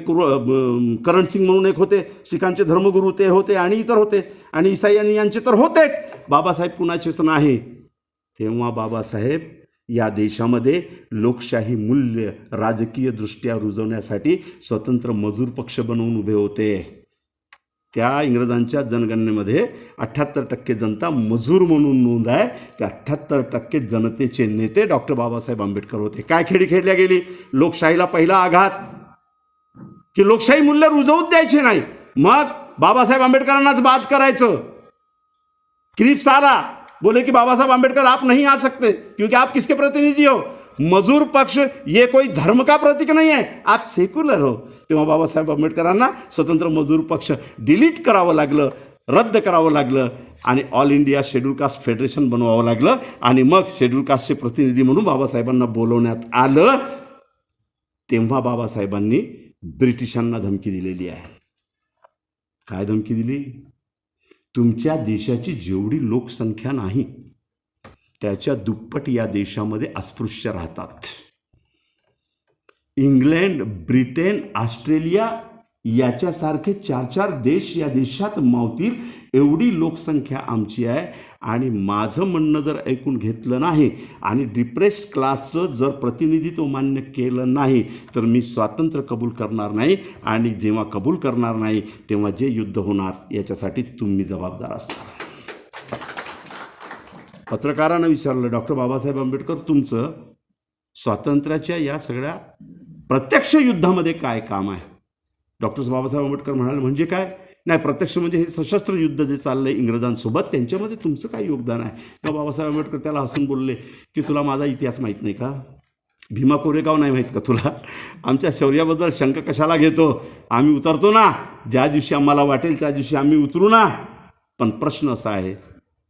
करण सिंग म्हणून एक होते, सिखांचे धर्मगुरू ते होते आणि इतर होते, आणि ईसाई आणि यांचे तर होतेच. बाबासाहेब कुणाचेच नाही. तेव्हा बाबासाहेब या देशामध्ये लोकशाही मूल्य राजकीयदृष्ट्या रुजवण्यासाठी स्वतंत्र मजूर पक्ष बनवून उभे होते. त्या इंग्रजांच्या जनगणनेमध्ये 78% जनता मजूर म्हणून नोंद आहे. त्या 78% जनतेचे नेते डॉक्टर बाबासाहेब आंबेडकर होते. काय खेळी खेळल्या गेली? लोकशाहीला पहिला आघात की लोकशाही मूल्य रुजवूच द्यायचे नाही. मग बाबासाहेब आंबेडकरांनाच बाद करायचं. क्रिप्स आला, बोले कि बाबा साहब आंबेडकर आप नहीं आ सकते क्योंकि आप किसके प्रतिनिधि हो. मजूर पक्ष ये कोई धर्म का प्रतीक नहीं है, आप सेक्युलर हो. तेव्हा बाबासाहेब आंबेडकरांना स्वतंत्र मजूर पक्ष डिलीट करावं लागलं, रद्द करावं लागलं आणि all India scheduled caste federation बनवावं लागलं. आणि मग शेड्यूल कास्टचे प्रतिनिधी म्हणून बाबासाहेबांना बोलवण्यात आलं. तेव्हा बाबासाहेबांनी ब्रिटिशांना धमकी दिलेली आहे. काय धमकी दिली? तुमच्या देशाची जेवढी लोकसंख्या नाही त्याच्या दुप्पट या देशामध्ये अस्पृश्य राहतात. इंग्लंड, ब्रिटन, ऑस्ट्रेलिया याच्यासारखे 4-4 देश या देशात मावतील एवढी लोकसंख्या आमची आहे. आणि माझं म्हणणं जर ऐकून घेतलं नाही आणि डिप्रेस्ड क्लासचं जर प्रतिनिधित्व मान्य केलं नाही तर मी स्वातंत्र्य कबूल करणार नाही. आणि जेव्हा कबूल करणार नाही तेव्हा जे युद्ध होणार याच्यासाठी तुम्ही जबाबदार असणार. पत्रकारानं विचारलं, डॉक्टर बाबासाहेब आंबेडकर, तुमचं स्वातंत्र्याच्या या सगळ्या प्रत्यक्ष युद्धामध्ये काय काम आहे? डॉक्टर बाबासाहेब आंबेडकर म्हणाले, म्हणजे काय? नाही, प्रत्यक्ष म्हणजे हे सशस्त्र युद्ध जे चाललं आहे इंग्रजांसोबत त्याच्यामध्ये तुमचं काय योगदान आहे? तेव्हा बाबासाहेब आंबेडकर त्याला हसून बोलले की तुला माझा इतिहास माहीत नाही का? भीमा कोरेगाव नाही माहीत का तुला? आमच्या शौर्याबद्दल शंका कशाला घेतो? आम्ही उतरतो ना, ज्या दिवशी आम्हाला वाटेल त्या दिवशी आम्ही उतरू ना. पण प्रश्न असा आहे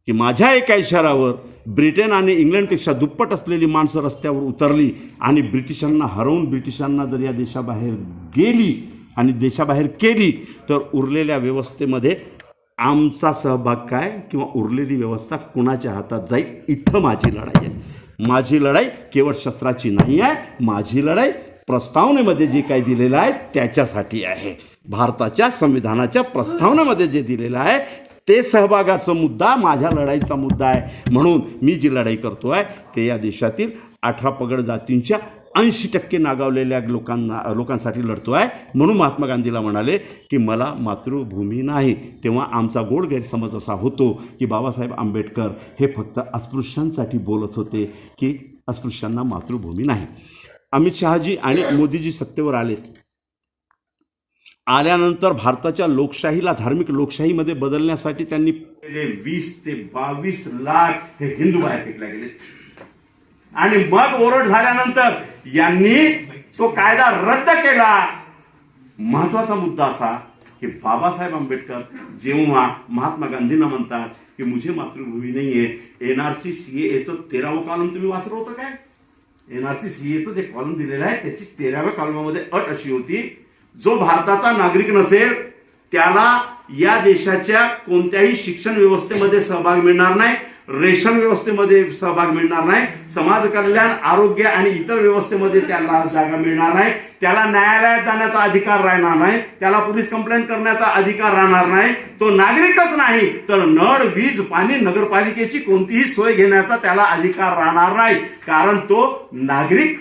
की माझ्या एका इशारावर ब्रिटन आणि इंग्लंडपेक्षा दुप्पट असलेली माणसं रस्त्यावर उतरली आणि ब्रिटिशांना हरवून ब्रिटिशांना जर या देशाबाहेर गेली आणि देशाबाहेर केली तर उरलेल्या व्यवस्थेमध्ये आमचा सहभाग काय किंवा उरलेली व्यवस्था कुणाच्या हातात जाईल? इथं माझी लढाई आहे. माझी लढाई केवळ शस्त्राची नाही आहे, माझी लढाई प्रस्तावनेमध्ये जे काही दिलेलं आहे त्याच्यासाठी आहे. भारताच्या संविधानाच्या प्रस्तावनेमध्ये जे दिलेलं आहे ते सहभागाचा मुद्दा माझ्या लढाईचा मुद्दा आहे. म्हणून मी जी लढाई करतो आहे ते या देशातील 18 पगड जातींच्या 80% नागावलेल्या लोकांसाठी लढतो आहे. म्हणून महात्मा गांधीला म्हणाले की मला मातृभूमी नाही. तेव्हा आमचा गोड गैरसमज असा होतो की बाबासाहेब आंबेडकर हे फक्त अस्पृश्यांसाठी बोलत होते की अस्पृश्यांना मातृभूमी नाही. अमित शहाजी आणि मोदीजी सत्तेवर आल्यानंतर भारताच्या लोकशाहीला धार्मिक लोकशाहीमध्ये बदलण्यासाठी त्यांनी 20 ते 22 लाख हे हिंदू बाहेर फेकले गेले. आणि मग ओरड झाल्यानंतर यांनी तो कायदा रद्द केला. महत्वाचा मुद्दा असा की बाबासाहेब आंबेडकर जेव्हा महात्मा गांधींना म्हणतात की मुझे मातृभूमी नाहीये, एनआरसी सीएचं 13वं कॉलम तुम्ही वाचलं होतं काय? एनआरसी सीएचं जे कॉलम दिलेलं आहे त्याची 13व्या कॉलमामध्ये अट अशी होती, जो भारताचा नागरिक नसेल त्याला या देशाच्या कोणत्याही शिक्षण व्यवस्थेमध्ये सहभाग मिळणार नाही, रेशन व्यवस्थेमध्ये सहभाग मिळणार नाही, समाज कल्याण, आरोग्य आणि इतर व्यवस्थेमध्ये त्याला जागा मिळणार नाही, त्याला न्यायालयात जाण्याचा अधिकार राहणार नाही, त्याला पोलीस कंप्लेंट करण्याचा अधिकार राहणार नाही, तो नागरिकच नाही तर नळ, वीज, पाणी, नगरपालिकेची कोणतीही सोय घेण्याचा त्याला अधिकार राहणार नाही. कारण तो नागरिक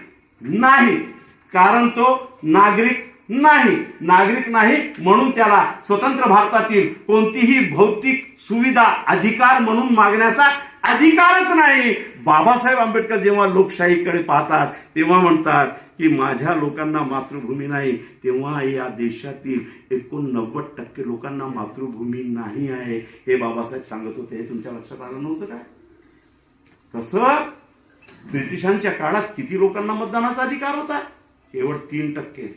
नाही. नागरिक नाही म्हणून त्याला स्वतंत्र भारतातील कोणतीही भौतिक सुविधा अधिकार म्हणून मागण्याचा अधिकारच नाही. बाबासाहेब आंबेडकर जेव्हा लोकशाहीकडे पाहतात तेव्हा म्हणतात की माझ्या लोकांना मातृभूमी नाही, तेव्हा या देशातील 89% लोकांना मातृभूमी नाही आहे हे बाबासाहेब सांगत होते. हे तुमच्या लक्षात आलं नव्हतं काय? कसं ब्रिटिशांच्या काळात किती लोकांना मतदानाचा अधिकार होता? केवळ 3%.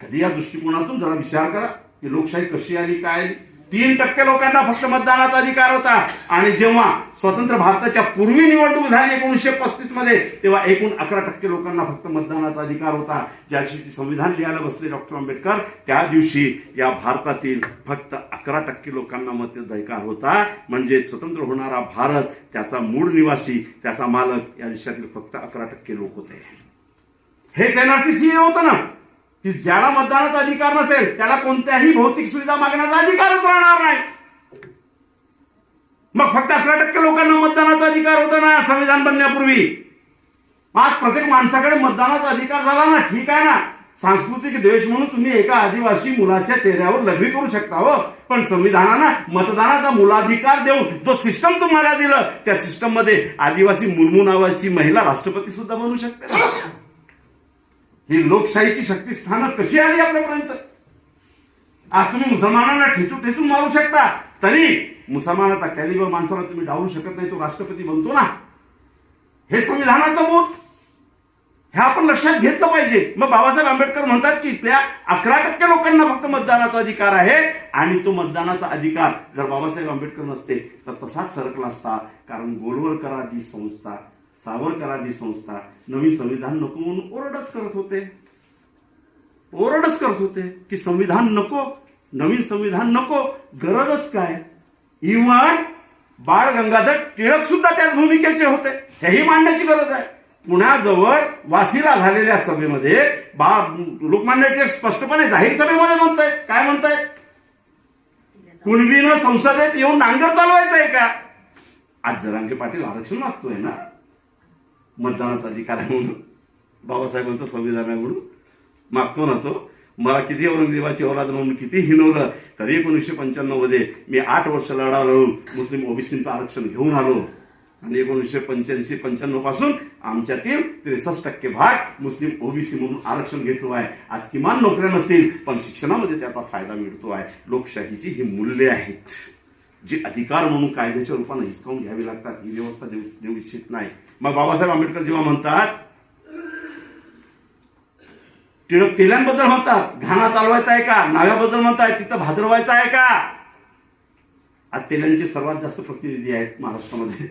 कधी या दृष्टिकोनातून जरा विचार करा की लोकशाही कशी आली, काय आली. 3% लोकांना फक्त मतदानाचा अधिकार होता. आणि जेव्हा स्वतंत्र भारताच्या पूर्वी निवडणूक झाली 1935 मध्ये तेव्हा एकूण 11% लोकांना फक्त मतदानाचा अधिकार होता. ज्या दिवशी संविधान लिहायला बसले डॉक्टर आंबेडकर त्या दिवशी या भारतातील फक्त 11% लोकांना मताधिकार होता. म्हणजे स्वतंत्र होणारा भारत, त्याचा मूळ निवासी, त्याचा मालक या देशातील फक्त 11% लोक होते. हे एनआरसी सीए होतं ना की ज्याला मतदानाचा अधिकार नसेल त्याला कोणत्याही भौतिक सुविधा मागण्याचा अधिकारच राहणार नाही. मग फक्त 11% लोकांना मतदानाचा अधिकार होता ना संविधान बनण्यापूर्वी. आज प्रत्येक माणसाकडे मतदानाचा अधिकार झाला ना, ठीक आहे ना. सांस्कृतिक द्वेष म्हणून तुम्ही एका आदिवासी मुलाच्या चेहऱ्यावर लघवी करू शकता हो, पण संविधानानं मतदानाचा मुलाधिकार देऊन जो सिस्टम तुम्हाला दिलं त्या सिस्टम मध्ये आदिवासी मुर्मू नावाची महिला राष्ट्रपती सुद्धा बनू शकते. ही लोकशाहीची शक्तिस्थानं कशी आली आपल्यापर्यंत? आज तुम्ही मुसलमानांना ठेचून मारू शकता, तरी मुसलमानाचा कॅलिबर माणसाला तुम्ही डावलू शकत नाही, तो राष्ट्रपती बनतो ना. हे संविधानाचं मूळ, हे आपण लक्षात घेतलं पाहिजे. मग बाबासाहेब आंबेडकर म्हणतात की इथल्या 11% लोकांना फक्त मतदानाचा अधिकार आहे, आणि तो मतदानाचा अधिकार जर बाबासाहेब आंबेडकर नसते तर तसाच सरकला असता. कारण गोलवलकरादी संस्था, सावरकरादी संस्था नवीन संविधान नको म्हणून ओरडच करत होते की संविधान नको, नवीन संविधान नको, गरजच काय. इव्हन बाळ गंगाधर टिळक सुद्धा त्याच भूमिकेचे होते, हेही मांडण्याची गरज आहे. पुण्याजवळ वासीला झालेल्या सभेमध्ये लोकमान्य टिळक स्पष्टपणे जाहीर सभेमध्ये म्हणताय, काय म्हणताय, कुणबीनं संसदेत येऊन नांगर चालवायचंय का. आज जरांगे पाटील आरक्षण मागतोय ना, मतदानाचा अधिकार आहे म्हणून, बाबासाहेबांचं संविधान आहे म्हणून मागतो ना तो. मला किती औरंगजेबाची औलाद म्हणून किती हिनवलं तरी 1995 मध्ये मी 8 वर्ष लढालो, मुस्लिम ओबीसीचं आरक्षण घेऊन आलो, आणि 1985-95 पासून आमच्यातील 63% भाग मुस्लिम ओबीसी म्हणून आरक्षण घेतो आहे. आज किमान नोकऱ्या नसतील पण शिक्षणामध्ये त्याचा फायदा मिळतो आहे. लोकशाहीची ही मूल्ये आहेत जी अधिकार म्हणून कायद्याच्या रूपाने हिसकावून घ्यावी लागतात. ही व्यवस्था देऊ इच्छित नाही. मग बाबासाहेब आंबेडकर जेव्हा म्हणतात, टिळक तेल्यांबद्दल म्हणतात, घाणा चालवायचा आहे का, नाव्याबद्दल म्हणतात, तिथं भादरवायचं आहे का. आज तेल्यांचे सर्वात जास्त प्रतिनिधी आहेत महाराष्ट्रामध्ये,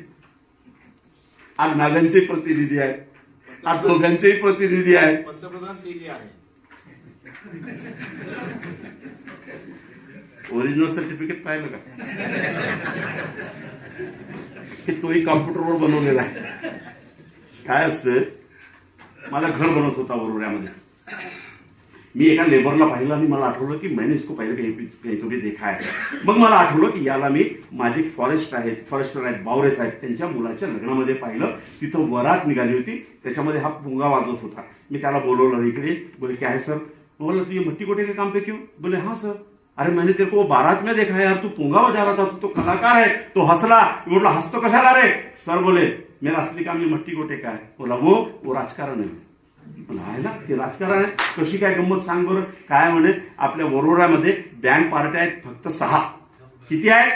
आज नागांचे प्रतिनिधी आहेत, आज दोघांचेही प्रतिनिधी आहेत. पंतप्रधान तेली आहे. ओरिजिनल सर्टिफिकेट पाहिलं का, की तोही कॉम्प्युटरवर बनवलेला आहे. काय असतं, माझा घर बनवत होता वरोऱ्यामध्ये, मी एका लेबरला पाहिलं आणि मला आठवलं की मैंने इसको पहिले कहीं तो भी देखा है. मग मला आठवलं की याला मी माझे फॉरेस्टर आहेत बावरे साहेब, त्यांच्या मुलाच्या लग्नामध्ये पाहिलं. तिथं वरात निघाली होती, त्याच्यामध्ये हा पुंगा वाजवत होता. मी त्याला बोलवलं इकडे. बोले क्या है सर. बोला तू ये मट्टी कोटे के काम पे क्यों. बोले हाँ सर. अरे मैंने तेरे को बारात में देखा है यार, तू पुंगा बजा रहा था, तू तो कलाकार है. तो हंसला. बोला हंसतो कशाला रे. सर बोले मेरा असली काम ये मट्टी कोटे का है. बोला वो राजकारण आहे. ते राजकारण आहे. कशी काय गंमत सांग बरं. काय म्हणे, आपल्या वरोऱ्यामध्ये बँड पार्ट्या आहेत फक्त 6. किती आहेत,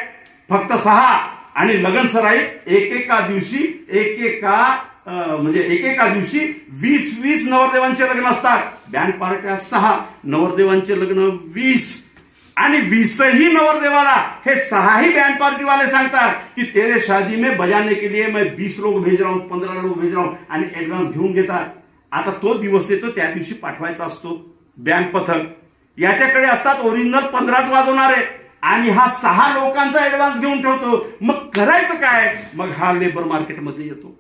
फक्त 6. आणि लग्न सराई एकेका दिवशी 20 नवरदेवांचे लग्न असतात. बँड पार्ट्या 6, नवरदेवांचे लग्न 20, आणि 20ही नवरदेवाला हे 6ही बँड पार्टी वाले सांगतात की तेरे शादी में बजाने के लिए मैं 20 लोग भेज रहा हूं, 15 लोग भेज रहा हूं, आणि ऍडव्हान्स घेऊन घेतात. आता तो दिवस येतो, त्या दिवशी पाठवायचा असतो बँड पथक. याच्याकडे असतात ओरिजिनल 15च वाजवणारे, आणि हा 6 लोकांचा ऍडव्हान्स घेऊन ठेवतो. मग करायचं काय. मग हा लेबर मार्केटमध्ये येतो.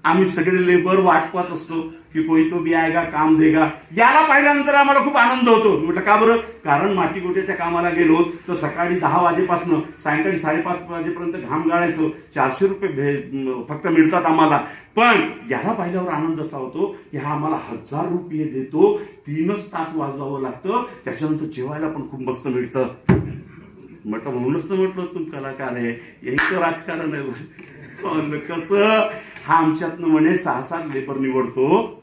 आम्ही सगळे लेबर वाट पाहत असतो की कोई तो भी आएगा काम देगा. याला पाहिल्यानंतर आम्हाला खूप आनंद होतो. म्हटलं का बरं. कारण माटीगोट्याच्या कामाला गेलो तर सकाळी 10 वाजेपासून सायंकाळी 5:30 वाजेपर्यंत घाम गाळायचो. 400 रुपये फक्त मिळतात आम्हाला. पण याला पाहिल्यावर आनंद असा होतो की हा आम्हाला 1000 रुपये देतो. 3च तास वाजवावं लागतं, त्याच्यानंतर जेवायला पण खूप मस्त मिळतं. म्हटलं म्हणूनच तर म्हटलं तुम्ही कलाकार आहे, यही तर राजकारण आहे. कसं हा आमच्यातनं म्हणे 6-7 लेबर निवडतो,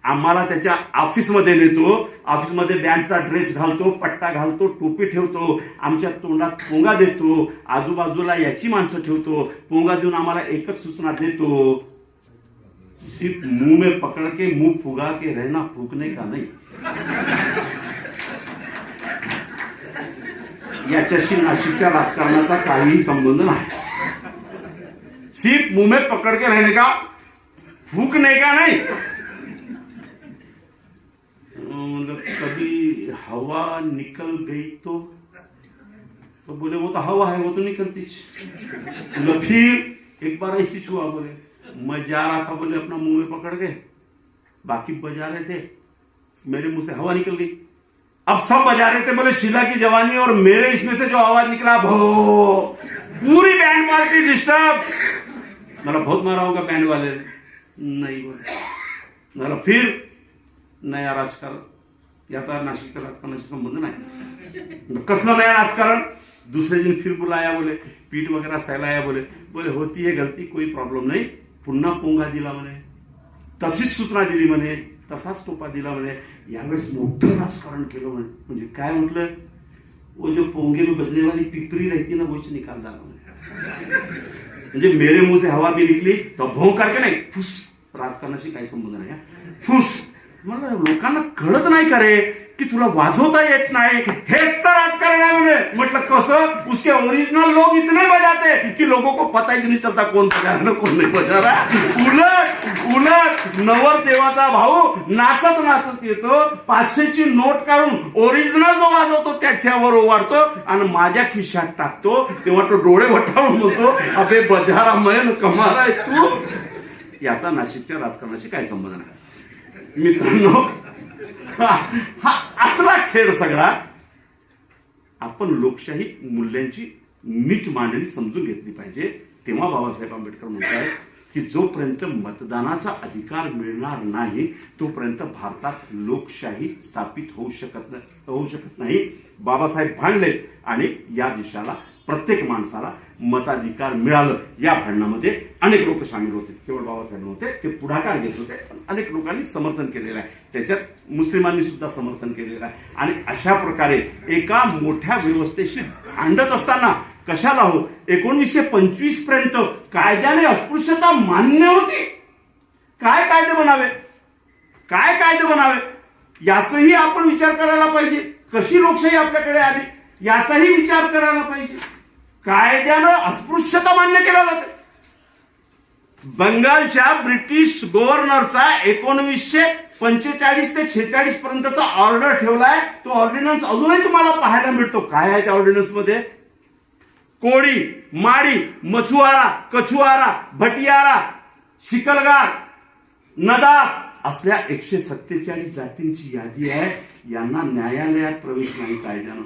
आम्हाला त्याच्या ऑफिसमध्ये नेतो. ऑफिसमध्ये बँडचा ड्रेस घालतो, पट्टा घालतो, टोपी ठेवतो, आमच्या तोंडात पोंगा देतो, आजूबाजूला याची माणसं ठेवतो. पोंगा देऊन आम्हाला एकच सूचना देतो, सिर्फ मुंह में पकड़ के मुंह फुगा के रहना, फूकने का नहीं. याच्याशी नाशिकच्या राजकारणाचा काहीही संबंध नाही. सिर्फ मुंह में पकड़ के रहने का, फूकने का नहीं. कभी हवा निकल गई तो बोले वो तो हवा है, वो तो निकलती. फिर एक बार ऐसी हुआ. बोले मैं जा रहा था, बोले अपना मुंह में पकड़ के, बाकी बजा रहे थे, मेरे मुंह से हवा निकल गई. अब सब बजा रहे थे, बोले शीला की जवानी, और मेरे इसमें से जो आवाज निकला, भो, पूरी बैंड पार्टी डिस्टर्ब. मतलब बहुत मारा होगा बैंड वाले. नहीं बोले. मतलब फिर नया राजकारण. याचा नाशिकच्या राजकारणाशी संबंध नाही. कसलं नया राजकारण. दूसरे दिन फिर बुलाया, बोले पीठ वगैरह सहलाया. बोले होती है गलती, कोई प्रॉब्लेम नाही. पुन्हा पोंगा दिला म्हणे, तशीच सूचना दिली म्हणे, तसाच टोपा दिला म्हणे. यावेळेस मोठं राजकारण केलं म्हणे. म्हणजे काय म्हटलं, वो जो पोंगे में बजने वाली पिपरी रहती ना, वो निकाल डाला. म्हणजे मेरे मुंह से हवा भी निकली तो भों करके नाही, फुस. राजकारणाशी काही संबंध नाही, फुस. मला लोकांना कळत नाही का रे की तुला वाजवता येत नाही, हेच तर राजकारण आहे म्हणे. म्हटलं कसं? उसके ओरिजिनल लोग इतने बजाते कि लोगों को पता ही नहीं चलता कोण बजा रहा कोण नाही बजा रहा. उलट नवर देवाचा भाऊ नाचत नाचत येतो, 500ची नोट काढून ओरिजिनल जो वाजवतो त्याच्यावर ओवाडतो आणि माझ्या खिशात टाकतो. तेव्हा तो डोळे वटावून म्हणतो, अबे बजारा मैन कमाल आहे तू. याचा नाशिकच्या राजकारणाशी काय संबंध नाही मित्रांनो. हा असला खेळ सगळा. आपण लोकशाही मूल्यांची नीट मांडणी समजून घेतली पाहिजे. तेव्हा बाबासाहेब आंबेडकर म्हणतात की जोपर्यंत मतदानाचा अधिकार मिळणार नाही तोपर्यंत भारतात लोकशाही स्थापित होऊ शकत नाही. बाबासाहेब भांडले आणि या देशाला प्रत्येक माणसाला मताधिकार मिळालं. या भांडणामध्ये अनेक लोक सामील होते, केवळ बाबासाहेब नव्हते, ते पुढाकार घेत होते. अनेक लोकांनी समर्थन केलेलं आहे, त्याच्यात मुस्लिमांनी सुद्धा समर्थन केलेलं आहे. आणि अशा प्रकारे एका मोठ्या व्यवस्थेशी भांडत असताना कशाला हो 1925 पर्यंत कायद्याने अस्पृश्यता मान्य होती. काय कायदे बनावे याचाही आपण विचार करायला पाहिजे. कशी लोकशाही आपल्याकडे आली याचाही विचार करायला पाहिजे. कायद्यानं अस्पृश्यता मान्य केला जाते. बंगालच्या ब्रिटिश गव्हर्नरचा 1945 ते 46 पर्यंतचा ऑर्डर ठेवलाय. तो ऑर्डिनन्स अजूनही तुम्हाला पाहायला मिळतो. काय आहे त्या ऑर्डिनन्स मध्ये? कोळी, माडी, मछुआरा, कछुआरा, भटियारा, शिकलगार, नदाफ असल्या 147 जातींची यादी आहे. यांना न्यायालयात प्रवेश नाही कायद्यानं.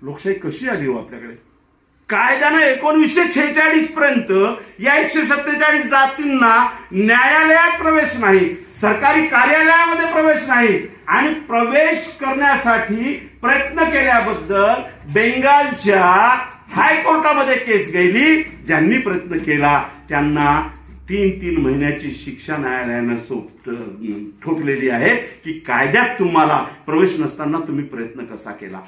लोकशाही कशी आली हो आपल्याकडे? कायद्यानं 1946 पर्यंत या 147 जातींना न्यायालयात प्रवेश नाही, सरकारी कार्यालयामध्ये प्रवेश नाही. आणि प्रवेश करण्यासाठी प्रयत्न केल्याबद्दल बेंगालच्या हायकोर्टामध्ये केस गेली. ज्यांनी प्रयत्न केला त्यांना 3 महिन्याची शिक्षा न्यायालयानं ठोकलेली आहे की कायद्यात तुम्हाला प्रवेश नसताना तुम्ही प्रयत्न कसा केला.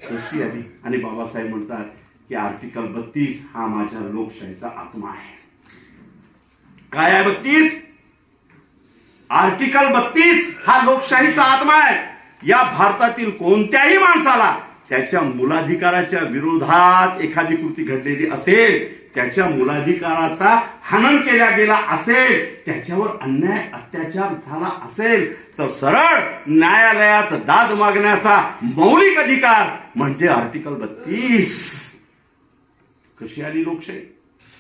कशी आली? आणि बाबासाहेब म्हणतात की आर्टिकल 32 हा माझ्या लोकशाहीचा आत्मा आहे. काय आहे 32? आर्टिकल 32 हा लोकशाहीचा आत्मा आहे. या भारतातील कोणत्याही माणसाला त्याच्या मूलाधिकाराच्या विरोधात एखादी कृती घडलेली असेल, त्याच्या मूलाधिकाराचा हनन केला गेला असेल, त्याच्यावर अन्याय अत्याचार झाला असेल तर सरळ न्यायालयात दाद मागण्याचा मौलिक अधिकार म्हणजे आर्टिकल 32. कशी आली लोकशाही?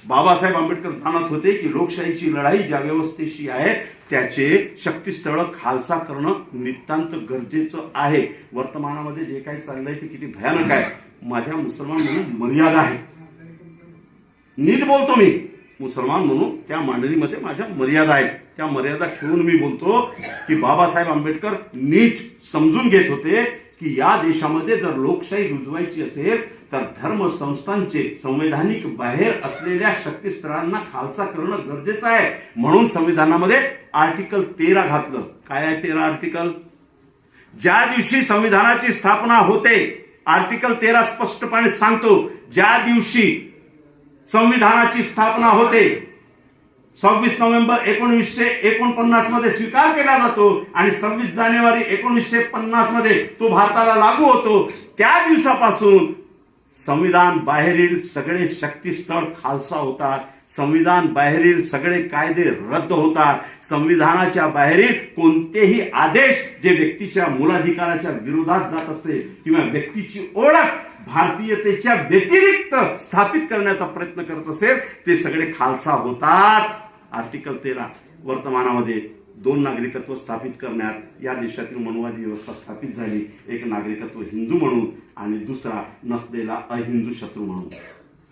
बाबासाहेब आंबेडकर जाणत होते की लोकशाहीची लढाई ज्या व्यवस्थेशी आहे त्याचे शक्तीस्थळ खालसा करणं नितांत गरजेचं आहे. वर्तमानामध्ये जे काही चाललंय ते किती भयानक आहे. माझ्या मुसलमान म्हणून मर्यादा आहे. नीट बोलतो मी, मुसलमान म्हणून त्या मांडणीमध्ये माझ्या मर्यादा आहेत. त्या मर्यादा ठेवून मी बोलतो की बाबासाहेब आंबेडकर नीट समजून घेत होते की या देशामध्ये जर लोकशाही रुजवायची असेल तर धर्म संस्थांचे संवैधानिक बाहेर असलेल्या शक्तीस्थळांना खालसा करणं गरजेचं आहे. म्हणून संविधानामध्ये आर्टिकल 13 घातलं. काय आहे 13 आर्टिकल? ज्या दिवशी संविधानाची स्थापना होते, आर्टिकल 13 स्पष्टपणे सांगतो, ज्या दिवशी संविधानाची स्थापना होते 26 नोव्हेंबर 1949 मध्ये स्वीकार केला जातो आणि 26 जानेवारी 1950 मध्ये तो भारताला लागू होतो. त्या दिवसापासून संविधान बाहेरील सगळे शक्तीस्थळ खालसा होतात. संविधान बाहेरील सगळे कायदे रद्द होतात. संविधानाच्या बाहेरील कोणतेही आदेश जे व्यक्तीच्या मूलाधिकाराच्या विरोधात जात असेल किंवा व्यक्तीची ओळख भारतीयतेच्या व्यतिरिक्त स्थापित करण्याचा प्रयत्न करत असेल ते सगळे खालसा होतात. आर्टिकल 13 वर्तमानामध्ये 2 नागरिकत्व स्थापित करण्यात या देशातील मनुवादी व्यवस्था स्थापित झाली. एक नागरिकत्व हिंदू म्हणून आणि दुसरा नसलेला अहिंदू शत्रू म्हणून.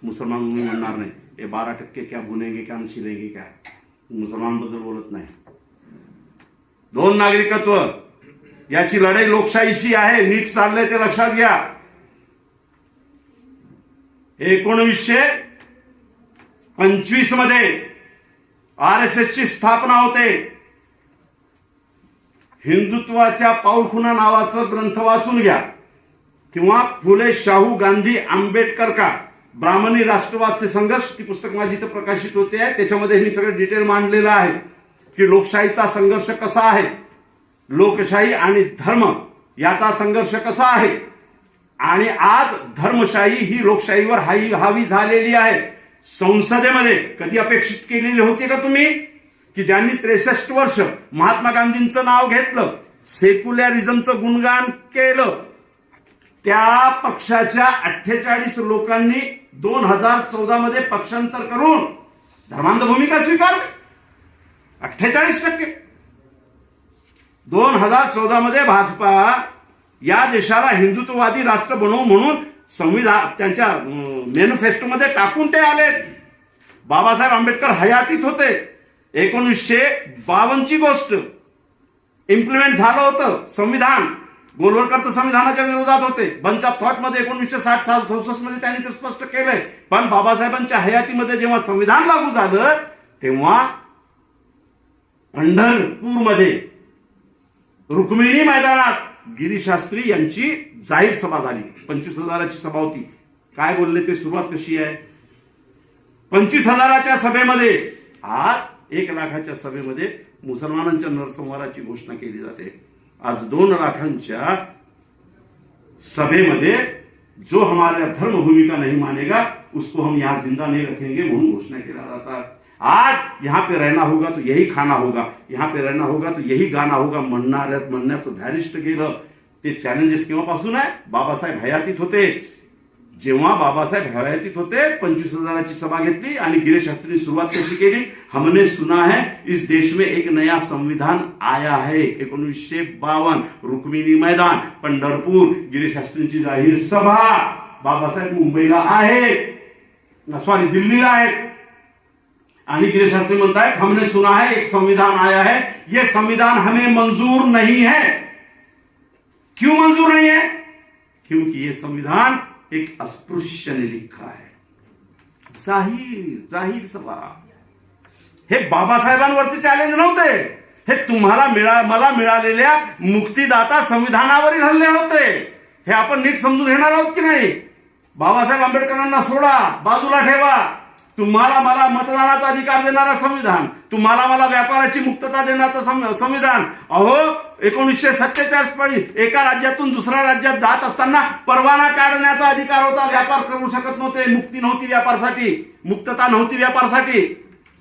मुसलमान म्हणून म्हणणार नाही, हे 12% क्या भुनेंगे क्या छिलेंगे क्या, मुसलमान बद्दल बोलत नाही. 2 नागरिकत्व याची लढाई लोकशाहीशी आहे. नीट चाललंय ते लक्षात घ्या. 1925 मध्ये RSSची स्थापना होते. हिंदुत्वाच्या पाऊलखुणा नावाचं ग्रंथ वाचून घ्या. किंवा फुले शाहू गांधी आंबेडकर का ब्राह्मणी राष्ट्रवादचे संघर्ष, ती पुस्तक माझी इथं प्रकाशित होते आहे. त्याच्यामध्ये मी सगळं डिटेल मांडलेलं आहे की लोकशाहीचा संघर्ष कसा आहे, लोकशाही आणि धर्म याचा संघर्ष कसा आहे. आणि आज धर्मशाही ही लोकशाहीवर हावी झालेली आहे. संसदेमध्ये कधी अपेक्षित केलेली होती का तुम्ही की ज्यांनी 63 वर्ष महात्मा गांधींचं नाव घेतलं, सेक्युलरिझमचं गुणगान केलं, त्या पक्षाच्या 48 लोकांनी 2014 मध्ये पक्षांतर करून धर्मांध भूमिका स्वीकारली. 48%. 2014 मध्ये भाजपा या देशाला हिंदुत्ववादी राष्ट्र बनवू म्हणून संविधान त्यांच्या मॅनिफेस्टोमध्ये टाकून ते आले. बाबासाहेब आंबेडकर हयातीत होते. 1952 ची गोष्ट इम्प्लिमेंट झालं होतं संविधान. गोलवरकर तर संविधानाच्या विरोधात होते. बंच ऑफ थॉट मध्ये 1960-66 मध्ये त्यांनी ते स्पष्ट केलंय. पण बाबासाहेबांच्या हयातीमध्ये जेव्हा संविधान लागू झालं तेव्हा पंढरपूरमध्ये रुक्मिणी मैदानात गिरीशास्त्री यांची जाहीर सभा झाली. 25,000ची सभा होती. काय बोलले ते, सुरुवात कशी आहे. 25,000च्या सभेमध्ये आज 1 लाखाच्या सभेमध्ये मुसलमानांच्या नरसंहाराची घोषणा केली जाते. आज 2 लाखांच्या सभेमध्ये जो हमारा धर्म भूमिका नहीं मानेगा उसको हम यहाँ जिंदा नहीं रखेंगे म्हणून घोषणा केल्या जातात. आज यहाँ पे रहना होगा तो यही खाना होगा, यहाँ पे रहना होगा तो यही गाना होगा म्हणण्याचं धारिष्ट गेलं. ते चॅलेंजेस केव्हापासून आहे, बाबासाहेब हयातीत होते. जेव्हा बाबासाहेब हयातीत होते 25,000ची सभा घेतली आणि गिरीशास्त्रींनी सुरुवात कशी केली. हमने सुना है इस देश में एक नया संविधान आया है. 1952 रुक्मिणी मैदान पंढरपूर, गिरीशास्त्रींची जाहीर सभा. बाबासाहेब मुंबईला आहेत, सॉरी दिल्लीला आहेत आणि गिरीशास्त्री म्हणतायत हमने सुना है एक संविधान आया है, ये संविधान हमें मंजूर नहीं है. क्यों मंजूर नहीं है? क्योंकि ये संविधान एक अस्पृश्य ने लिखा है. जाहीर सभा. हे बाबासाहेबांवरचे चॅलेंज नव्हते. हे तुम्हाला मला मिळालेल्या मुक्तिदाता संविधानावरील हल्ले होते. हे आपण नीट समजून घेणार आहोत की नाही. बाबासाहेब आंबेडकरांना सोडा, बाजूला ठेवा. तुम्हाला मला मतदानाचा अधिकार देणारा संविधान, तुम्हाला मला व्यापाराची मुक्तता देण्याचं संविधान. अहो 1947 पाळी एका राज्यातून दुसऱ्या राज्यात जात असताना परवाना काढण्याचा अधिकार होता. व्यापार करू शकत नव्हते. मुक्ती नव्हती व्यापारासाठी, मुक्तता नव्हती व्यापारासाठी.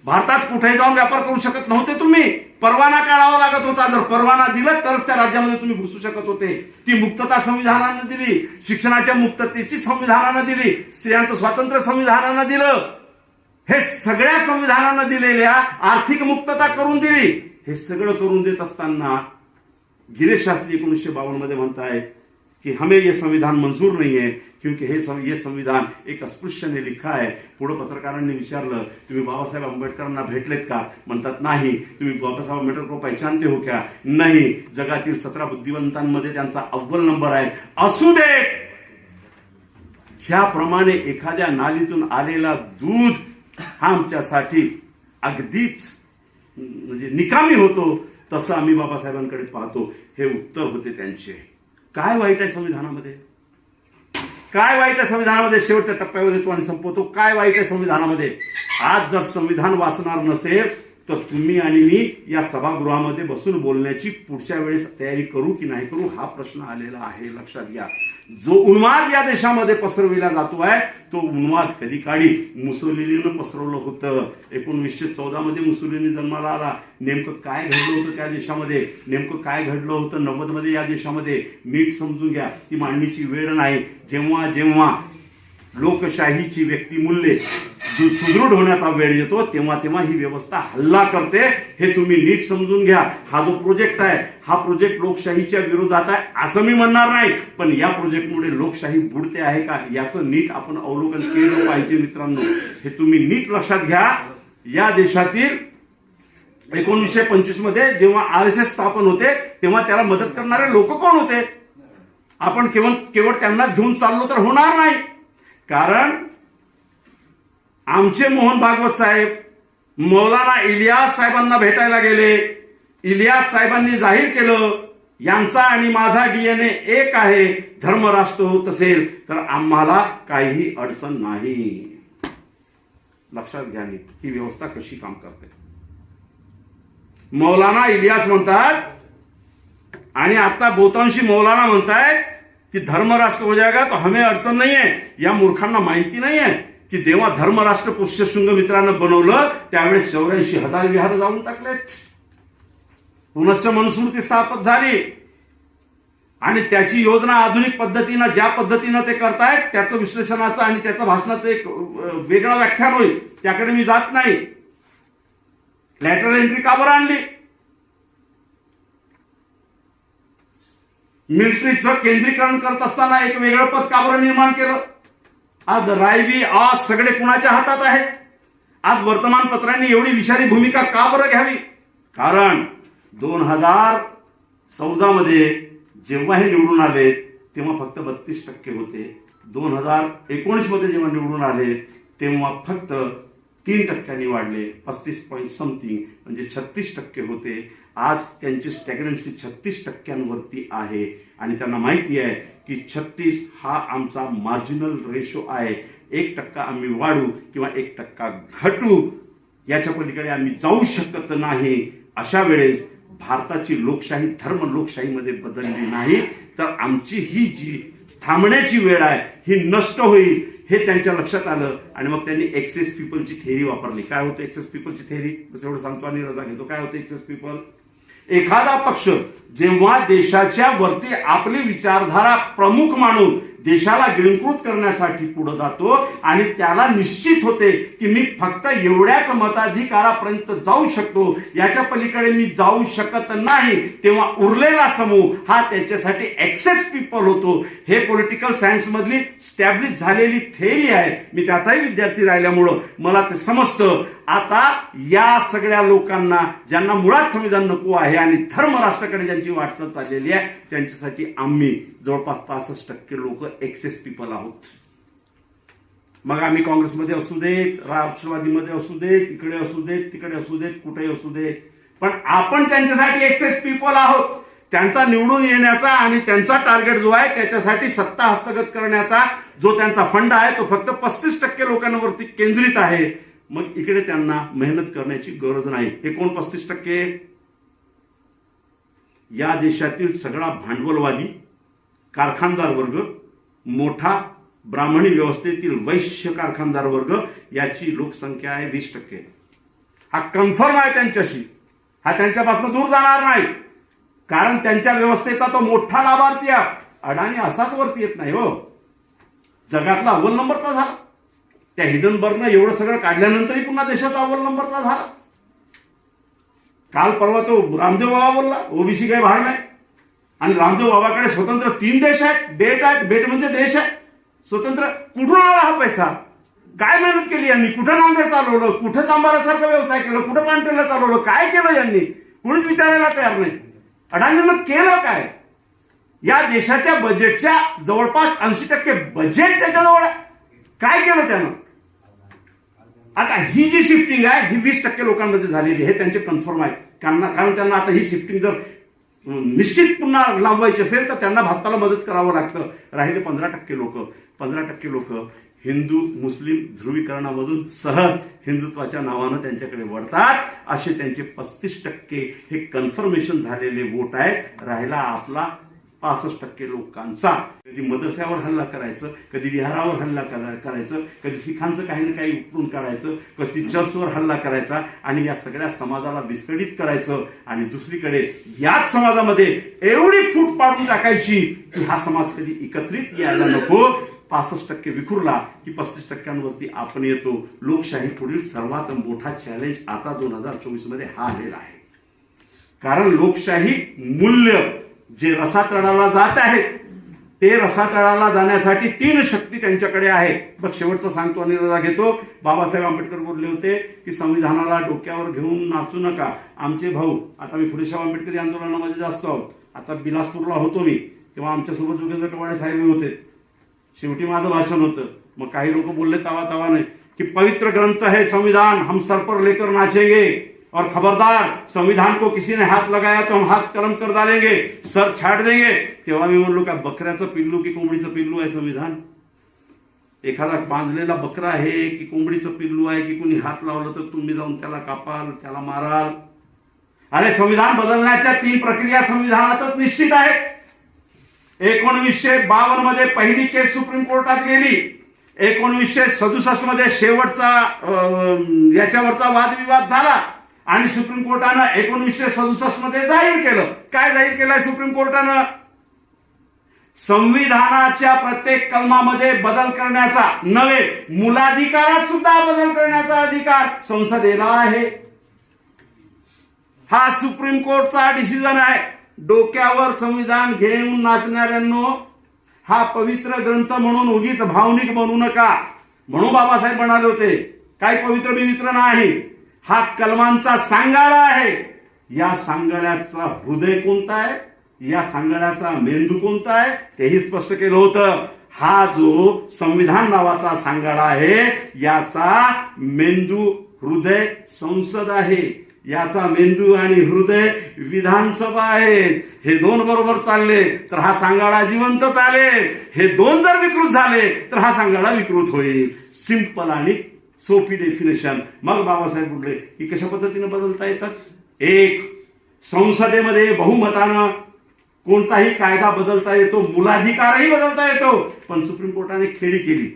भारतात कुठेही जाऊन व्यापार करू शकत नव्हते तुम्ही. परवाना काढावा लागत होता. जर परवाना दिला तरच त्या राज्यामध्ये तुम्ही घुसू शकत होते. ती मुक्तता संविधानानं दिली. शिक्षणाच्या मुक्ततेची संविधानानं दिली. स्त्रियांचं स्वातंत्र्य संविधानानं दिलं. हे सगळ्या संविधानानं दिलेल्या आर्थिक मुक्तता करून दिली. हे सगळं करून देत असताना गिरीश शास्त्री 1952 मध्ये म्हणताय की हमें ये संविधान मंजूर नहीं है क्योंकि ये संविधान एक अस्पृश्य ने लिखा है. पुढे पत्रकारांनी विचारलं तुम्ही बाबासाहेब आंबेडकरांना भेटलेत का. म्हणतात नाही. तुम्ही बाबासाहेब आंबेडकर को पहचानते हो क्या. नाही. जगातील 17 बुद्धिवंतांमध्ये त्यांचा अव्वल नंबर आहे. असू दे. ज्याप्रमाणे एखाद्या नालीतून आलेला दूध हा आमच्यासाठी अगदीच म्हणजे निकामी होतो, तसं आम्ही बाबासाहेबांकडे पाहतो. हे उत्तर होते त्यांचे. काय वाईट आहे संविधानामध्ये, काय वाईट आहे संविधानामध्ये. शेवटच्या टप्प्यावर येतो आणि संपवतो. काय वाईट आहे संविधानामध्ये. आज जर संविधान वाचणार नसेल तर तुम्ही आणि मी या सभागृहामध्ये बसून बोलण्याची पुढच्या वेळेस तयारी करू की नाही करू हा प्रश्न आलेला आहे. लक्षात घ्या. जो उन्माद या देशामध्ये पसरविला जातो आहे तो उन्माद कधी काळी मुसोलिनीनं पसरवलं होतं. 1914 मध्ये मुसोलिनी जन्माला आला. नेमकं काय घडलं होतं त्या देशामध्ये, नेमकं काय घडलं होतं 90 मध्ये या देशामध्ये, नीट समजून घ्या. ती मांडणीची वेळ नाही. जेव्हा जेव्हा लोकशाहीची व्यक्तिमूल्ये सुदृढ होण्याचा वेळ येतो तेव्हा तेव्हा ही व्यवस्था हल्ला करते. हे तुम्ही नीट समजून घ्या. हा जो प्रोजेक्ट आहे हा प्रोजेक्ट लोकशाहीच्या विरोधात आहे असं मी म्हणणार नाही, पण या प्रोजेक्टमुळे लोकशाही बुडते आहे का याचं नीट आपण अवलोकन केलं पाहिजे. मित्रांनो हे तुम्ही नीट लक्षात घ्या. या देशातील 1925 मध्ये जेव्हा RSS स्थापन होते तेव्हा त्याला मदत करणारे लोक कोण होते. आपण केवळ त्यांनाच घेऊन चाललो तर होणार नाही. कारण आमचे मोहन भागवत साहेब मौलाना इलियास साहेबांना भेटायला गेले. इलियास साहेबांनी जाहीर केलं यांचा आणि माझा डीएनए एक आहे, धर्मराष्ट्र होत असेल तर आम्हाला काहीही अडचण नाही. लक्षात घ्या ही व्यवस्था कशी काम करते. मौलाना इलियास म्हणतात आणि आता बहुतांशी मौलाना म्हणतायत की धर्मराष्ट्र हो जाएगा तो हमें अडचण नाही आहे. या मूर्खांना माहिती नाही आहे की जेव्हा धर्मराष्ट्र पुष्यशृंग मित्रानं बनवलं त्यावेळेस 84,000 विहार जाऊन टाकलेत. पुनश्च मनुस्मृती स्थापित झाली आणि त्याची योजना आधुनिक पद्धतीनं ज्या पद्धतीनं ते करतायत त्याचं विश्लेषणाचं आणि त्याचं भाषणाचं एक वेगळं व्याख्यान होईल, त्याकडे मी जात नाही. लॅटरल एंट्री का बरं आणली? मिलिटरीचं केंद्रीकरण करत असताना एक वेगळं पद का बरं निर्माण केलं? आज रायवी आज सगळे कुणाच्या हातात आहेत? आज वर्तमानपत्रांनी एवढी विषारी भूमिका का बरं घ्यावी? कारण 2014 मध्ये जेव्हा हे निवडून आले तेव्हा फक्त 32% होते. 2019 मध्ये जेव्हा निवडून आले तेव्हा फक्त 3% वाढले, 35 पॉईंट समथिंग म्हणजे 36% होते. आज त्यांची स्टॅग्नन्सी 36% आहे आणि त्यांना माहिती आहे की 36 हा आमचा मार्जिनल रेशो आहे. 1% आम्ही वाढू किंवा 1% घटू, याच्या पलीकडे आम्ही जाऊ शकत नाही. अशा वेळेस भारताची लोकशाही धर्म लोकशाहीमध्ये बदलली नाही तर आमची ही जी थांबण्याची वेळ आहे ही नष्ट होईल हे त्यांच्या लक्षात आलं आणि मग त्यांनी एक्सेस पीपलची थेअरी वापरली. काय होतं एक्सेस पीपलची थेअरी? बस एवढं सांगतो आणि रजा घेतो. काय होतं एक्सेस पीपल? एखादा पक्ष जेव्हा देशाच्या वरती आपली विचारधारा प्रमुख मानून देशाला गिळंकृत करण्यासाठी पुढे जातो आणि त्याला निश्चित होते की मी फक्त एवढ्याच मताधिकारापर्यंत जाऊ शकतो, याच्या पलीकडे मी जाऊ शकत नाही, तेव्हा उरलेला समूह हा त्याच्यासाठी एक्सेस पीपल होतो. हे पॉलिटिकल सायन्स मधली स्टॅब्लिश झालेली थेअरी आहे. मी त्याचाही विद्यार्थी राहिल्यामुळं मला ते समजतं. आता या सगळ्या लोकांना ज्यांना मुळात संविधान नको आहे आणि धर्मराष्ट्राकडे ज्यांची वाटचाल चाललेली आहे त्यांच्यासाठी आम्ही जवळपास 65% लोक एक्सेस पीपल आहोत. मग आम्ही काँग्रेसमध्ये असू देत, राष्ट्रवादीमध्ये असू देत, इकडे असू देत, तिकडे असू देत, कुठेही असू देत, पण आपण त्यांच्यासाठी एक्सेस पीपल आहोत. त्यांचा निवडून येण्याचा आणि त्यांचा टार्गेट जो आहे त्याच्यासाठी सत्ता हस्तगत करण्याचा जो त्यांचा फंड आहे तो फक्त 35% लोकांवरती केंद्रित आहे. मग इकडे त्यांना मेहनत करण्याची गरज नाही. हे कोण 35%? या देशातील सगळा भांडवलवादी कारखानदार वर्ग, मोठा ब्राह्मणी व्यवस्थेतील वैश्य कारखानदार वर्ग, याची लोकसंख्या आहे 20%. हा कन्फर्म आहे त्यांच्याशी, हा त्यांच्यापासून दूर जाणार नाही. कारण त्यांच्या व्यवस्थेचा तो मोठा लाभार्थी आहे. अडाणी असाच वरती येत नाही हो, जगातला अव्वल नंबरचा झाला. त्या हिडनबर्गनं एवढं सगळं काढल्यानंतरही पुन्हा देशाचा अव्वल नंबरचा झाला. काल परवा तो रामदेव बाबा बोलला ओबीसी काही भाड नाही, आणि रामदेव बाबाकडे स्वतंत्र 3 देश आहेत, बेट आहेत, बेट म्हणजे देश आहे स्वतंत्र. कुठून आला हा पैसा? काय मेहनत केली यांनी? कुठं नांदेड चालवलं, कुठं चांबारासारखा व्यवसाय केलं, कुठं पानटेला चालवलं, काय केलं यांनी? कुणीच विचारायला तयार नाही. अडाणीनं केलं काय? या देशाच्या बजेटच्या जवळपास 80% बजेट त्याच्याजवळ आहे. काय केलं त्यानं? आता ही जी शिफ्टिंग आहे ही 20% लोकांमध्ये झालेली आहे, त्यांचे कन्फर्म आहे. कारण त्यांना आता ही शिफ्टिंग जर निश्चित पुन्हा लांबवायची असेल तर त्यांना भाजपाला मदत करावं लागतं. राहिले 15% लोक हिंदू मुस्लिम ध्रुवीकरणामधून सहज हिंदुत्वाच्या नावानं त्यांच्याकडे वळतात. असे त्यांचे 35% हे कन्फर्मेशन झालेले वोट आहेत. राहिला आपला 65% लोकांचा. कधी मदरस्यावर हल्ला करायचं, कधी विहारावर हल्ला करायचं, कधी सिखांचं काही ना काही उपटून काढायचं, कधी चर्चवर हल्ला करायचा आणि या सगळ्या समाजाला विस्कळीत करायचं. आणि दुसरीकडे याच समाजामध्ये एवढी फूट पाडून टाकायची की हा समाज कधी एकत्रित यायला नको. 65% विखुरला की 35%वरती आपण येतो. लोकशाही पुढील सर्वात मोठा चॅलेंज आता 2024 मध्ये हा आलेला आहे. कारण लोकशाही मूल्य जे रसातळाला जात आहेत ते रसातळाला जाण्यासाठी 3 शक्ती त्यांच्याकडे आहेत. बस शेवटचं सांगतो आणि रजा घेतो. बाबासाहेब आंबेडकर बोलले होते की संविधानाला डोक्यावर घेऊन नाचू नका. आमचे भाऊ, आता मी फुलेशाह आंबेडकरी आंदोलनामध्ये जास्त आहोत. आता बिलासपूरला होतो मी, तेव्हा आमच्यासोबत जोगेंद्र कवाडे साहेब होते. शेवटी माझं भाषण होतं. मग काही लोक बोलले तवा नाही की पवित्र ग्रंथ है संविधान, हम सर पर लेकर नाचेंगे. और खबरदार संविधान को किसी ने हाथ लगाया तो हम हाथ कलम कर डालेंगे, सर छाट देंगे. तेव्हा मी म्हणलो का बकऱ्याचं पिल्लू की कोंबडीचं पिल्लू आहे संविधान? एखादा बांधलेला बकरा आहे की कोंबडीचं पिल्लू आहे की कुणी हात लावलं तर तुम्ही जाऊन त्याला कापाल, त्याला माराल? अरे संविधान बदलण्याच्या 3 प्रक्रिया संविधानातच निश्चित आहेत. 1952 मध्ये पहिली केस सुप्रीम कोर्टात गेली. 1967 मध्ये शेवटचा याच्यावरचा वादविवाद झाला आणि सुप्रीम कोर्टानं 1967 मध्ये जाहीर केलं. काय जाहीर केलंय सुप्रीम कोर्टानं? संविधानाच्या प्रत्येक कलमामध्ये बदल करण्याचा, नव्हे मूलाधिकारात सुद्धा बदल करण्याचा अधिकार संसदेला आहे. हा सुप्रीम कोर्टचा डिसिजन आहे. डोक्यावर संविधान घेऊन नाचणाऱ्यांनो, हा पवित्र ग्रंथ म्हणून उगीच भावनिक बनू नका. म्हणून बाबासाहेब म्हणाले होते काही पवित्र बिवित्र नाही. हा कलमांचा सांगाडा आहे. या सांगाड्याचा हृदय कोणता आहे, या सांगाड्याचा मेंदू कोणता आहे तेही स्पष्ट केलं होतं. हा जो संविधान नावाचा सांगाडा आहे याचा मेंदू हृदय संसद आहे, याचा मेंदू आणि हृदय विधानसभा आहेत. हे 2 बरोबर चालले तर हा सांगाडा जिवंत चालेल. हे 2 जर विकृत झाले तर हा सांगाडा विकृत होईल. सिंपल आणि सोपी डेफिनेशन. मग बाबासाहेब म्हटले की कशा पद्धतीने बदलता येतात? 1, संसदेमध्ये बहुमतानं कोणताही कायदा बदलता येतो, मूलाधिकारही बदलता येतो. पण सुप्रीम कोर्टाने खेळी केली.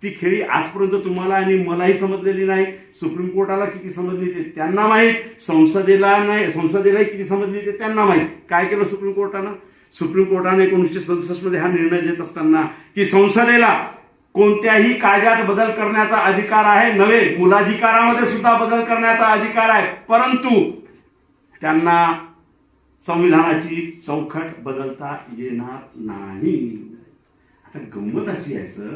ती खेळी आजपर्यंत तुम्हाला आणि मलाही समजलेली नाही. सुप्रीम कोर्टाला किती समजली ते त्यांना माहीत, संसदेलाही किती समजली ते त्यांना माहीत. काय केलं सुप्रीम कोर्टानं? सुप्रीम कोर्टाने 1967 मध्ये हा निर्णय देत असताना की संसदेला कोणत्याही कायद्यात बदल करण्याचा अधिकार आहे, नव्हे मूलाधिकारामध्ये सुद्धा बदल करण्याचा अधिकार आहे, परंतु त्यांना संविधानाची चौकट बदलता येणार नाही. आता गंमत अशी आहे सर,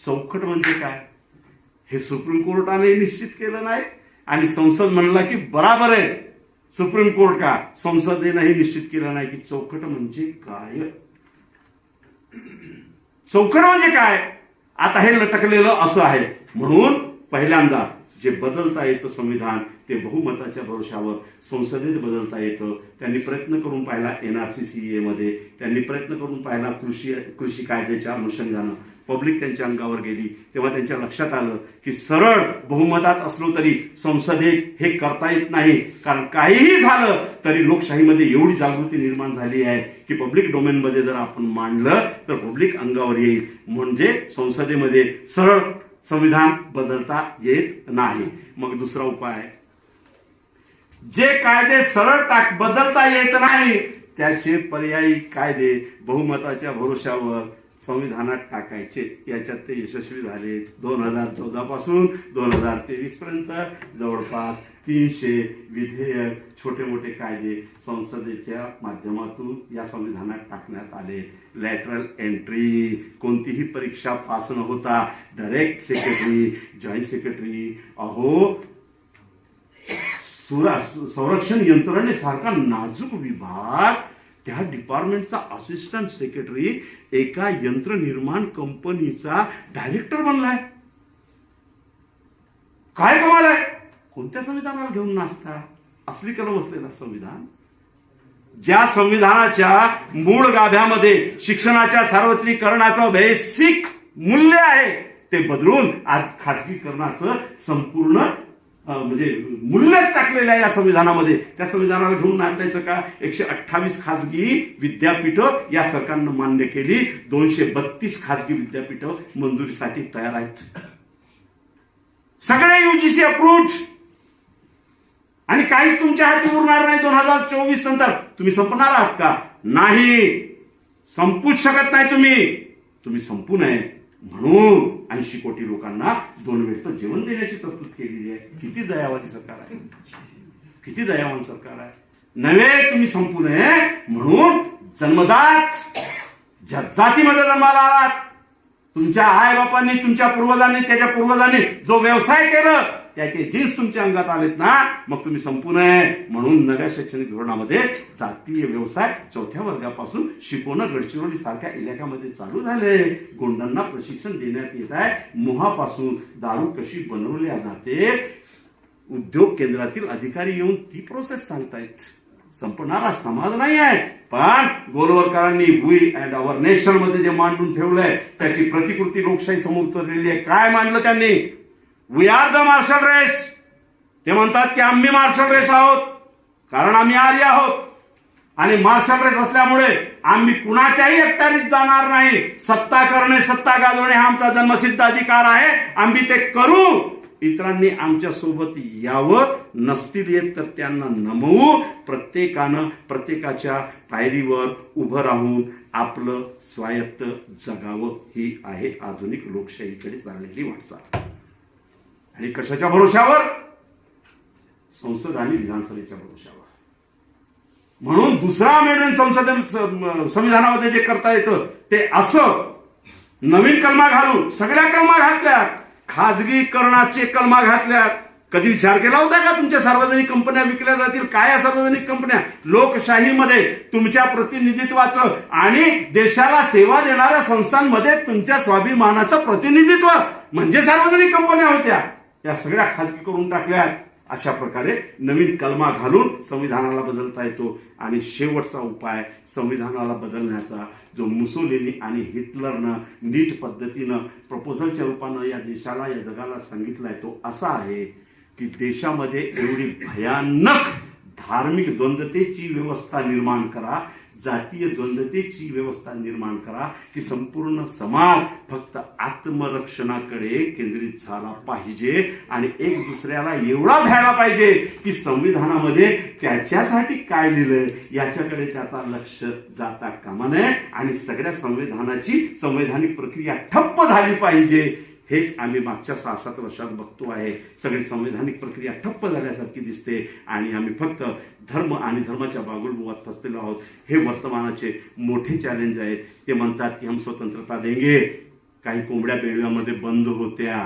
चौकट म्हणजे काय हे सुप्रीम कोर्टाने निश्चित केलं नाही आणि संसद म्हणला की बराबर आहे. सुप्रीम कोर्ट का संसदेनेही निश्चित केलं नाही की चौकट म्हणजे काय. चौकट म्हणजे काय? आता हे लटकलेलं असं आहे. म्हणून पहिल्यांदा जे बदलता येतं संविधान ते बहुमताच्या भरोशावर संसदेत बदलता येतं. त्यांनी प्रयत्न करून पाहिला NRC मध्ये, त्यांनी प्रयत्न करून पाहिला कृषी कायद्याच्या अनुषंगानं. पब्लिक त्यांच्या अंगावर गेली तेव्हा त्यांच्या लक्षात आलं की सरळ बहुमतात असलो तरी संसदेत हे करता येत नाही. कारण काहीही झालं तरी लोकशाहीमध्ये एवढी जागृती निर्माण झाली आहे की पब्लिक डोमेनमध्ये जर आपण मांडलं तर पब्लिक अंगावर येईल. म्हणजे संसदेमध्ये सरळ संविधान बदलता येत नाही. मग दुसरा उपाय, जे कायदे सरळ बदलता येत नाही त्याचे पर्यायी कायदे बहुमताच्या भरोशावर संविधानात टाकायचे. याच्यात ते यशस्वी झाले. 2014 पासून 2023 पर्यंत जवळपास 300 विधेयक, छोटे मोठे कायदे संसदेच्या माध्यमातून या संविधानात टाकण्यात आले. लॅटरल एंट्री, कोणतीही परीक्षा पास न होता डायरेक्ट सेक्रेटरी, जॉईंट सेक्रेटरी, अहो संरक्षण यंत्रणेसारखा नाजूक विभाग, त्या डिपार्टमेंटचा असिस्टंट सेक्रेटरी एका यंत्रनिर्माण कंपनीचा डायरेक्टर बनलाय. काय कमाल आहे. कोणत्या संविधानाला घेऊन नाचता? असली कलम असलेला संविधान, ज्या संविधानाच्या मूळ गाभ्यामध्ये शिक्षणाच्या सार्वत्रिकरणाचं बेसिक मूल्य आहे ते बदलून आज खाजगीकरणाचं संपूर्ण म्हणजे मूल्यच टाकलेलं आहे या संविधानामध्ये. त्या संविधानाला घेऊन नाचायचं का? 128 खाजगी विद्यापीठं या सरकारनं मान्य केली. 232 खाजगी विद्यापीठं मंजुरीसाठी तयार आहेत. सगळे UGC अप्रूव्ड. आणि काहीच तुमच्या हाती उरणार नाही. 2024 नंतर तुम्ही संपणार आहात का? नाही, संपूच शकत नाही. तुम्ही संपू नये म्हणून 80 कोटी लोकांना 2 वेळचं जेवण देण्याची तरतूद केलेली आहे. किती दयावान सरकार आहे, किती दयावान सरकार आहे. नव्हे, तुम्ही संपू नये म्हणून जन्मजात ज्या जातीमध्ये जन्माला आलात, तुमच्या आई बापांनी, तुमच्या पूर्वजांनी, त्याच्या पूर्वजांनी जो व्यवसाय केला त्याचे जीन्स तुमच्या अंगात आलेत ना, मग तुम्ही संपू नये म्हणून नव्या शैक्षणिक धोरणामध्ये जातीय व्यवसाय 4थ्या वर्गापासून शिकवणं गडचिरोली सारख्या इलाक्यामध्ये चालू झाले. गोंडांना प्रशिक्षण देण्यात येत आहे. मोहापासून दारू कशी बनवल्या जाते उद्योग केंद्रातील अधिकारी येऊन ती प्रोसेस सांगतायत. संपणारा समाज नाही आहे, पण गोलवरकरांनी वी अँड अवर नेशन मध्ये जे मांडून ठेवलंय त्याची प्रतिकृती लोकशाही समोर उतरलेली आहे. काय मांडलं त्यांनी? We are the martial race. ते म्हणतात की आम्ही मार्शल रेस आहोत कारण आम्ही आर्य आहोत आणि मार्शल रेस असल्यामुळे आम्ही कुणाच्याही अखत्यारीत जाणार नाही. सत्ता करणे, सत्ता गाजवणे हा आमचा जन्मसिद्ध अधिकार आहे. आम्ही ते करू. इतरांनी आमच्या सोबत यावं, नसतील येत तर त्यांना नमवू. प्रत्येकानं प्रत्येकाच्या पायरीवर उभं राहून आपलं स्वायत्त जगावं. ही आहे आधुनिक लोकशाहीकडे चाललेली वाटचाल. आणि कशाच्या भरोशावर? संसद आणि विधानसभेच्या भरोशावर. म्हणून दुसरा अमेंडमेंट संविधानामध्ये जे करता येतं ते असं नवीन कलमा घालून, सगळ्या कलमा घातल्यात, खाजगीकरणाचे कलमा घातल्यात. कधी विचार केला होता का तुमच्या सार्वजनिक कंपन्या विकल्या जातील? काय या सार्वजनिक कंपन्या? लोकशाहीमध्ये तुमच्या प्रतिनिधित्वाचं आणि देशाला सेवा देणाऱ्या संस्थांमध्ये तुमच्या स्वाभिमानाचं प्रतिनिधित्व म्हणजे सार्वजनिक कंपन्या होत्या. या सगळ्या खाजगी करून टाकल्यात. अशा प्रकारे नवीन कलमा घालून संविधानाला बदलता येतो. आणि शेवटचा उपाय संविधानाला बदलण्याचा जो मुसोलिनी आणि हिटलरनं नीट पद्धतीनं प्रपोजलच्या रूपानं या देशाला, या जगाला सांगितलाय तो असा आहे की देशामध्ये एवढी भयानक धार्मिक द्वंद्वतेची व्यवस्था निर्माण करा, जातीय द्वंद्वतेची व्यवस्था निर्माण करा की संपूर्ण समाज फक्त आत्मरक्षणाकडे केंद्रित झाला पाहिजे आणि एक दुसऱ्याला एवढा भ्यायला पाहिजे की संविधानामध्ये त्याच्यासाठी काय लिहिलंय याच्याकडे त्याचा लक्ष जाता कामा नये आणि सगळ्या संविधानाची संवैधानिक प्रक्रिया ठप्प झाली पाहिजे. हेच आम्ही मागच्या 6-7 वर्षात बघतो आहे. सगळी संवैधानिक प्रक्रिया ठप्प झाल्यासारखी दिसते आणि आम्ही फक्त धर्म आणि धर्माच्या बागुलमुगात फसलेलो आहोत. हे वर्तमानाचे मोठे चॅलेंज आहेत. ते म्हणतात की हम स्वतंत्रता देंगे. काही कोंबड्या बेडव्यामध्ये बंद होत्या.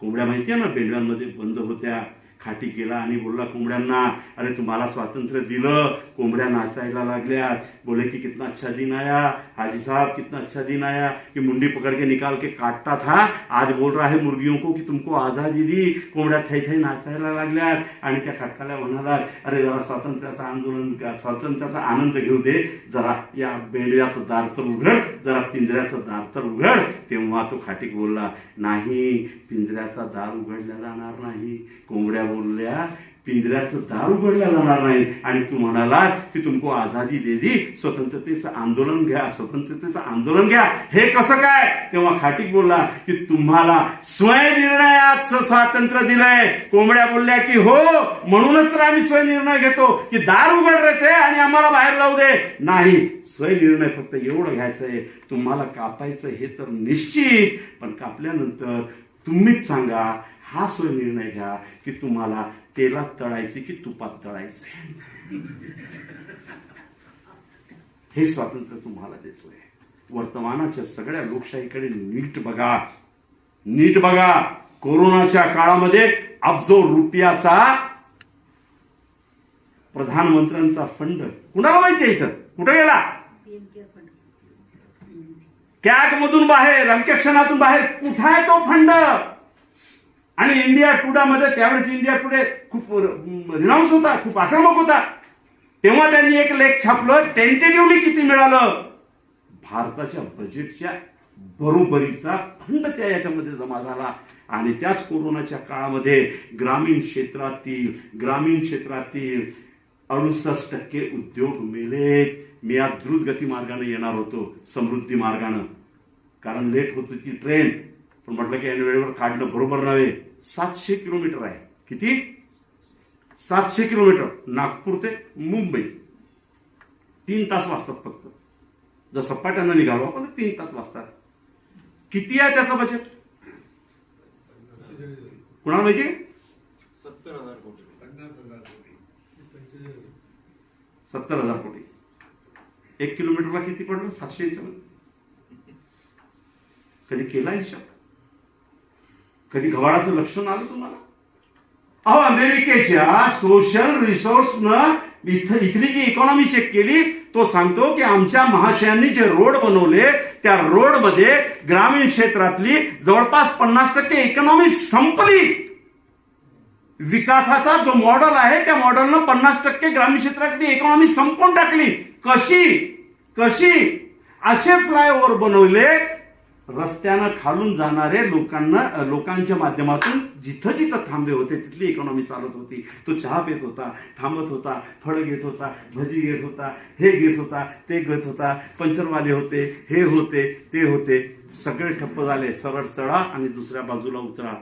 कोंबड्या माहिती आहे ना, बेडव्यांमध्ये बंद होत्या. खाटी गेला आणि बोलला कोंबड्यांना, अरे तुम्हाला स्वातंत्र्य दिलं. कोंबड्या नाचायला लागल्यात, बोले की कितना अच्छा दिन आया हाजी साहब, कितना अच्छा दिन आया कि मुंडी पकड़ के निकाल के काटता था, आज बोल रहा है मुर्गियों को की तुमको आजादी दी. कोंबड्या थै थै नाचायला लागल्यात आणि त्या खटकाल्या म्हणाला, अरे जरा स्वातंत्र्याचं आंदोलन, स्वातंत्र्याचा आनंद घेऊ दे, जरा या बेडव्याचं दार तर उघड, जरा पिंजऱ्याचं दार तर उघड. तेव्हा तो खाटीक बोलला, नाही पिंजऱ्याचा दार उघडला जाणार नाही. कोंबड्या बोलल्या, पिंजऱ्याचं दार उघडलं जाणार नाही. आणि तू म्हणालास की तुमको आझादी दे दी, स्वतंत्रतेचं आंदोलन घ्या, स्वतंत्रतेचं आंदोलन घ्या. हे कसं काय? तेव्हा खाटीक बोलला की तुम्हाला स्वयंनिर्णयाचं स्वातंत्र्य दिलंय. कोंबड्या बोलल्या की हो, म्हणूनच तर आम्ही स्वयंनिर्णय घेतो की दार उघड राहते आणि आम्हाला बाहेर जाऊ दे. नाही, स्वयंनिर्णय फक्त एवढं घ्यायचंय, तुम्हाला कापायचं हे तर निश्चित, पण कापल्यानंतर तुम्हीच सांगा, हा स्वयंनिर्णय घ्या की तुम्हाला तेलात तळायचे की तुपात तळायचे. हे स्वातंत्र्य तुम्हाला देतोय. वर्तमानाच्या सगळ्या लोकशाहीकडे नीट बघा, नीट बघा. कोरोनाच्या काळामध्ये अब्जो रुपयाचा प्रधानमंत्र्यांचा फंड कुणाला माहिती आहे? इथं कुठे गेला? कॅग मधून बाहेर, अंकेक्षणातून बाहेर. कुठे आहे तो फंड? आणि इंडिया टुडेमध्ये त्यावेळेस इंडिया टुडे खूप रिनाऊन्स होता, खूप आक्रमक होता. तेव्हा त्यांनी एक लेख छापलं, टेंटेटिव्हली किती मिळालं. भारताच्या बजेटच्या बरोबरीचा फंड त्या याच्यामध्ये जमा झाला. आणि त्याच कोरोनाच्या काळामध्ये ग्रामीण क्षेत्रातील 68% उद्योग मेलेत. मी आज द्रुत गती मार्गाने येणार होतो, समृद्धी मार्गाने, कारण लेट होत होती ट्रेन. पण म्हटलं की वेळेवर काढणं बरोबर नव्हे. 700 किलोमीटर आहे. किती? 700 किलोमीटर. नागपूर ते मुंबई 3 तास वाजतात फक्त. जर सपाट्यानं निघालो आपण 3 तास वाजतात. किती आहे त्याचं बजेट? कुणाला माहिती? 70,000 कोटी. 70,000 कोटी. 1 किलोमीटरला किती पडलं? 700. कधी केला हिशोब? कधी गव्हाडाचं लक्षण आलं तुम्हाला? अहो, अमेरिकेच्या सोशल रिसोर्सनं इथली जी इकॉनॉमी चेक केली, तो सांगतो की आमच्या महाशयांनी जे रोड बनवले त्या रोडमध्ये ग्रामीण क्षेत्रातली जवळपास 50% इकॉनॉमी संपली. विकासाचा जो मॉडेल आहे त्या मॉडेलनं 50% ग्रामीण क्षेत्रातली इकॉनॉमी संपवून टाकली. कशी असे फ्लायओव्हर बनवले, रस्त्यानं खालून जाणारे लोकांच्या माध्यमातून जिथं थांबे होते तिथली इकॉनॉमी चालत होती. तो चहा पित होता, थांबत होता, फळं घेत होता, भजी घेत होता, हे घेत होता, ते घेत होता, पंचरवाले होते, हे होते, ते होते, सगळे ठप्प झाले. सरळ चढा आणि दुसऱ्या बाजूला उतरा.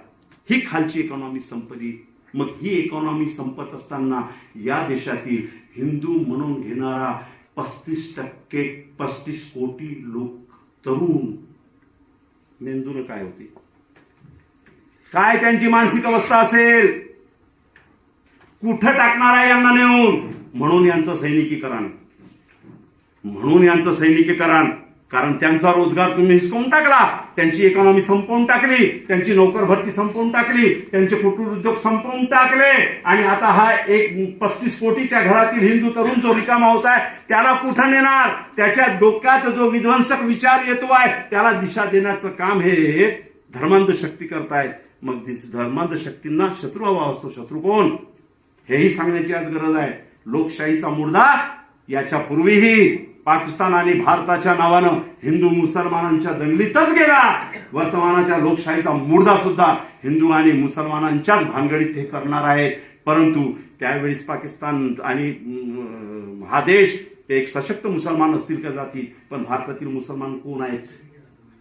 ही खालची इकॉनॉमी संपली. मग ही इकॉनॉमी संपत असताना या देशातील हिंदू म्हणून घेणारा 35 कोटी लोक तरुण मेंदून काय होते, काय त्यांची मानसिक अवस्था असेल, कुठं टाकणार आहे यांना नेऊन. म्हणून यांचं सैनिकीकरण, कारण त्यांचा रोजगार तुम्ही हिसकावून टाकला, त्यांची इकॉनॉमी संपवून टाकली, त्यांची नोकर भरती संपवून टाकली, त्यांचे कुटीर उद्योग संपवून टाकले. आणि आता हा एक 35 कोटीच्या घरातील हिंदू तरुण जो रिकामा होत आहे त्याला कुठं नेणार. त्याच्या डोक्यात जो विध्वंसक विचार येतो आहे त्याला दिशा देण्याचं काम हे धर्मांध शक्ती करतायत. मग धर्मांध शक्तींना शत्रू हवा असतो. शत्रू कोण हेही सांगण्याची आज गरज आहे. लोकशाहीचा मुर्दा याच्या पूर्वीही पाकिस्तान आणि भारताच्या नावानं हिंदू मुसलमानांच्या दंगलीतच गेला. वर्तमानाच्या लोकशाहीचा मुर्दा सुद्धा हिंदू आणि मुसलमानांच्याच भानगडीत हे करणार आहेत. परंतु त्यावेळेस पाकिस्तान आणि हा देश एक सशक्त मुसलमान असतील का जाती, पण भारतातील मुसलमान कोण आहेत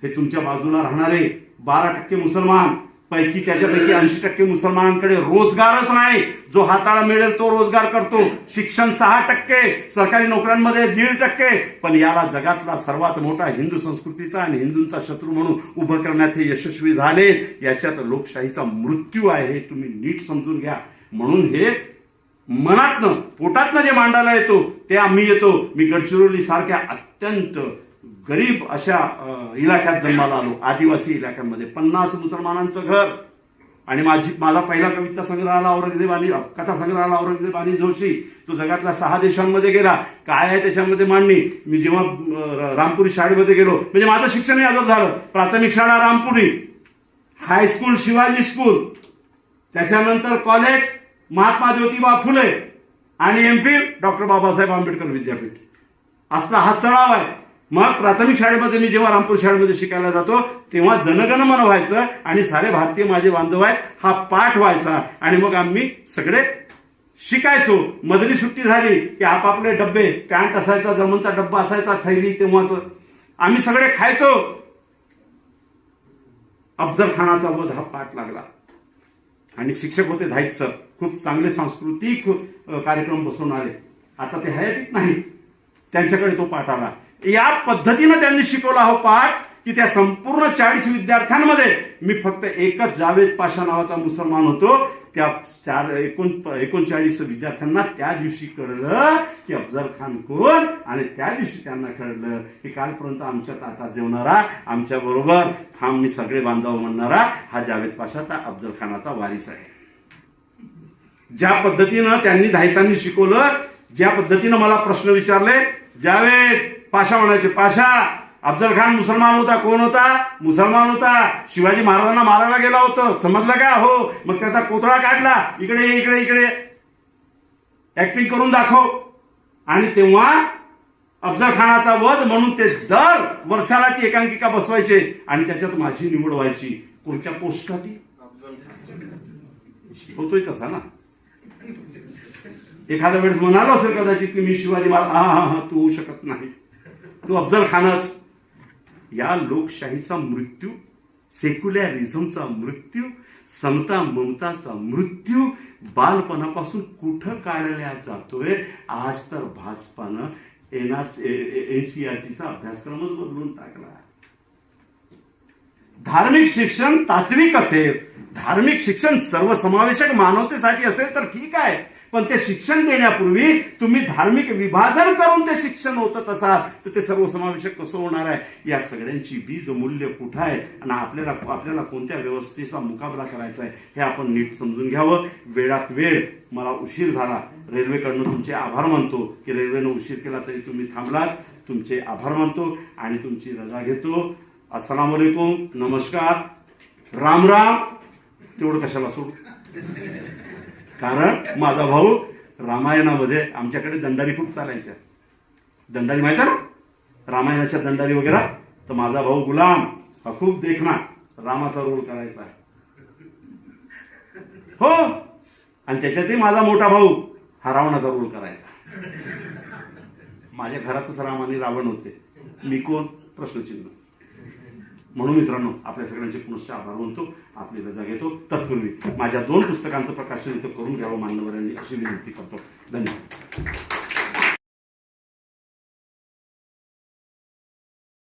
हे तुमच्या बाजूला राहणारे 12% मुसलमान पैकी त्याच्यापैकी 80% मुसलमानांकडे रोजगारच नाही. जो हाताला मिळेल तो रोजगार करतो. शिक्षण 6%, सरकारी नोकऱ्यांमध्ये 1.5%. पण याला जगातला सर्वात मोठा हिंदू संस्कृतीचा आणि हिंदूंचा शत्रू म्हणून उभं करण्यात हे यशस्वी झाले. याच्यात लोकशाहीचा मृत्यू आहे, हे तुम्ही नीट समजून घ्या. म्हणून हे मनातनं पोटातनं जे मांडायला येतो ते आम्ही येतो. मी गडचिरोली सारख्या अत्यंत गरीब अशा इलाक्यात जन्माला आलो, आदिवासी इलाक्यामध्ये 50 मुसलमानांचं घर. आणि माझा पहिला कविता संग्रह आला कथा संग्रह आला औरंगजेब आणि जोशी. तो जगातल्या 6 देशांमध्ये गेला. काय आहे त्याच्यामध्ये मांडणी. मी जेव्हा रामपुरी शाळेमध्ये गेलो, म्हणजे माझं शिक्षणही अजब झालं. प्राथमिक शाळा रामपुरी, हायस्कूल शिवाजी स्कूल, त्याच्यानंतर कॉलेज महात्मा ज्योतिबा फुले आणि एमफिल डॉक्टर बाबासाहेब आंबेडकर विद्यापीठ. असला हा चढाव आहे. मग प्राथमिक शाळेमध्ये मी जेव्हा रामपूर शाळेमध्ये शिकायला जातो तेव्हा जनगण मन व्हायचं आणि सारे भारतीय माझे बांधव आहेत हा पाठ व्हायचा. आणि मग आम्ही सगळे शिकायचो. मधली सुट्टी झाली की आपापले डब्बे, पॅन्ट असायचा, जर्मनचा डब्बा असायचा, थैली, तेव्हाच आम्ही सगळे खायचो. अफजल खानाचा वध हा पाठ लागला. आणि शिक्षक होते धाईत सर, खूप चांगले सांस्कृतिक कार्यक्रम बसवणारे. आता ते हयातीत नाही, त्यांच्याकडे तो पाठ आला. या पद्धतीनं त्यांनी शिकवला हा पाठ की त्या संपूर्ण 40 विद्यार्थ्यांमध्ये मी फक्त एकच जावेद पाशा नावाचा मुसलमान होतो. त्या 39 विद्यार्थ्यांना त्या दिवशी कळलं की अफजल खान कोण. आणि त्या दिवशी त्यांना कळलं की कालपर्यंत आमच्या ताटात जेवणारा, आमच्या बरोबर मी सगळे बांधव म्हणणारा हा जावेद पाशा त्या अफजल खानाचा वारिस आहे. ज्या पद्धतीनं त्यांनी धायतांनी शिकवलं, ज्या पद्धतीनं मला प्रश्न विचारले, जावेद पाशा म्हणायचे, पाशा अफजल खान मुसलमान होता, कोण होता, मुसलमान होता, शिवाजी महाराजांना मारायला गेला होता, समजलं का, हो, मग त्याचा कोथळा काढला, इकडे इकडे इकडे ऍक्टिंग करून दाखव. आणि तेव्हा अफजल खानाचा वध म्हणून ते दर वर्षाला ती एकांकिका बसवायचे आणि त्याच्यात माझी निवड व्हायची. कोणत्या पोस्टसाठी होतोय तसा ना. एखाद्या वेळेस म्हणालो असेल कदाचित की मी शिवाजी महाराज, हा तू होऊ शकत नाही, तू अफजल खानच. या लोकशाहीचा मृत्यू, सेक्युलरिझमचा मृत्यू, समता ममताचा मृत्यू बालपणापासून कुठं काढल्या जातोय. आज तर भाजपानं NCERTचा अभ्यासक्रमच बदलून टाकला. धार्मिक शिक्षण तात्विक असेल, धार्मिक शिक्षण सर्वसमावेशक मानवतेसाठी असेल तर ठीक आहे, पण ते शिक्षण देण्यापूर्वी तुम्ही धार्मिक विभाजन करून ते शिक्षण होत असाल तर ते सर्वसमावेशक कसं होणार आहे. या सगळ्यांची बीज मूल्य कुठं आहे आणि आपल्याला कोणत्या व्यवस्थेचा मुकाबला करायचा आहे हे आपण नीट समजून घ्यावं. वेळात वेळ, मला उशीर झाला, रेल्वेकडनं तुमचे आभार मानतो की रेल्वेनं उशीर केला तरी तुम्ही थांबलात. तुमचे आभार मानतो आणि तुमची रजा घेतो. अस्सलाम वालेकुम, नमस्कार, राम राम. तेवढं कशाला सोडू. कारण माझा भाऊ रामायणामध्ये आमच्याकडे दंडारी खूप चालायच्या. दंडारी माहिती आहे ना, रामायणाच्या दंडारी वगैरे. तर माझा भाऊ गुलाम हा खूप देखणा रामाचा रोल करायचा. हो, आणि त्याच्यातही माझा मोठा भाऊ हा रावणाचा रोल करायचा. माझ्या घरातच राम आणि रावण होते. मी कोण? प्रश्नचिन्ह. म्हणून मित्रांनो, आपल्या सगळ्यांचे पुनश्च आभार मानतो, आपली रजा घेतो. तत्पूर्वी माझ्या 2 पुस्तकांचं प्रकाशन इथं करून घ्यावं मान्यवरांनी अशी विनंती करतो. धन्यवाद.